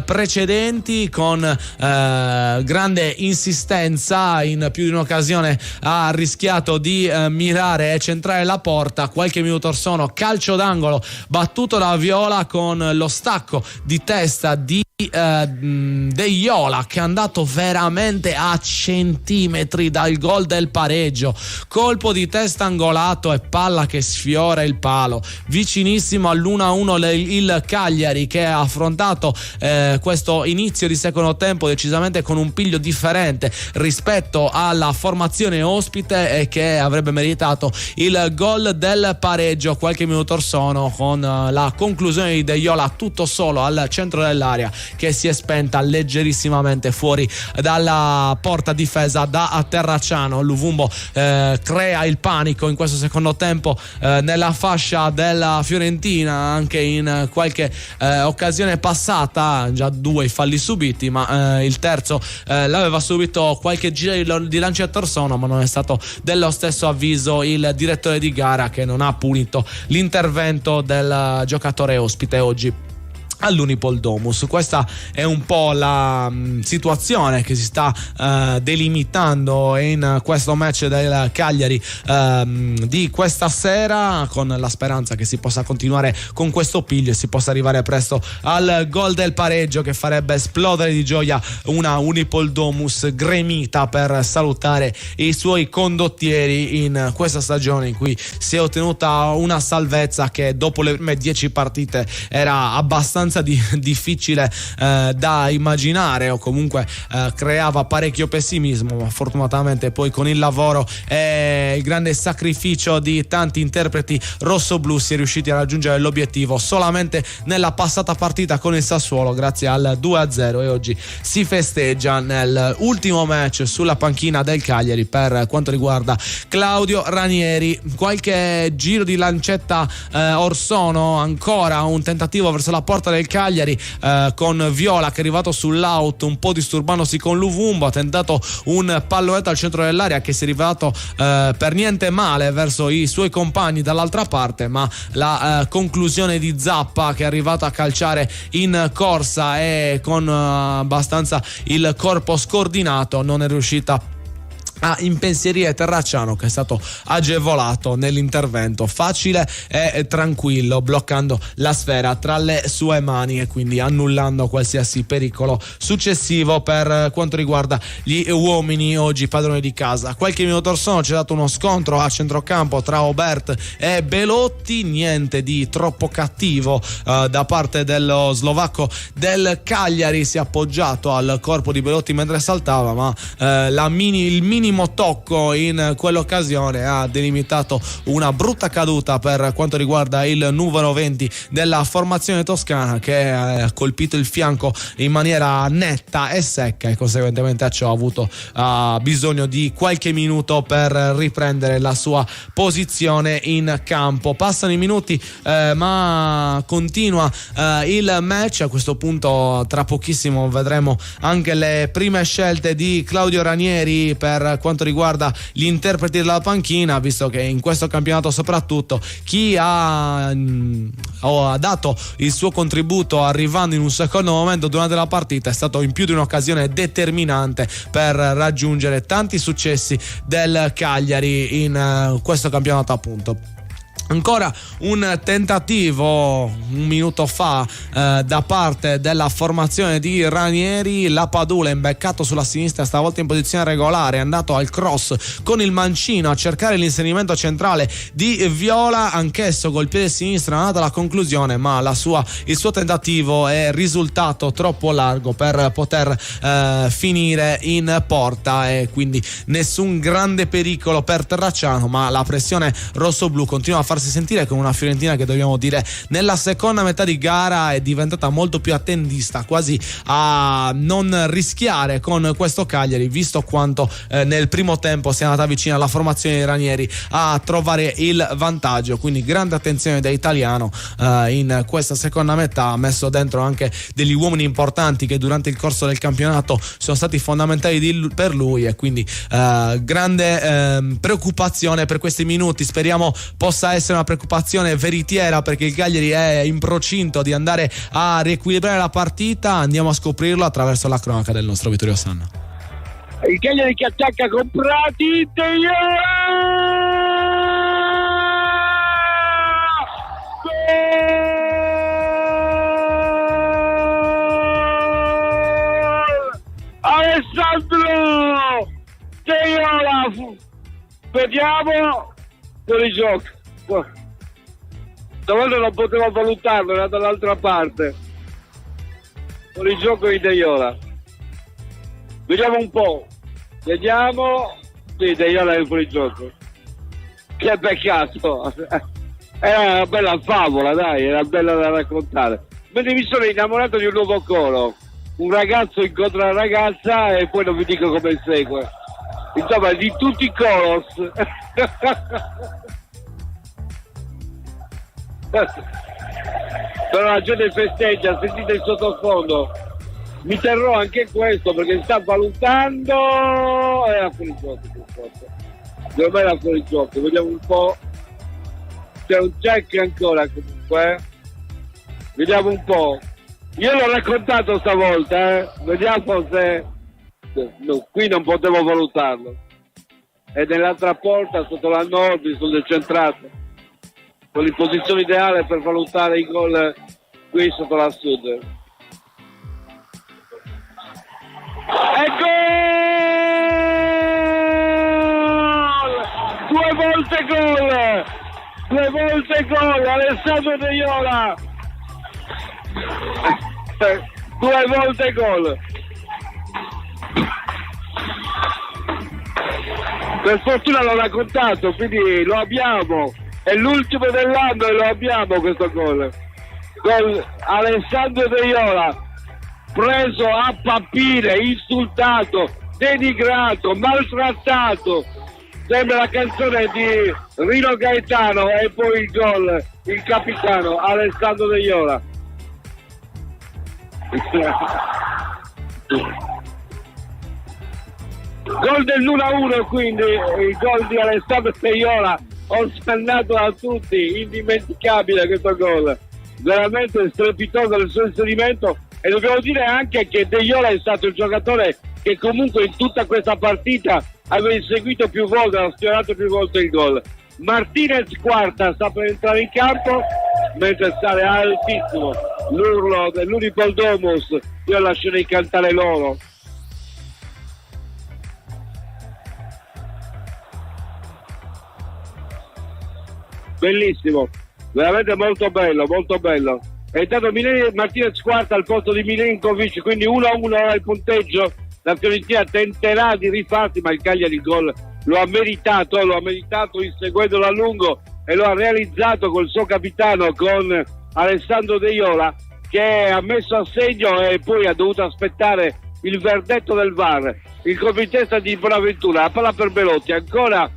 precedenti con grande insistenza, in più di un'occasione ha rischiato di mirare e centrare la porta. Qualche minuto or sono, calcio d'angolo battuto da Viola con lo stacco di testa di De Iola, che è andato veramente a centimetri dal gol del pareggio, colpo di testa angolato e palla che sfiora il palo, vicinissimo all'1-1 il Cagliari, che ha affrontato questo inizio di secondo tempo decisamente con un piglio differente rispetto alla formazione ospite e che avrebbe meritato il gol del pareggio qualche minuto or sono, con la conclusione di De Iola tutto solo al centro dell'area, che si è spenta leggerissimamente fuori dalla porta difesa da Terracciano. Luvumbo crea il panico in questo secondo tempo nella fascia della Fiorentina, anche in qualche occasione passata, già 2 i falli subiti, ma il terzo l'aveva subito qualche giro di lancetto or sono, ma non è stato dello stesso avviso il direttore di gara, che non ha punito l'intervento del giocatore ospite oggi all'Unipol Domus. Questa è un po' la situazione che si sta delimitando in questo match del Cagliari di questa sera, con la speranza che si possa continuare con questo piglio e si possa arrivare presto al gol del pareggio, che farebbe esplodere di gioia una Unipol Domus gremita per salutare i suoi condottieri in questa stagione in cui si è ottenuta una salvezza che dopo le prime 10 partite era abbastanza difficile da immaginare, o comunque creava parecchio pessimismo, ma fortunatamente poi con il lavoro e il grande sacrificio di tanti interpreti rossoblu si è riusciti a raggiungere l'obiettivo solamente nella passata partita con il Sassuolo grazie al 2-0, e oggi si festeggia nell'ultimo match sulla panchina del Cagliari per quanto riguarda Claudio Ranieri. Qualche giro di lancetta or sono, ancora un tentativo verso la porta del Cagliari con Viola che è arrivato sull'out, un po' disturbandosi con Luvumbo, ha tentato un pallonetto al centro dell'area che si è rivelato per niente male verso i suoi compagni dall'altra parte, ma la conclusione di Zappa, che è arrivato a calciare in corsa e con abbastanza il corpo scordinato, non è riuscita a impensierire Terracciano, che è stato agevolato nell'intervento facile e tranquillo, bloccando la sfera tra le sue mani e quindi annullando qualsiasi pericolo successivo per quanto riguarda gli uomini oggi padroni di casa. Qualche minuto or sono c'è stato uno scontro a centrocampo tra Aubert e Belotti, niente di troppo cattivo da parte dello slovacco del Cagliari, si è appoggiato al corpo di Belotti mentre saltava, ma il minimo tocco in quell'occasione ha delimitato una brutta caduta per quanto riguarda il numero 20 della formazione toscana, che ha colpito il fianco in maniera netta e secca, e conseguentemente a ciò ha avuto bisogno di qualche minuto per riprendere la sua posizione in campo. Passano i minuti ma continua il match. A questo punto tra pochissimo vedremo anche le prime scelte di Claudio Ranieri per quanto riguarda gli interpreti della panchina, visto che in questo campionato soprattutto chi ha dato il suo contributo arrivando in un secondo momento durante la partita è stato in più di un'occasione determinante per raggiungere tanti successi del Cagliari in questo campionato appunto. Ancora un tentativo un minuto fa da parte della formazione di Ranieri. La Padula imbeccato sulla sinistra, stavolta in posizione regolare, è andato al cross con il mancino a cercare l'inserimento centrale di Viola, anch'esso col piede sinistro è andato alla conclusione, ma il suo tentativo è risultato troppo largo per poter finire in porta, e quindi nessun grande pericolo per Terracciano, ma la pressione rossoblu continua a farsi sentire con una Fiorentina che, dobbiamo dire, nella seconda metà di gara è diventata molto più attendista, quasi a non rischiare con questo Cagliari, visto quanto nel primo tempo si è andata vicina alla formazione dei Ranieri a trovare il vantaggio. Quindi grande attenzione da Italiano in questa seconda metà, ha messo dentro anche degli uomini importanti che durante il corso del campionato sono stati fondamentali per lui, e quindi grande preoccupazione per questi minuti. Speriamo possa essere una preoccupazione veritiera, perché il Cagliari è in procinto di andare a riequilibrare la partita. Andiamo a scoprirlo attraverso la cronaca del nostro Vittorio Sanna. Il Cagliari che attacca con Prati, Alessandro Teiola, vediamo fuori gioco. Stavolta non potevo valutarlo, era dall'altra parte. Fuori gioco di Teiola. Vediamo un po'. Vediamo. Sì, Teiola è fuori gioco. Che peccato. Era una bella favola, dai, era bella da raccontare. Mentre mi sono innamorato di un nuovo coro. Un ragazzo incontra una ragazza e poi non vi dico come segue. Insomma, di tutti i coros. Però la gente festeggia, sentite il sottofondo. Mi terrò anche questo perché sta valutando. Era fuori gioco, purtroppo. Secondo me era fuori gioco, vediamo un po'. C'è un check ancora comunque. Vediamo un po'. Io l'ho raccontato stavolta, vediamo se. No, qui non potevo valutarlo. È nell'altra porta, sotto la nord, sul decentrato. Con l'imposizione ideale per valutare i gol qui sotto la sud. E gol! Due volte gol, Alessandro Teiola! 2 volte gol. Per fortuna l'ho raccontato, quindi lo abbiamo. È l'ultimo dell'anno e lo abbiamo questo gol. Gol Alessandro Teiola, preso a papire, insultato, denigrato, maltrattato. Sembra la canzone di Rino Gaetano, e poi il gol, il capitano Alessandro Teiola. Gol dell'1-1, quindi il gol di Alessandro Teiola, osannato da tutti, indimenticabile questo gol, veramente strepitoso il suo inserimento. E dobbiamo dire anche che Teiola è stato il giocatore che comunque in tutta questa partita aveva inseguito più volte, ha sfiorato più volte il gol. Martinez Quarta sta per entrare in campo, mentre sale altissimo l'urlo dell'Unipoldomus. Io lascerei cantare loro. Bellissimo, veramente molto bello, molto bello. È entrato Martinez Quarta al posto di Milenkovic, quindi 1-1 ora il punteggio. La Fiorentina tenterà di rifarsi, ma il Cagliari il gol lo ha meritato inseguendolo a lungo, e lo ha realizzato col suo capitano, con Alessandro Teiola, che ha messo a segno e poi ha dovuto aspettare il verdetto del VAR. Il colpo in testa di Bonaventura, la palla per Belotti, ancora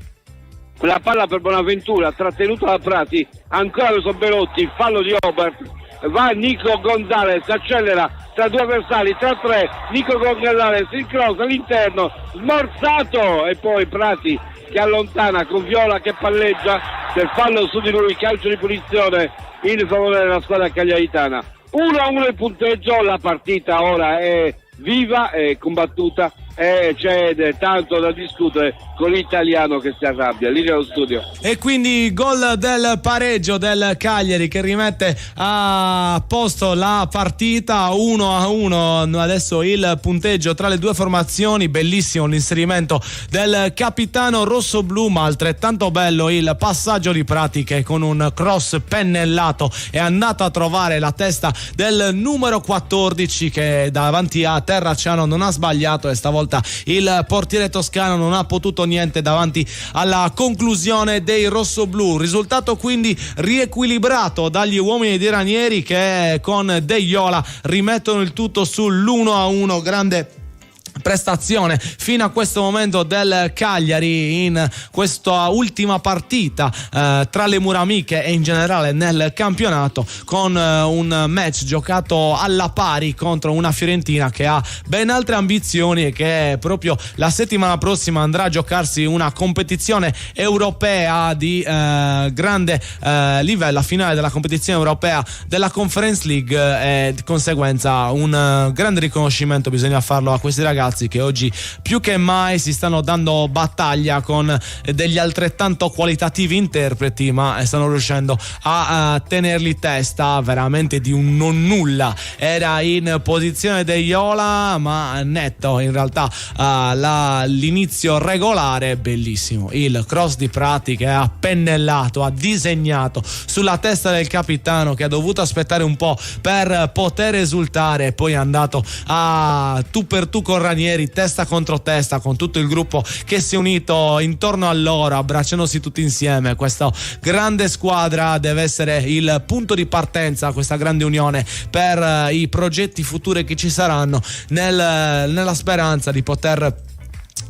la palla per Bonaventura, trattenuto da Prati, ancora verso Belotti, fallo di Obert, va Nico Gonzalez, accelera tra due avversari, tra tre, Nico Gonzalez, il cross all'interno, smorzato, e poi Prati che allontana con Viola che palleggia, per fallo su di lui, calcio di punizione in favore della squadra cagliaritana. 1-1 il punteggio, la partita ora è viva, è combattuta, c'è tanto da discutere con l'italiano che si arrabbia. Lì nello studio. E quindi gol del pareggio del Cagliari che rimette a posto la partita 1-1. Adesso il punteggio tra le due formazioni. Bellissimo l'inserimento del capitano rossoblu, ma altrettanto bello il passaggio di Prati che con un cross pennellato è andato a trovare la testa del numero 14 che davanti a Terracciano non ha sbagliato, e stavolta il portiere toscano non ha potuto niente davanti alla conclusione dei rossoblu. Risultato quindi riequilibrato dagli uomini di Ranieri che con De Iola rimettono il tutto sull'1-1. Grande prestazione fino a questo momento del Cagliari in questa ultima partita tra le mura amiche e in generale nel campionato, con un match giocato alla pari contro una Fiorentina che ha ben altre ambizioni e che proprio la settimana prossima andrà a giocarsi una competizione europea di grande livello, la finale della competizione europea della Conference League, e di conseguenza un grande riconoscimento bisogna farlo a questi ragazzi che oggi più che mai si stanno dando battaglia con degli altrettanto qualitativi interpreti, ma stanno riuscendo a tenerli testa veramente di un non nulla. Era in posizione De Iola, ma netto in realtà l'inizio regolare. Bellissimo il cross di Prati che ha pennellato, ha disegnato sulla testa del capitano, che ha dovuto aspettare un po' per poter esultare, e poi è andato a tu per tu con Ranieri, testa contro testa, con tutto il gruppo che si è unito intorno a loro, abbracciandosi tutti insieme. Questa grande squadra deve essere il punto di partenza, questa grande unione per i progetti futuri che ci saranno, nella speranza di poter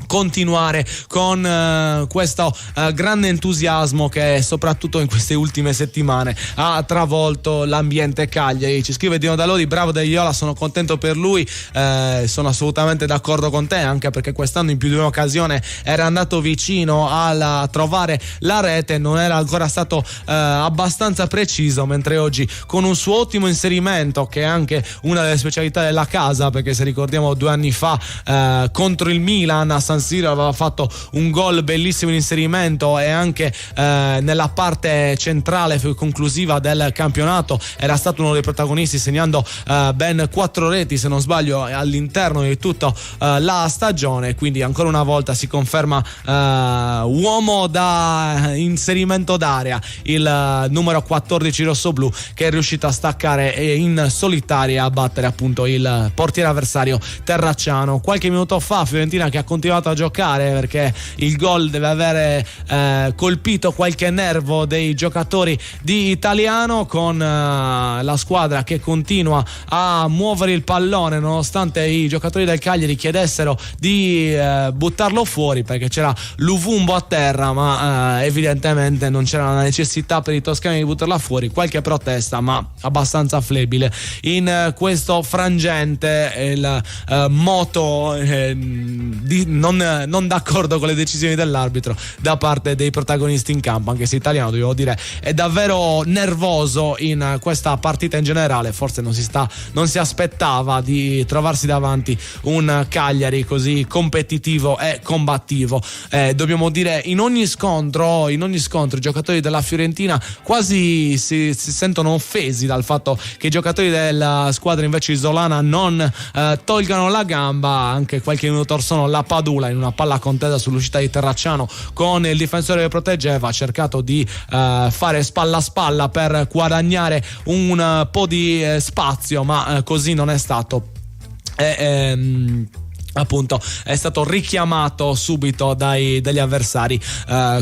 continuare con questo grande entusiasmo che soprattutto in queste ultime settimane ha travolto l'ambiente Cagliari. Ci scrive Dino Dalodi: bravo De Iola, sono contento per lui, sono assolutamente d'accordo con te, anche perché quest'anno in più di un'occasione era andato vicino a trovare la rete, non era ancora stato abbastanza preciso, mentre oggi con un suo ottimo inserimento, che è anche una delle specialità della casa, perché se ricordiamo 2 anni fa contro il Milan a San Siro aveva fatto un gol bellissimo in inserimento, e anche nella parte centrale conclusiva del campionato era stato uno dei protagonisti, segnando ben 4 reti se non sbaglio all'interno di tutta la stagione. Quindi ancora una volta si conferma uomo da inserimento d'area il numero 14 rossoblu, che è riuscito a staccare in solitaria a battere appunto il portiere avversario Terracciano. Qualche minuto fa Fiorentina che ha continuato a giocare, perché il gol deve avere colpito qualche nervo dei giocatori di Italiano, con la squadra che continua a muovere il pallone nonostante i giocatori del Cagliari chiedessero di buttarlo fuori, perché c'era Luvumbo a terra, ma evidentemente non c'era la necessità per i toscani di buttarla fuori. Qualche protesta, ma abbastanza flebile in questo frangente. Il moto non d'accordo con le decisioni dell'arbitro da parte dei protagonisti in campo, anche se Italiano, devo dire, è davvero nervoso in questa partita in generale. Forse non si aspettava di trovarsi davanti un Cagliari così competitivo e combattivo. Dobbiamo dire, in ogni scontro i giocatori della Fiorentina quasi si sentono offesi dal fatto che i giocatori della squadra invece isolana non tolgano la gamba. Anche qualche minuto or sono la Padula, in una palla contesa sull'uscita di Terracciano con il difensore che proteggeva, ha cercato di fare spalla a spalla per guadagnare un po' di spazio, ma così non è stato. Appunto è stato richiamato subito dagli avversari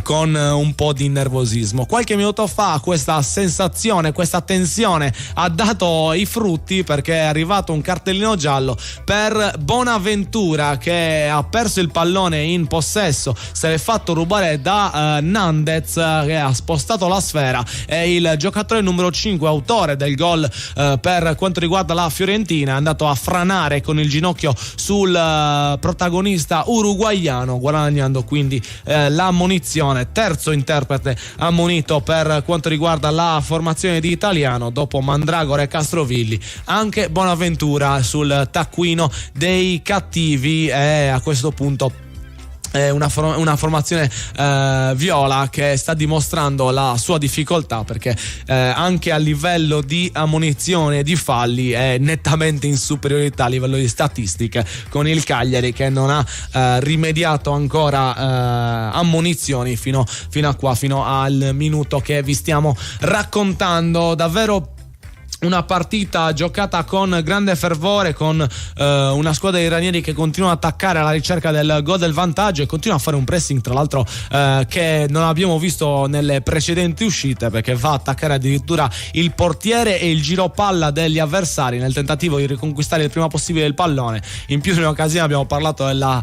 con un po' di nervosismo. Qualche minuto fa questa sensazione, questa tensione ha dato i frutti, perché è arrivato un cartellino giallo per Bonaventura, che ha perso il pallone in possesso, se l'è fatto rubare da Nandez, che ha spostato la sfera, e il giocatore numero 5, autore del gol per quanto riguarda la Fiorentina, è andato a franare con il ginocchio sul protagonista uruguaiano, guadagnando quindi l'ammonizione, terzo interprete ammonito per quanto riguarda la formazione di Italiano dopo Mandragora e Castrovilli. Anche Bonaventura sul taccuino dei cattivi, e a questo punto una formazione viola che sta dimostrando la sua difficoltà, perché anche a livello di ammonizione e di falli è nettamente in superiorità a livello di statistiche, con il Cagliari che non ha rimediato ancora ammonizioni fino al minuto che vi stiamo raccontando. Davvero una partita giocata con grande fervore, con una squadra di iraniani che continua ad attaccare alla ricerca del gol del vantaggio e continua a fare un pressing, tra l'altro che non abbiamo visto nelle precedenti uscite, perché va a attaccare addirittura il portiere e il giro palla degli avversari nel tentativo di riconquistare il prima possibile il pallone. In più di un'occasione abbiamo parlato della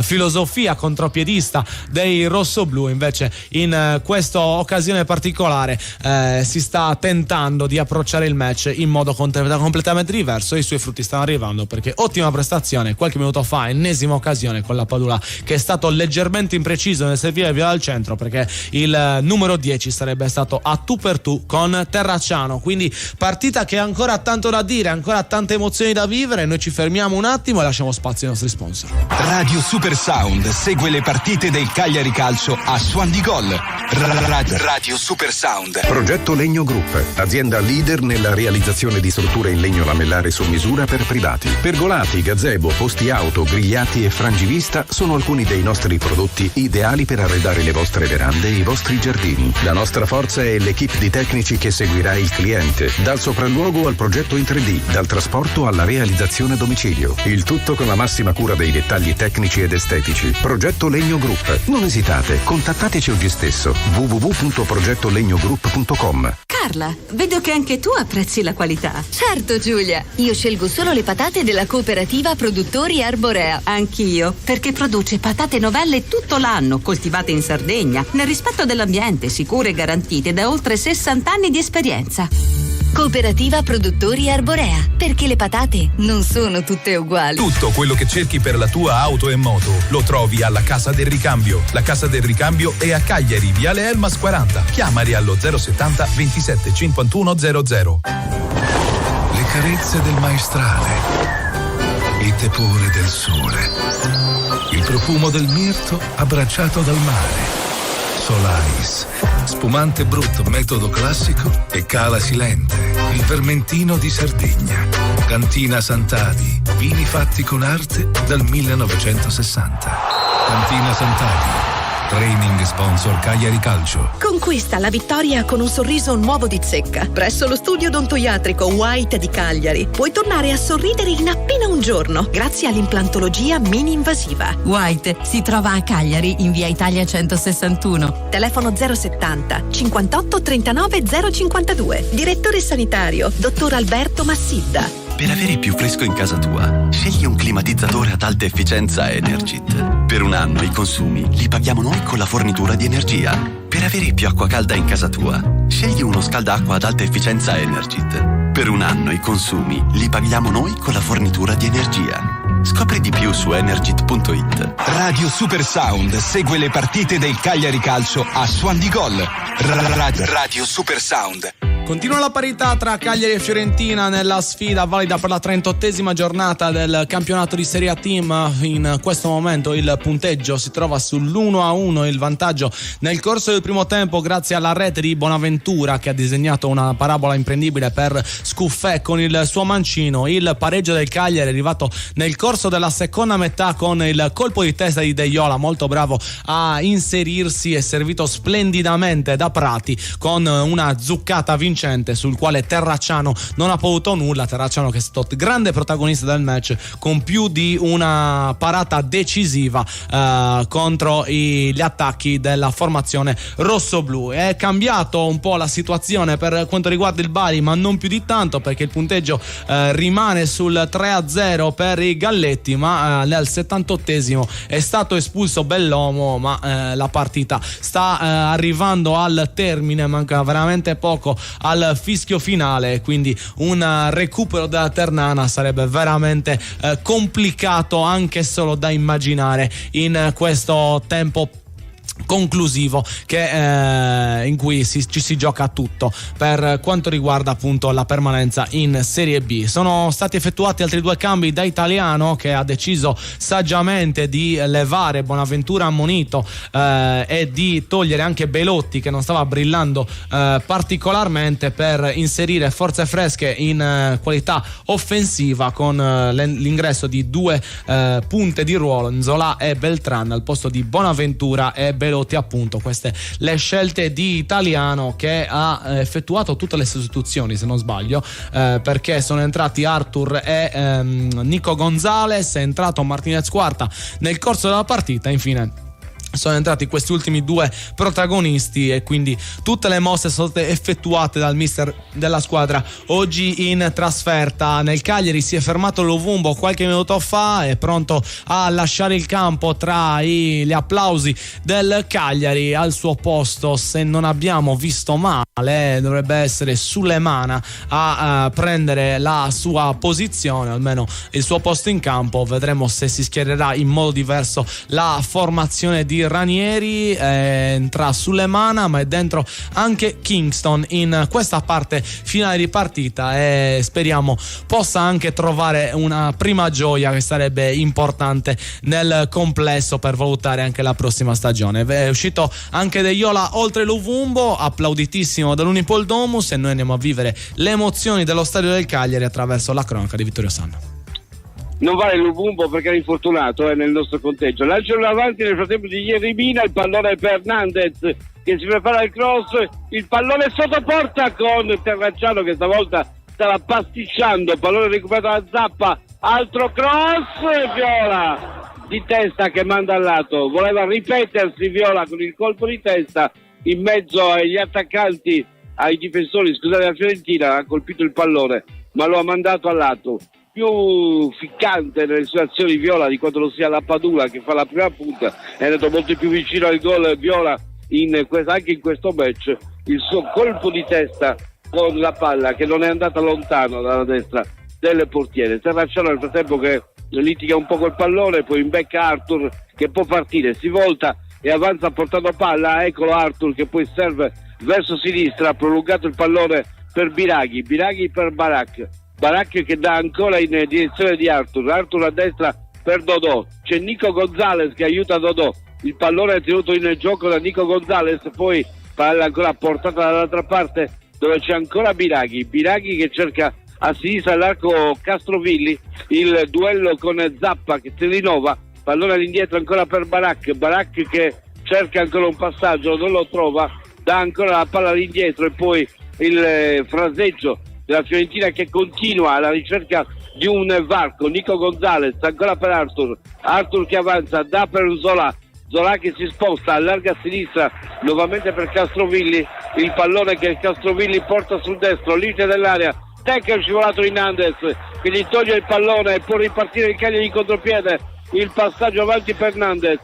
filosofia contropiedista dei rossoblù, invece in questa occasione particolare si sta tentando di approcciare il match in modo completamente diverso e i suoi frutti stanno arrivando, perché ottima prestazione qualche minuto fa, ennesima occasione con la Padula che è stato leggermente impreciso nel servire via dal centro, perché il numero 10 sarebbe stato a tu per tu con Terracciano. Quindi partita che ha ancora tanto da dire, ancora tante emozioni da vivere. Noi ci fermiamo un attimo e lasciamo spazio ai nostri sponsor. Radio Super Sound segue le partite del Cagliari Calcio a Suon di Gol. Radio Super Sound. Progetto Legno Group, azienda leader nella realizzazione di strutture in legno lamellare su misura per privati. Pergolati, gazebo, posti auto, grigliati e frangivista sono alcuni dei nostri prodotti ideali per arredare le vostre verande e i vostri giardini. La nostra forza è l'equipe di tecnici che seguirà il cliente, dal sopralluogo al progetto in 3D, dal trasporto alla realizzazione a domicilio. Il tutto con la massima cura dei dettagli tecnici ed estetici. Progetto Legno Group. Non esitate, contattateci oggi stesso. www.progettolegnogroup.com. Carla, vedo che anche tu apprezzi la qualità. Certo Giulia, io scelgo solo le patate della cooperativa Produttori Arborea. Anch'io, perché produce patate novelle tutto l'anno, coltivate in Sardegna, nel rispetto dell'ambiente, sicure e garantite da oltre 60 anni di esperienza. Cooperativa Produttori Arborea, perché le patate non sono tutte uguali. Tutto quello che cerchi per la tua auto e moto lo trovi alla Casa del Ricambio. La Casa del Ricambio è a Cagliari, Viale Elmas 40. Chiamali allo 070 27 51 00. Le carezze del maestrale, il tepore del sole, il profumo del mirto abbracciato dal mare. Solais, spumante brut metodo classico e cala silente, il vermentino di Sardegna. Cantina Sant'Adi, vini fatti con arte dal 1960. Cantina Sant'Adi, training sponsor Cagliari Calcio. Conquista la vittoria con un sorriso nuovo di Zecca. Presso lo studio odontoiatrico White di Cagliari puoi tornare a sorridere in appena un giorno grazie all'implantologia mini-invasiva. White si trova a Cagliari in via Italia 161. Telefono 070 58 39 052. Direttore sanitario dottor Alberto Massidda. Per avere più fresco in casa tua, scegli un climatizzatore ad alta efficienza Energit. Per un anno i consumi li paghiamo noi con la fornitura di energia. Per avere più acqua calda in casa tua, scegli uno scaldacqua ad alta efficienza Energit. Per un anno i consumi li paghiamo noi con la fornitura di energia. Scopri di più su energit.it. Radio Super Sound segue le partite del Cagliari Calcio a Suon di Gol. Radio Super Sound. Continua la parità tra Cagliari e Fiorentina nella sfida valida per la 38esima giornata del campionato di Serie A Team. In questo momento il punteggio si trova sull'1-1, il vantaggio nel corso del primo tempo grazie alla rete di Bonaventura, che ha disegnato una parabola imprendibile per Scuffè con il suo mancino. Il pareggio del Cagliari è arrivato nel corso della seconda metà con il colpo di testa di Deiola, molto bravo a inserirsi e servito splendidamente da Prati con una zuccata vincente sul quale Terracciano non ha potuto nulla. Terracciano che è stato grande protagonista del match con più di una parata decisiva contro gli attacchi della formazione rossoblù. È cambiato un po' la situazione per quanto riguarda il Bari, ma non più di tanto, perché il punteggio rimane sul 3-0 per i Galletti, ma nel 78esimo è stato espulso Bellomo, ma la partita sta arrivando al termine, manca veramente poco al fischio finale, quindi un recupero della Ternana sarebbe veramente complicato anche solo da immaginare in questo tempo conclusivo in cui ci si gioca tutto per quanto riguarda appunto la permanenza in Serie B. Sono stati effettuati altri 2 cambi da Italiano, che ha deciso saggiamente di levare Bonaventura ammonito e di togliere anche Belotti, che non stava brillando particolarmente, per inserire forze fresche in qualità offensiva con l'ingresso di 2 punte di ruolo, Nzola e Beltran, al posto di Bonaventura e Belotti. Appunto, queste le scelte di Italiano, che ha effettuato tutte le sostituzioni, se non sbaglio, perché sono entrati Arthur e Nico Gonzalez, è entrato Martinez Quarta nel corso della partita, infine sono entrati questi ultimi 2 protagonisti, e quindi tutte le mosse sono state effettuate dal mister della squadra oggi in trasferta. Nel Cagliari si è fermato Lovumbo qualche minuto fa, è pronto a lasciare il campo tra gli applausi del Cagliari. Al suo posto, se non abbiamo visto male, dovrebbe essere Sulemana a prendere la sua posizione, almeno il suo posto in campo. Vedremo se si schiererà in modo diverso la formazione di Ranieri. Entra Sulemana, ma è dentro anche Kingston in questa parte finale di partita, e speriamo possa anche trovare una prima gioia, che sarebbe importante nel complesso per valutare anche la prossima stagione. È uscito anche De Iola oltre Luvumbo, applauditissimo dall'Unipol Domus, e noi andiamo a vivere le emozioni dello stadio del Cagliari attraverso la cronaca di Vittorio Sanna. Non vale Luvumbo perché era infortunato nel nostro conteggio. Lanciano avanti nel frattempo di Jeremina, il pallone per Hernandez che si prepara al cross, il pallone sotto porta con Terracciano che stavolta stava pasticciando, pallone recuperato da Zappa, altro cross, Viola di testa che manda al lato, voleva ripetersi Viola con il colpo di testa in mezzo agli attaccanti, ai difensori, scusate, la Fiorentina, ha colpito il pallone ma lo ha mandato al lato. Più ficcante nelle sue azioni Viola di quanto lo sia la Padula, che fa la prima punta, è andato molto più vicino al gol Viola anche in questo match. Il suo colpo di testa con la palla che non è andata lontano dalla destra del portiere. Terracciano nel frattempo che litiga un po' col pallone, poi imbecca Arthur che può partire, si volta e avanza portando palla, eccolo Arthur che poi serve verso sinistra, ha prolungato il pallone per Biraghi per Barak che dà ancora in direzione di Arthur a destra per Dodò, c'è Nico Gonzalez che aiuta Dodò, il pallone è tenuto in gioco da Nico Gonzalez, poi palla ancora portata dall'altra parte dove c'è ancora Biraghi che cerca a sinistra all'arco Castrovilli, il duello con Zappa che si rinnova, pallone all'indietro ancora per Barak che cerca ancora un passaggio, non lo trova, dà ancora la palla all'indietro e poi il fraseggio della Fiorentina che continua alla ricerca di un varco. Nico Gonzalez ancora per Arthur che avanza, dà per Zola che si sposta, allarga a sinistra nuovamente per Castrovilli, il pallone che Castrovilli porta sul destro, limite dell'area, tecca il scivolato in Hernandez che gli toglie il pallone e può ripartire il Cagliari in contropiede, il passaggio avanti per Hernandez,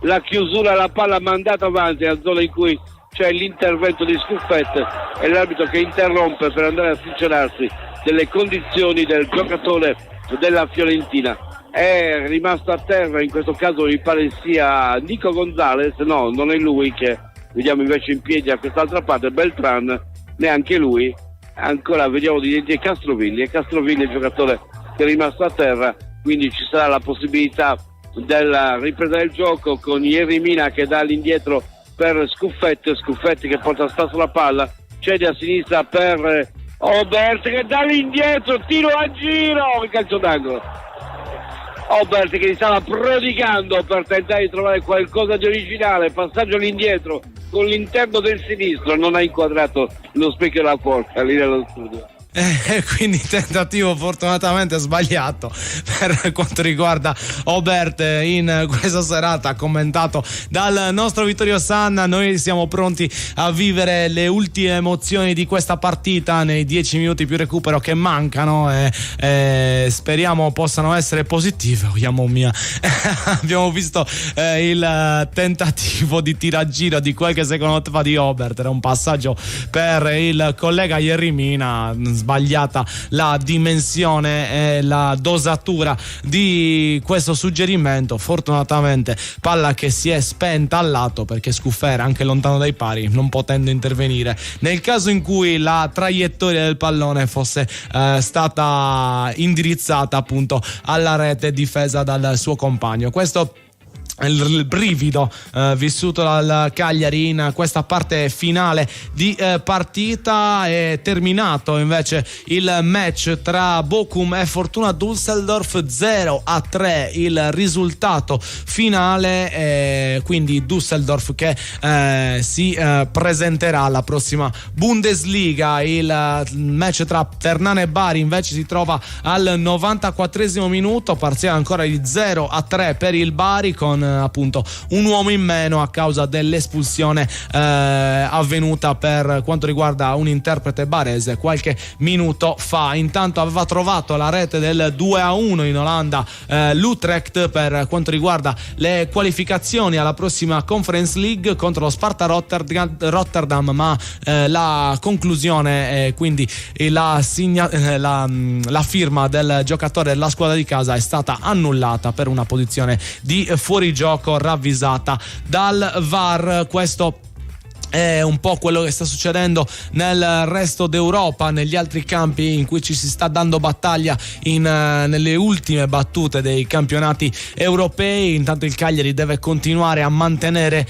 la chiusura, la palla mandata avanti a zona in cui c'è l'intervento di Scuffet e l'arbitro che interrompe per andare a sincerarsi delle condizioni del giocatore della Fiorentina. È rimasto a terra, in questo caso mi pare sia Nico Gonzalez, no, non è lui, che vediamo invece in piedi a quest'altra parte, Beltran, neanche lui, ancora vediamo di Castrovilli, e Castrovilli è il giocatore che è rimasto a terra, quindi ci sarà la possibilità della ripresa del gioco con Jeremina che dà all'indietro per Scuffetti che porta spasso la palla, cede a sinistra per Obert che dà all'indietro, tiro a giro, calcio d'angolo. Obert che gli stava prodigando per tentare di trovare qualcosa di originale, passaggio all'indietro con l'interno del sinistro, non ha inquadrato lo specchio della porta lì nello studio. quindi tentativo fortunatamente sbagliato per quanto riguarda Aubert in questa serata, commentato dal nostro Vittorio Sanna. Noi siamo pronti a vivere le ultime emozioni di questa partita nei 10 minuti più recupero che mancano e speriamo possano essere positive. Abbiamo visto il tentativo di tiragiro di qualche secondo fa di Aubert, era un passaggio per il collega Yerry Mina, sbagliata la dimensione e la dosatura di questo suggerimento. Fortunatamente palla che si è spenta al lato, perché Scuffera anche lontano dai pari, non potendo intervenire nel caso in cui la traiettoria del pallone fosse stata indirizzata appunto alla rete difesa dal suo compagno. Questo il brivido vissuto dal Cagliari in questa parte finale di partita. È terminato invece il match tra Bochum e Fortuna Düsseldorf, 0-3 il risultato finale, quindi Düsseldorf che si presenterà alla prossima Bundesliga. Il match tra Ternana e Bari invece si trova al 94esimo minuto, parziale ancora di 0-3 per il Bari, con appunto un uomo in meno a causa dell'espulsione avvenuta per quanto riguarda un interprete barese qualche minuto fa. Intanto aveva trovato la rete del 2-1 in Olanda l'Utrecht per quanto riguarda le qualificazioni alla prossima Conference League contro lo Sparta Rotterdam, ma la conclusione quindi la firma del giocatore della squadra di casa è stata annullata per una posizione di fuorigioco ravvisata dal VAR. Questo è un po' quello che sta succedendo nel resto d'Europa, negli altri campi in cui ci si sta dando battaglia nelle ultime battute dei campionati europei. Intanto il Cagliari deve continuare a mantenere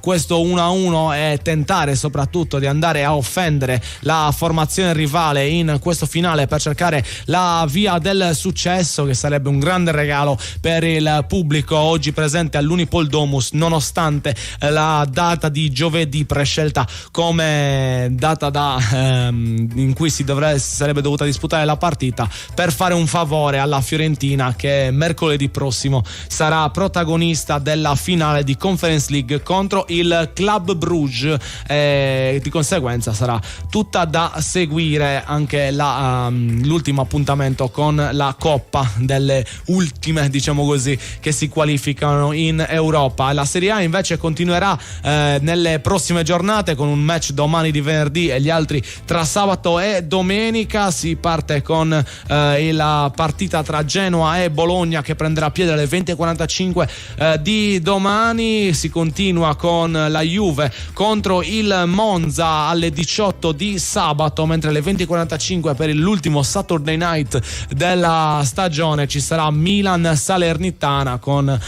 questo 1-1 e tentare soprattutto di andare a offendere la formazione rivale in questo finale per cercare la via del successo, che sarebbe un grande regalo per il pubblico oggi presente all'Unipol Domus, nonostante la data di giovedì prescelta come data in cui si sarebbe dovuta disputare la partita, per fare un favore alla Fiorentina, che mercoledì prossimo sarà protagonista della finale di Conference League contro il Club Brugge, e di conseguenza sarà tutta da seguire anche l'ultimo appuntamento con la Coppa delle ultime, diciamo così, che si qualificano in Europa. La Serie A invece continuerà nelle prossime giornate con un match domani di venerdì e gli altri tra sabato e domenica. Si parte con la partita tra Genoa e Bologna che prenderà piede alle 20:45 di domani. Si continua con la Juve contro il Monza alle 18 di sabato, mentre alle 20:45 per l'ultimo Saturday Night della stagione ci sarà Milan-Salernitana, con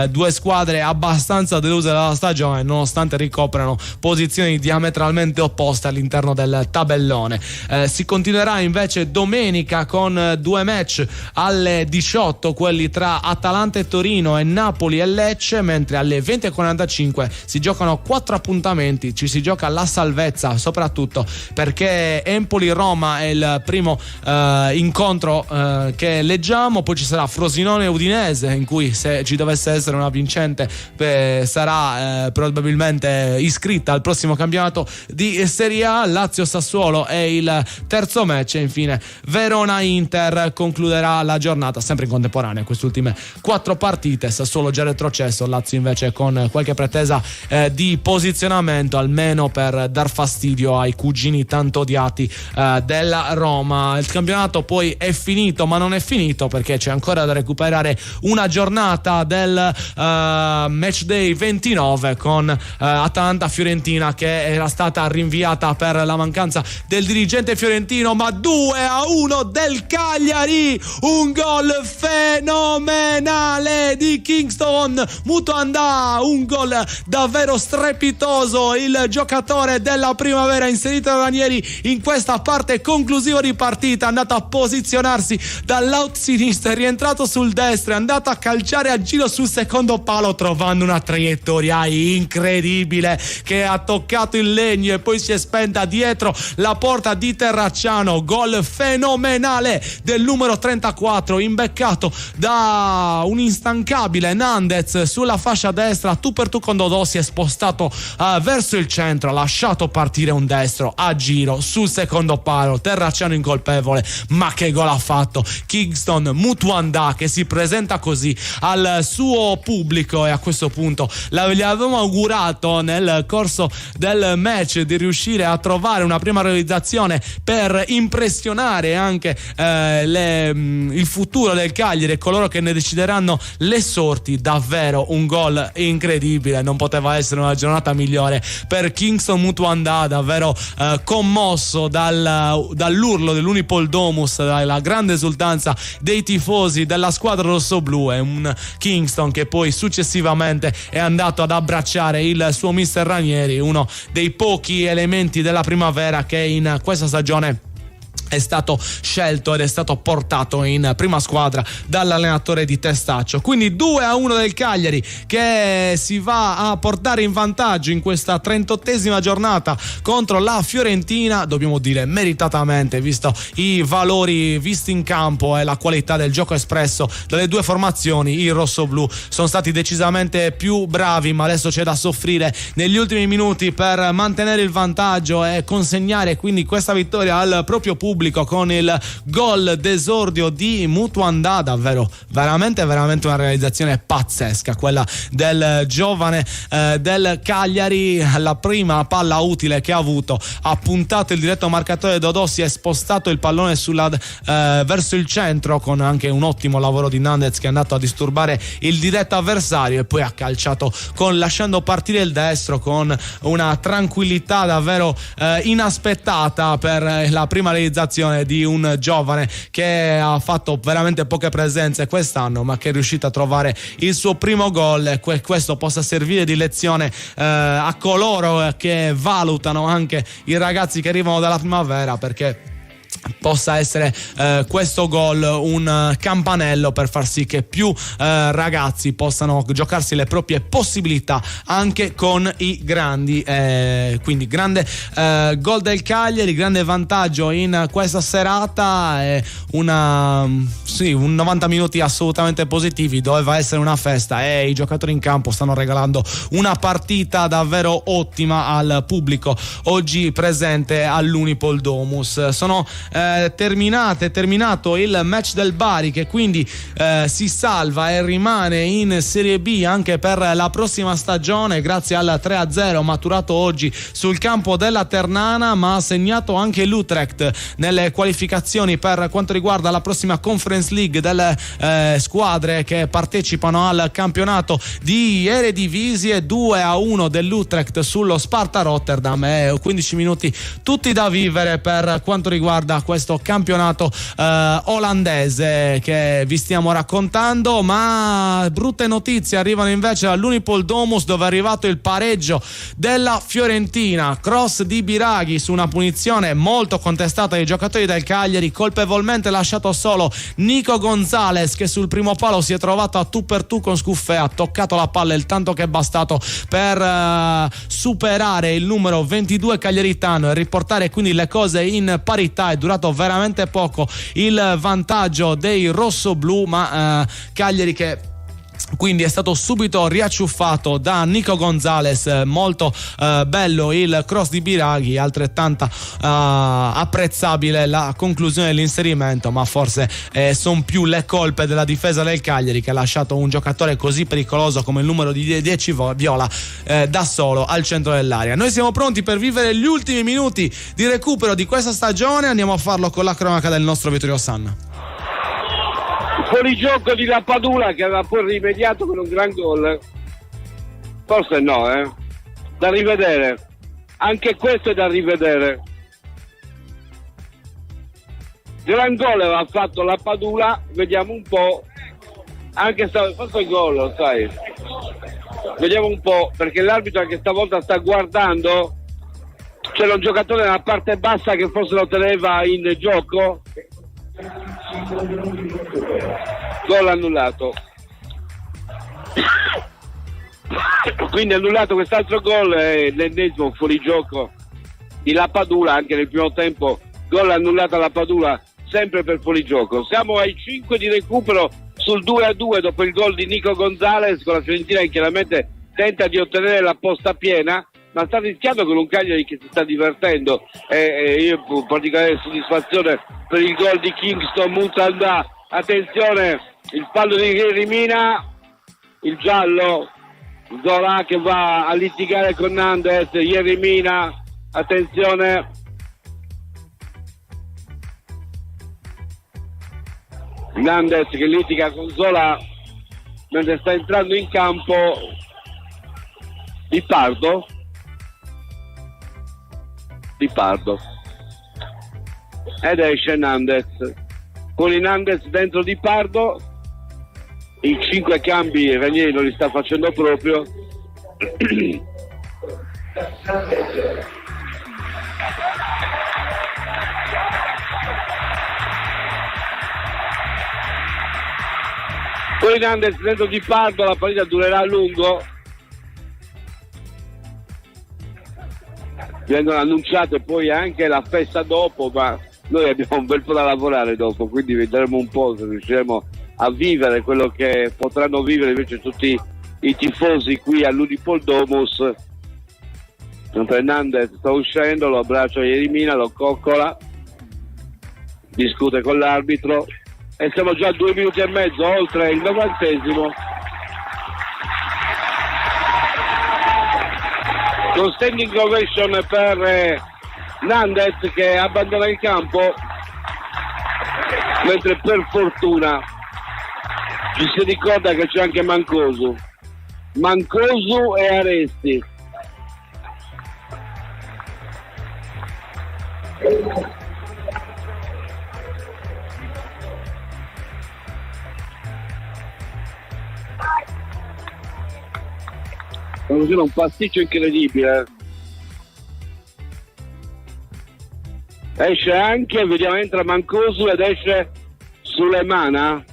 due squadre abbastanza deluse dalla stagione nonostante ricoprano posizioni diametralmente opposte all'interno del tabellone. Si continuerà invece domenica con due match alle 18, quelli tra Atalanta e Torino e Napoli e Lecce, mentre alle 20:45 si giocano 4 appuntamenti, ci si gioca la salvezza soprattutto perché Empoli-Roma è il primo incontro che leggiamo, poi ci sarà Frosinone-Udinese, in cui se ci dovesse essere una vincente sarà probabilmente iscritta al prossimo campionato di Serie A. Lazio-Sassuolo è il terzo match e infine Verona-Inter concluderà la giornata sempre in contemporanea queste ultime 4 partite. Sassuolo già retrocesso, Lazio invece con qualche pretesa di posizionamento, almeno per dar fastidio ai cugini tanto odiati della Roma. Il campionato poi è finito, ma non è finito, perché c'è ancora da recuperare una giornata del match day 29 con Atalanta-Fiorentina, che era stata rinviata per la mancanza del dirigente fiorentino, ma 2-1 del Cagliari, un gol fenomenale di Kingston Mutuanda, un gol davvero strepitoso. Il giocatore della Primavera inserito da Ranieri in questa parte conclusiva di partita è andato a posizionarsi dall'out sinistro, è rientrato sul destro, è andato a calciare a giro sul secondo palo trovando una traiettoria incredibile che ha toccato il legno e poi si è spenta dietro la porta di Terracciano. Gol fenomenale del numero 34, imbeccato da un instancabile Nandez sulla fascia destra, tu per tu con Dodò si è spostato verso il centro, ha lasciato partire un destro a giro sul secondo palo. Terracciano incolpevole, ma che gol ha fatto Kingston Mutuanda, che si presenta così al suo pubblico, e a questo punto gli avevamo augurato nel corso del match di riuscire a trovare una prima realizzazione per impressionare anche il futuro del Cagliari e coloro che ne decideranno le sorti. Davvero un gol incredibile, non poteva essere una giornata migliore per Kingston Mutuanda, davvero commosso dall'urlo dell'Unipol Domus, dalla grande esultanza dei tifosi della squadra rossoblù. È un Kingston che poi successivamente è andato ad abbracciare il suo mister Ranieri, uno dei pochi elementi della primavera che in questa stagione è stato scelto ed è stato portato in prima squadra dall'allenatore di Testaccio. Quindi 2-1 del Cagliari, che si va a portare in vantaggio in questa 38esima giornata contro la Fiorentina, dobbiamo dire meritatamente, visto i valori visti in campo e la qualità del gioco espresso dalle due formazioni. I rossoblù sono stati decisamente più bravi, ma adesso c'è da soffrire negli ultimi minuti per mantenere il vantaggio e consegnare quindi questa vittoria al proprio pubblico con il gol d'esordio di Mutuanda. Davvero veramente una realizzazione pazzesca quella del giovane del Cagliari. La prima palla utile che ha avuto, ha puntato il diretto marcatore Dodò, si è spostato il pallone verso il centro, con anche un ottimo lavoro di Nandez che è andato a disturbare il diretto avversario, e poi ha calciato lasciando partire il destro con una tranquillità davvero inaspettata per la prima realizzazione di un giovane che ha fatto veramente poche presenze quest'anno, ma che è riuscito a trovare il suo primo gol, e questo possa servire di lezione a coloro che valutano anche i ragazzi che arrivano dalla primavera, perché possa essere questo gol un campanello per far sì che più ragazzi possano giocarsi le proprie possibilità anche con i grandi. Quindi grande gol del Cagliari, grande vantaggio in questa serata, un 90 minuti assolutamente positivi. Doveva essere una festa e i giocatori in campo stanno regalando una partita davvero ottima al pubblico oggi presente all'Unipol Domus. Sono terminato il match del Bari, che quindi si salva e rimane in Serie B anche per la prossima stagione grazie al 3-0 maturato oggi sul campo della Ternana, ma ha segnato anche l'Utrecht nelle qualificazioni per quanto riguarda la prossima Conference League delle squadre che partecipano al campionato di Eredivisie. 2-1 dell'Utrecht sullo Sparta Rotterdam, e 15 minuti tutti da vivere per quanto riguarda questo campionato olandese che vi stiamo raccontando. Ma brutte notizie arrivano invece dall'Unipol Domus, dove è arrivato il pareggio della Fiorentina. Cross di Biraghi su una punizione molto contestata dai giocatori del Cagliari, colpevolmente lasciato solo Nico Gonzalez, che sul primo palo si è trovato a tu per tu con Scuffea, ha toccato la palla il tanto che è bastato per superare il numero 22 cagliaritano e riportare quindi le cose in parità. È durato veramente poco il vantaggio dei rossoblù, ma Cagliari che quindi è stato subito riacciuffato da Nico Gonzalez. Molto bello il cross di Biraghi, altrettanta apprezzabile la conclusione dell'inserimento, ma forse sono più le colpe della difesa del Cagliari, che ha lasciato un giocatore così pericoloso come il numero di 10 Viola da solo al centro dell'area. Noi siamo pronti per vivere gli ultimi minuti di recupero di questa stagione, andiamo a farlo con la cronaca del nostro Vittorio Sanna. Fuori gioco di Lapadula, che aveva poi rimediato con un gran gol. Forse no, da rivedere. Anche questo è da rivedere. Gran gol aveva fatto Lapadula, vediamo un po'. Anche forse il gol, lo sai. Vediamo un po', perché l'arbitro anche stavolta sta guardando. C'era un giocatore nella parte bassa che forse lo teneva in gioco. Gol annullato. Quindi annullato quest'altro gol, l'ennesimo fuorigioco di Lapadula anche nel primo tempo, gol annullato alla Padula sempre per fuorigioco. Siamo ai 5 di recupero sul 2-2 dopo il gol di Nico Gonzalez, con la Fiorentina che chiaramente tenta di ottenere la posta piena, ma sta rischiando con un Cagliari che si sta divertendo, io ho particolare soddisfazione per il gol di Kingston Mutanda. Attenzione, il fallo di Rimina, il giallo, Zola che va a litigare con Nandes, Rimina, attenzione, Nandes che litiga con Zola mentre sta entrando in campo Di Pardo ed esce Nandes, con il Nandes dentro Di Pardo. I 5 cambi Ranieri non li sta facendo proprio. Con Nandes dentro Di Pardo, la partita durerà a lungo. Vengono annunciate poi anche la festa dopo, ma noi abbiamo un bel po' da lavorare dopo, quindi vedremo un po' se riusciremo a vivere quello che potranno vivere invece tutti i tifosi qui all'Unipol-Domus. Fernandez sta uscendo, lo abbraccia Ierimina, lo coccola, discute con l'arbitro e siamo già a 2 minuti e mezzo oltre il 90°. Con standing ovation per Nandes che abbandona il campo, mentre per fortuna ci si ricorda che c'è anche Mancosu e Aresti. Un pasticcio incredibile. Esce anche, vediamo, entra Mancosu ed esce Sulemana.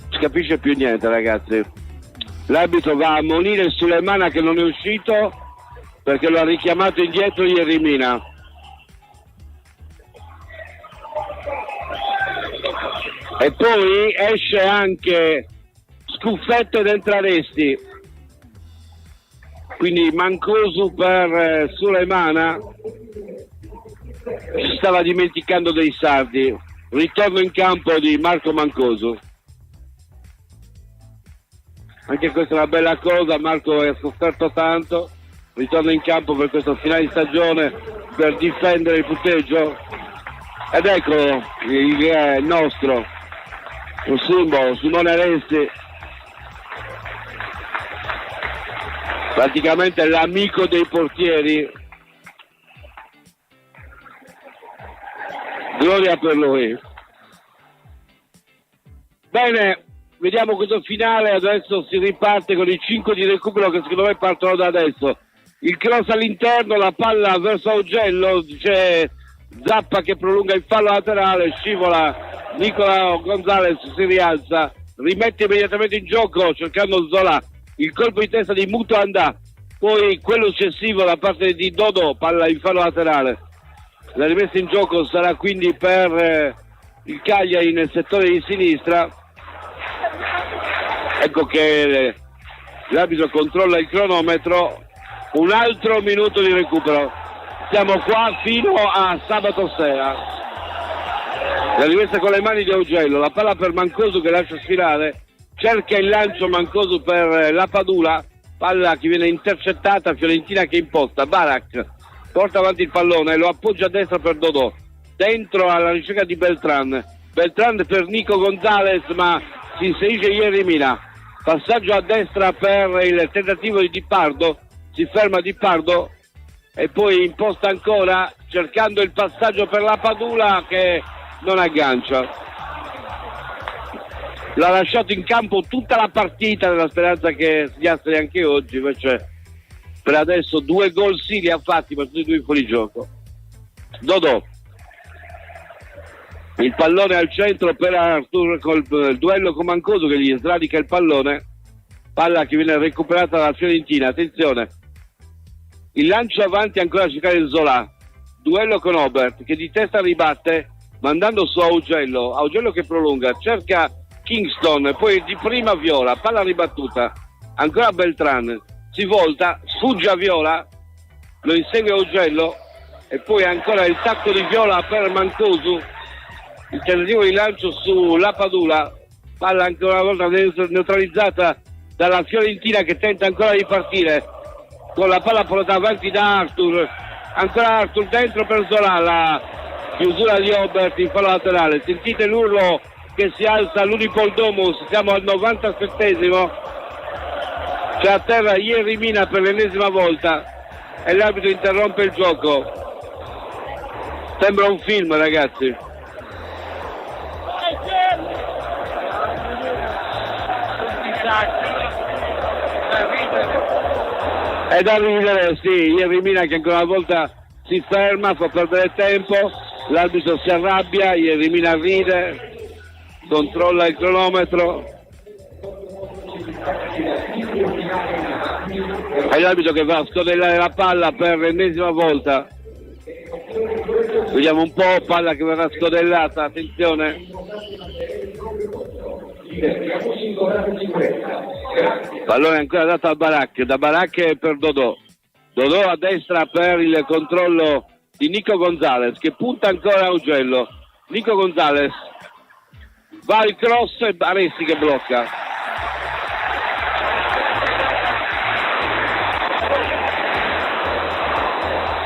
Non si capisce più niente, ragazzi. L'arbitro va a ammonire Sulemana che non è uscito perché lo ha richiamato indietro Ierimina. E poi esce anche Scuffetto ed entra Resti. Quindi Mancosu per Sulemana. Si stava dimenticando dei sardi. Ritorno in campo di Marco Mancosu. Anche questa è una bella cosa, Marco è sofferto tanto. Ritorno in campo per questo finale di stagione per difendere il punteggio. Ed eccolo il nostro, un simbolo, Simone Resti, praticamente l'amico dei portieri. Gloria per lui. Bene, vediamo questo finale. Adesso si riparte con i 5 di recupero che secondo me partono da adesso. Il cross all'interno, la palla verso Augello, c'è Zappa che prolunga il fallo laterale, scivola Nicola Gonzalez, si rialza, rimette immediatamente in gioco cercando Zola, il colpo di testa di Mutanda, poi quello successivo da parte di Dodò, palla in fallo laterale. La rimessa in gioco sarà quindi per il Cagliari nel settore di sinistra. Ecco che l'arbitro controlla il cronometro, un altro minuto di recupero. Siamo qua fino a sabato sera. La rimessa con le mani di Augello, la palla per Mancosu che lascia sfilare, cerca il lancio Mancosu per Lapadula, palla che viene intercettata, Fiorentina che imposta, Barak porta avanti il pallone e lo appoggia a destra per Dodò, dentro alla ricerca di Beltran per Nico Gonzalez, ma si inserisce Ierimina, passaggio a destra per il tentativo di Di Pardo, si ferma Di Pardo e poi imposta ancora cercando il passaggio per Lapadula che non aggancia. L'ha lasciato in campo tutta la partita nella speranza che schiasse anche oggi, invece per adesso 2 gol sì li ha fatti, ma tutti e 2 fuori gioco. Dodò Il pallone al centro per Arthur col duello con Mancosu che gli sradica il pallone. Palla che viene recuperata dalla Fiorentina. Attenzione. Il lancio avanti ancora a cercare Zola. Duello con Obert che di testa ribatte mandando su Augello. Augello che prolunga. Cerca Kingston. Poi di prima Viola. Palla ribattuta. Ancora Beltran. Si volta. Sfugge a Viola. Lo insegue Augello. E poi ancora il tacco di Viola per Mancosu. Il tentativo di lancio su Lapadula, palla ancora una volta neutralizzata dalla Fiorentina che tenta ancora di partire con la palla portata avanti da Arthur, ancora Arthur dentro per Zola, la chiusura di Obert in fallo laterale. Sentite l'urlo che si alza l'Unipoldomus, siamo al 97esimo, c'è a terra Yerry Mina per l'ennesima volta e l'arbitro interrompe il gioco. Sembra un film, ragazzi. È da ridere, sì, Yerry Mina che ancora una volta si ferma, fa perdere tempo, l'arbitro si arrabbia, Yerry Mina ride, controlla il cronometro. È l'arbitro che va a scodellare la palla per l'ennesima volta. Vediamo un po', palla che verrà scodellata, attenzione. Pallone ancora dato a Barak, da Barak per Dodò a destra per il controllo di Nico Gonzalez che punta ancora a Augello. Nico Gonzalez va al cross e Baresi che blocca.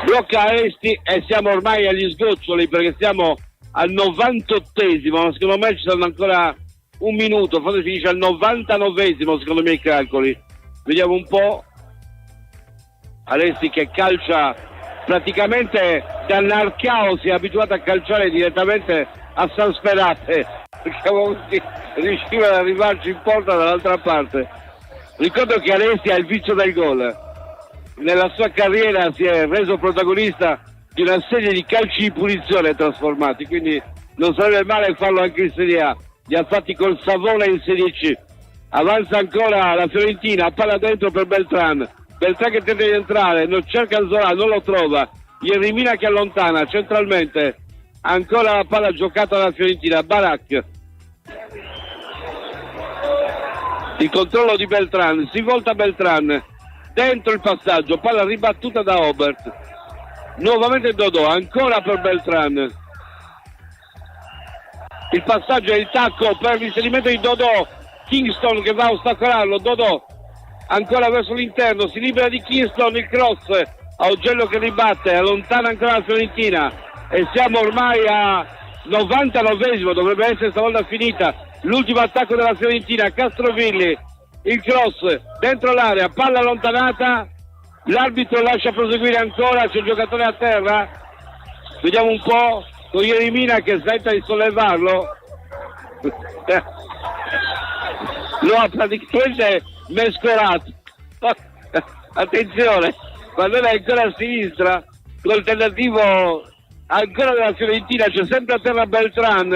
Blocca Aresti e siamo ormai agli sgoccioli perché siamo al 98esimo, ma secondo me ci sono ancora un minuto, forse finisce al 99esimo secondo i miei calcoli. Vediamo un po'. Aresti che calcia praticamente da Narcao, si è abituato a calciare direttamente a San Sperate perché riusciva ad arrivarci in porta dall'altra parte. Ricordo che Aresti ha il vizio del gol. Nella sua carriera si è reso protagonista di una serie di calci di punizione trasformati, quindi non sarebbe male farlo anche in Serie A. Li ha fatti col Savona in Serie C. Avanza ancora la Fiorentina, palla dentro per Beltran che tenta di entrare, non cerca Zola, non lo trova. Yerry Mina che allontana centralmente, ancora la palla giocata dalla Fiorentina. Barak, il controllo di Beltran, si volta Beltran dentro il passaggio, palla ribattuta da Obert, nuovamente Dodò, ancora per Beltran, il passaggio e il tacco per l'inserimento di Dodò, Kingston che va a ostacolarlo, Dodò ancora verso l'interno, si libera di Kingston, il cross, Augello che ribatte, allontana ancora la Fiorentina e siamo ormai a 99esimo, dovrebbe essere stavolta finita l'ultimo attacco della Fiorentina. Castrovilli, il cross dentro l'area, palla allontanata, l'arbitro lascia proseguire ancora, c'è un giocatore a terra, vediamo un po' con Yerry Mina che tenta di sollevarlo, lo ha praticamente mescolato. Attenzione, quando è ancora a sinistra col tentativo ancora della Fiorentina, c'è sempre a terra Beltran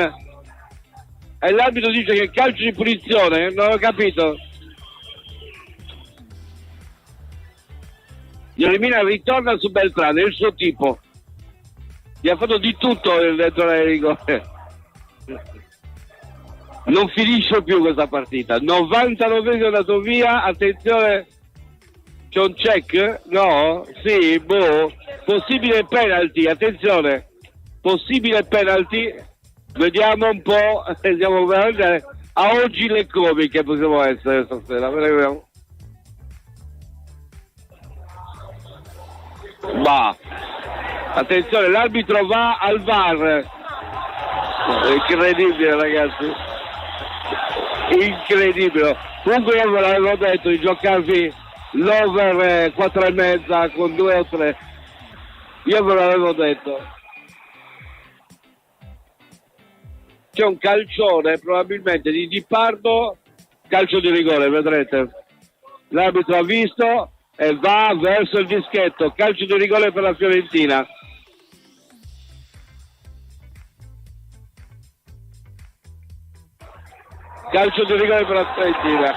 e l'arbitro dice che calcio di punizione, non ho capito. Yerry Mina ritorna su Beltran, è il suo tipo, gli ha fatto di tutto dentro la rigore. Non finisce più questa partita. 99esimo andato via, attenzione, c'è un check? No? Sì, boh. Possibile penalty, attenzione, possibile penalty, vediamo un po', siamo veramente a oggi le comiche possiamo essere stasera, vediamo. Bah, attenzione, l'arbitro va al VAR, incredibile ragazzi, incredibile. Comunque io ve l'avevo detto di giocarvi l'over 4,5 con 2 o 3, io ve l'avevo detto. C'è un calcione probabilmente di Pardo, calcio di rigore, vedrete, l'arbitro ha visto e va verso il dischetto, calcio di rigore per la Fiorentina. calcio di rigore per la Fiorentina.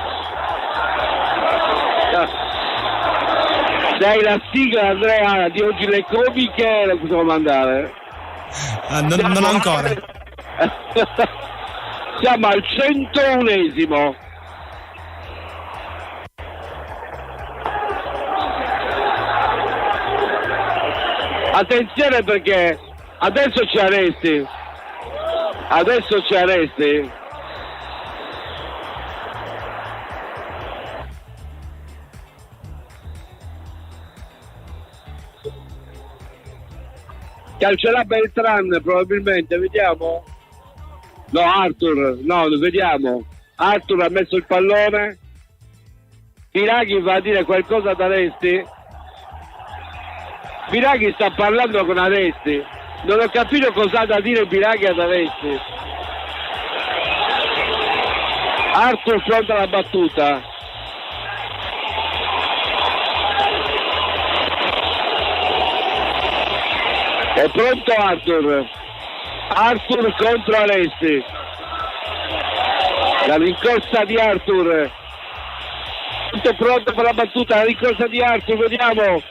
Dai la sigla, Andrea, di oggi le comiche le possiamo mandare? Non ancora. Siamo al 101esimo. Attenzione perché adesso ci arresti. Calcerà Beltran probabilmente, vediamo. No, Arthur, no, vediamo. Arthur ha messo il pallone. Biraghi va a dire qualcosa ad Aresti. Biraghi sta parlando con Aresti. Non ho capito cosa ha da dire Biraghi ad Aresti. Arthur pronto alla battuta. È pronto Arthur. Arthur contro Aresti. La rincorsa di Arthur. Tutto pronto per la battuta. La rincorsa di Arthur, vediamo.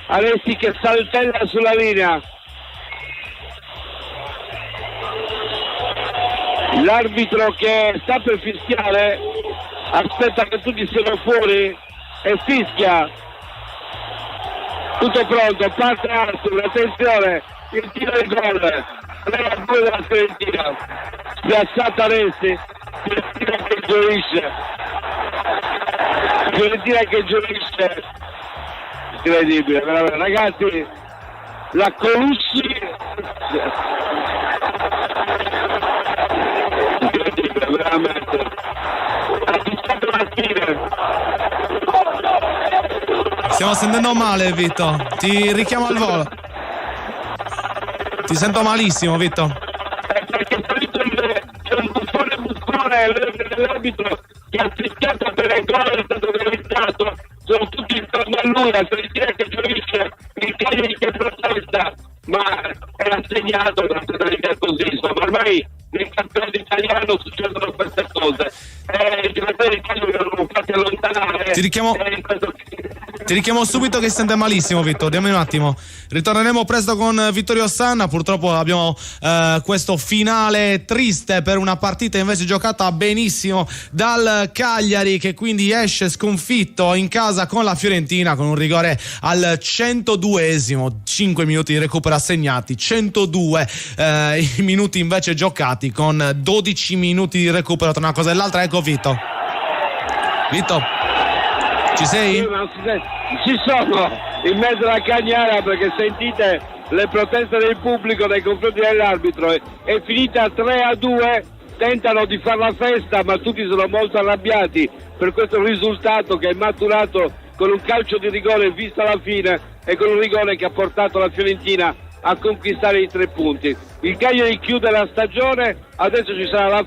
Aresti che saltella sulla linea. L'arbitro che sta per fischiare aspetta che tutti siano fuori e fischia. Tutto pronto, parte Arthur, attenzione, il tiro del gol. Andrea a due della Fiorentina. Spiazzata Aresti, Fiorentina che gioisce. Fiorentina che gioisce. Incredibile, veramente. Ragazzi, la Colussi incredibile, veramente. Stiamo sentendo male, Vito. Ti richiamo al volo. Ti sento malissimo, Vito. C'è un buffone dell'arbitro che ha fischiato per il gol, è stato realizzato. Sono tutti intorno a lui, la Fiorentina che gioisce, il Cagliari che protesta, ma era segnato da una così. Insomma, ormai nel campionato italiano succedono queste cose. I giocatori del Cagliari vengono fatti allontanare. Ti richiamo subito che si sente malissimo, Vittorio. Diamo un attimo. Ritorneremo presto con Vittorio Sanna. Purtroppo abbiamo questo finale triste per una partita invece giocata benissimo dal Cagliari, che quindi esce sconfitto in casa con la Fiorentina con un rigore al 102esimo. 5 minuti di recupero assegnati, 102 i minuti invece giocati con 12 minuti di recupero tra una cosa e l'altra. Ecco Vito. Ci sei? Ci sono in mezzo alla cagnara, perché sentite le proteste del pubblico nei confronti dell'arbitro. È finita 3-2, tentano di fare la festa ma tutti sono molto arrabbiati per questo risultato che è maturato con un calcio di rigore visto alla fine e con un rigore che ha portato la Fiorentina a conquistare i 3 punti. Il Cagliari chiude la stagione, adesso ci sarà la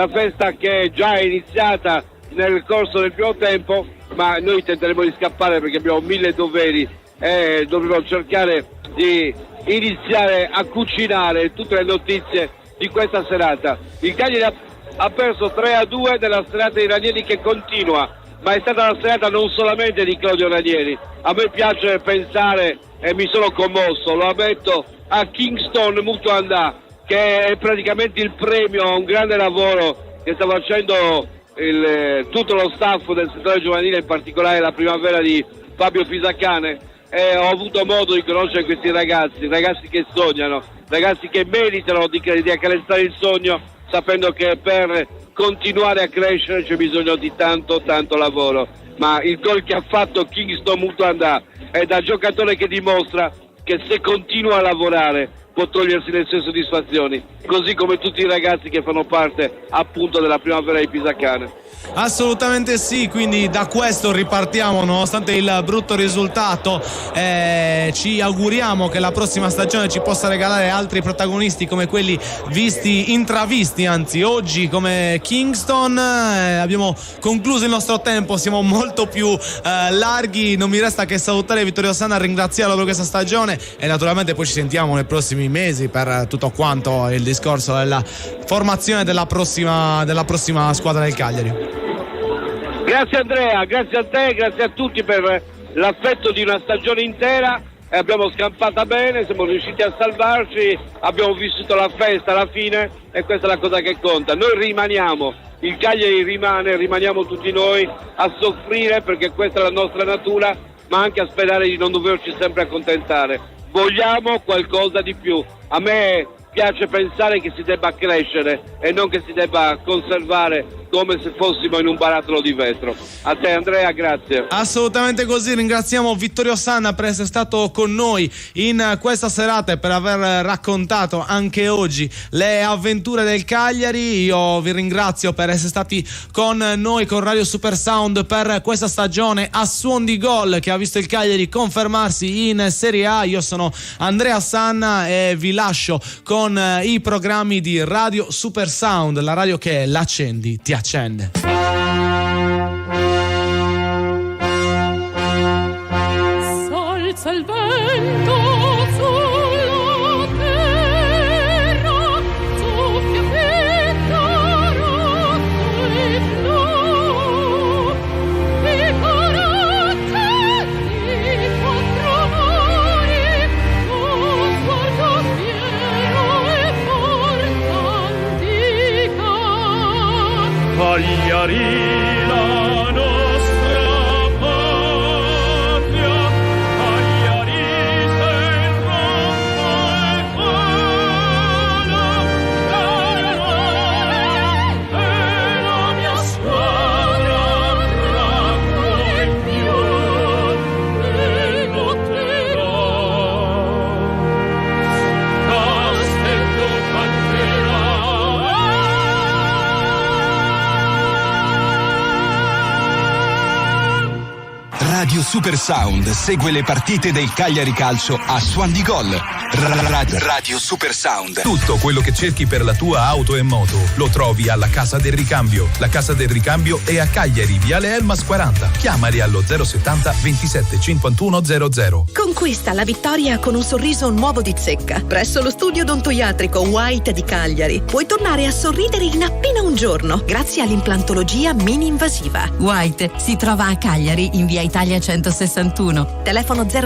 festa che già è iniziata nel corso del primo tempo, ma noi tenteremo di scappare perché abbiamo 1000 doveri e dovremo cercare di iniziare a cucinare tutte le notizie di questa serata. Il Cagliari ha perso 3-2 nella serata di Ranieri che continua, ma è stata la serata non solamente di Claudio Ranieri. A me piace pensare, e mi sono commosso, lo ammetto, a Kingston Mutuandà, che è praticamente il premio a un grande lavoro che sta facendo tutto lo staff del settore giovanile, in particolare la primavera di Fabio Pisacane. Ho avuto modo di conoscere questi ragazzi che sognano, ragazzi che meritano di accarezzare il sogno, sapendo che per continuare a crescere c'è bisogno di tanto lavoro. Ma il gol che ha fatto Kingston Mutuandà è da giocatore che dimostra che se continua a lavorare può togliersi le sue soddisfazioni, così come tutti i ragazzi che fanno parte appunto della primavera di Pisacane. Assolutamente sì, quindi da questo ripartiamo nonostante il brutto risultato. Ci auguriamo che la prossima stagione ci possa regalare altri protagonisti come quelli intravisti anzi oggi, come Kingston. Abbiamo concluso il nostro tempo, siamo molto più larghi. Non mi resta che salutare Vittorio Sanna, ringraziarlo per questa stagione e naturalmente poi ci sentiamo nei prossimi prossimi mesi per tutto quanto il discorso della formazione della prossima squadra del Cagliari. Grazie Andrea, grazie a te, grazie a tutti per l'affetto di una stagione intera. Abbiamo scampata bene, siamo riusciti a salvarci, abbiamo vissuto la festa alla fine e questa è la cosa che conta. Noi rimaniamo, il Cagliari rimaniamo tutti noi a soffrire perché questa è la nostra natura, ma anche a sperare di non doverci sempre accontentare. Vogliamo qualcosa di più. A me piace pensare che si debba crescere e non che si debba conservare come se fossimo in un barattolo di vetro. A te Andrea, grazie. Assolutamente così, ringraziamo Vittorio Sanna per essere stato con noi in questa serata e per aver raccontato anche oggi le avventure del Cagliari. Io vi ringrazio per essere stati con noi con Radio Super Sound per questa stagione a suon di gol che ha visto il Cagliari confermarsi in Serie A. Io sono Andrea Sanna e vi lascio con i programmi di Radio Super Sound, la radio che l'accendi ti accende. S'alza il vento sulla terra, soffia fitta rosso e blu, i corazzetti quattro mari, con sguardo fiero e forza antica. Cagliari la nostra patria, Cagliari sei rompo e fala, e la mia squadra bravo in più e lotterà. Castello canterà. Radio Super Sound segue le partite del Cagliari Calcio a suon di gol. Radio Super Sound. Tutto quello che cerchi per la tua auto e moto lo trovi alla Casa del Ricambio. La Casa del Ricambio è a Cagliari, Viale Elmas 40. Chiamali allo 070 27 51 00. Conquista la vittoria con un sorriso nuovo di zecca. Presso lo studio odontoiatrico White di Cagliari puoi tornare a sorridere in appena un giorno grazie all'implantologia mini invasiva. White si trova a Cagliari in via Italia 161. Telefono 0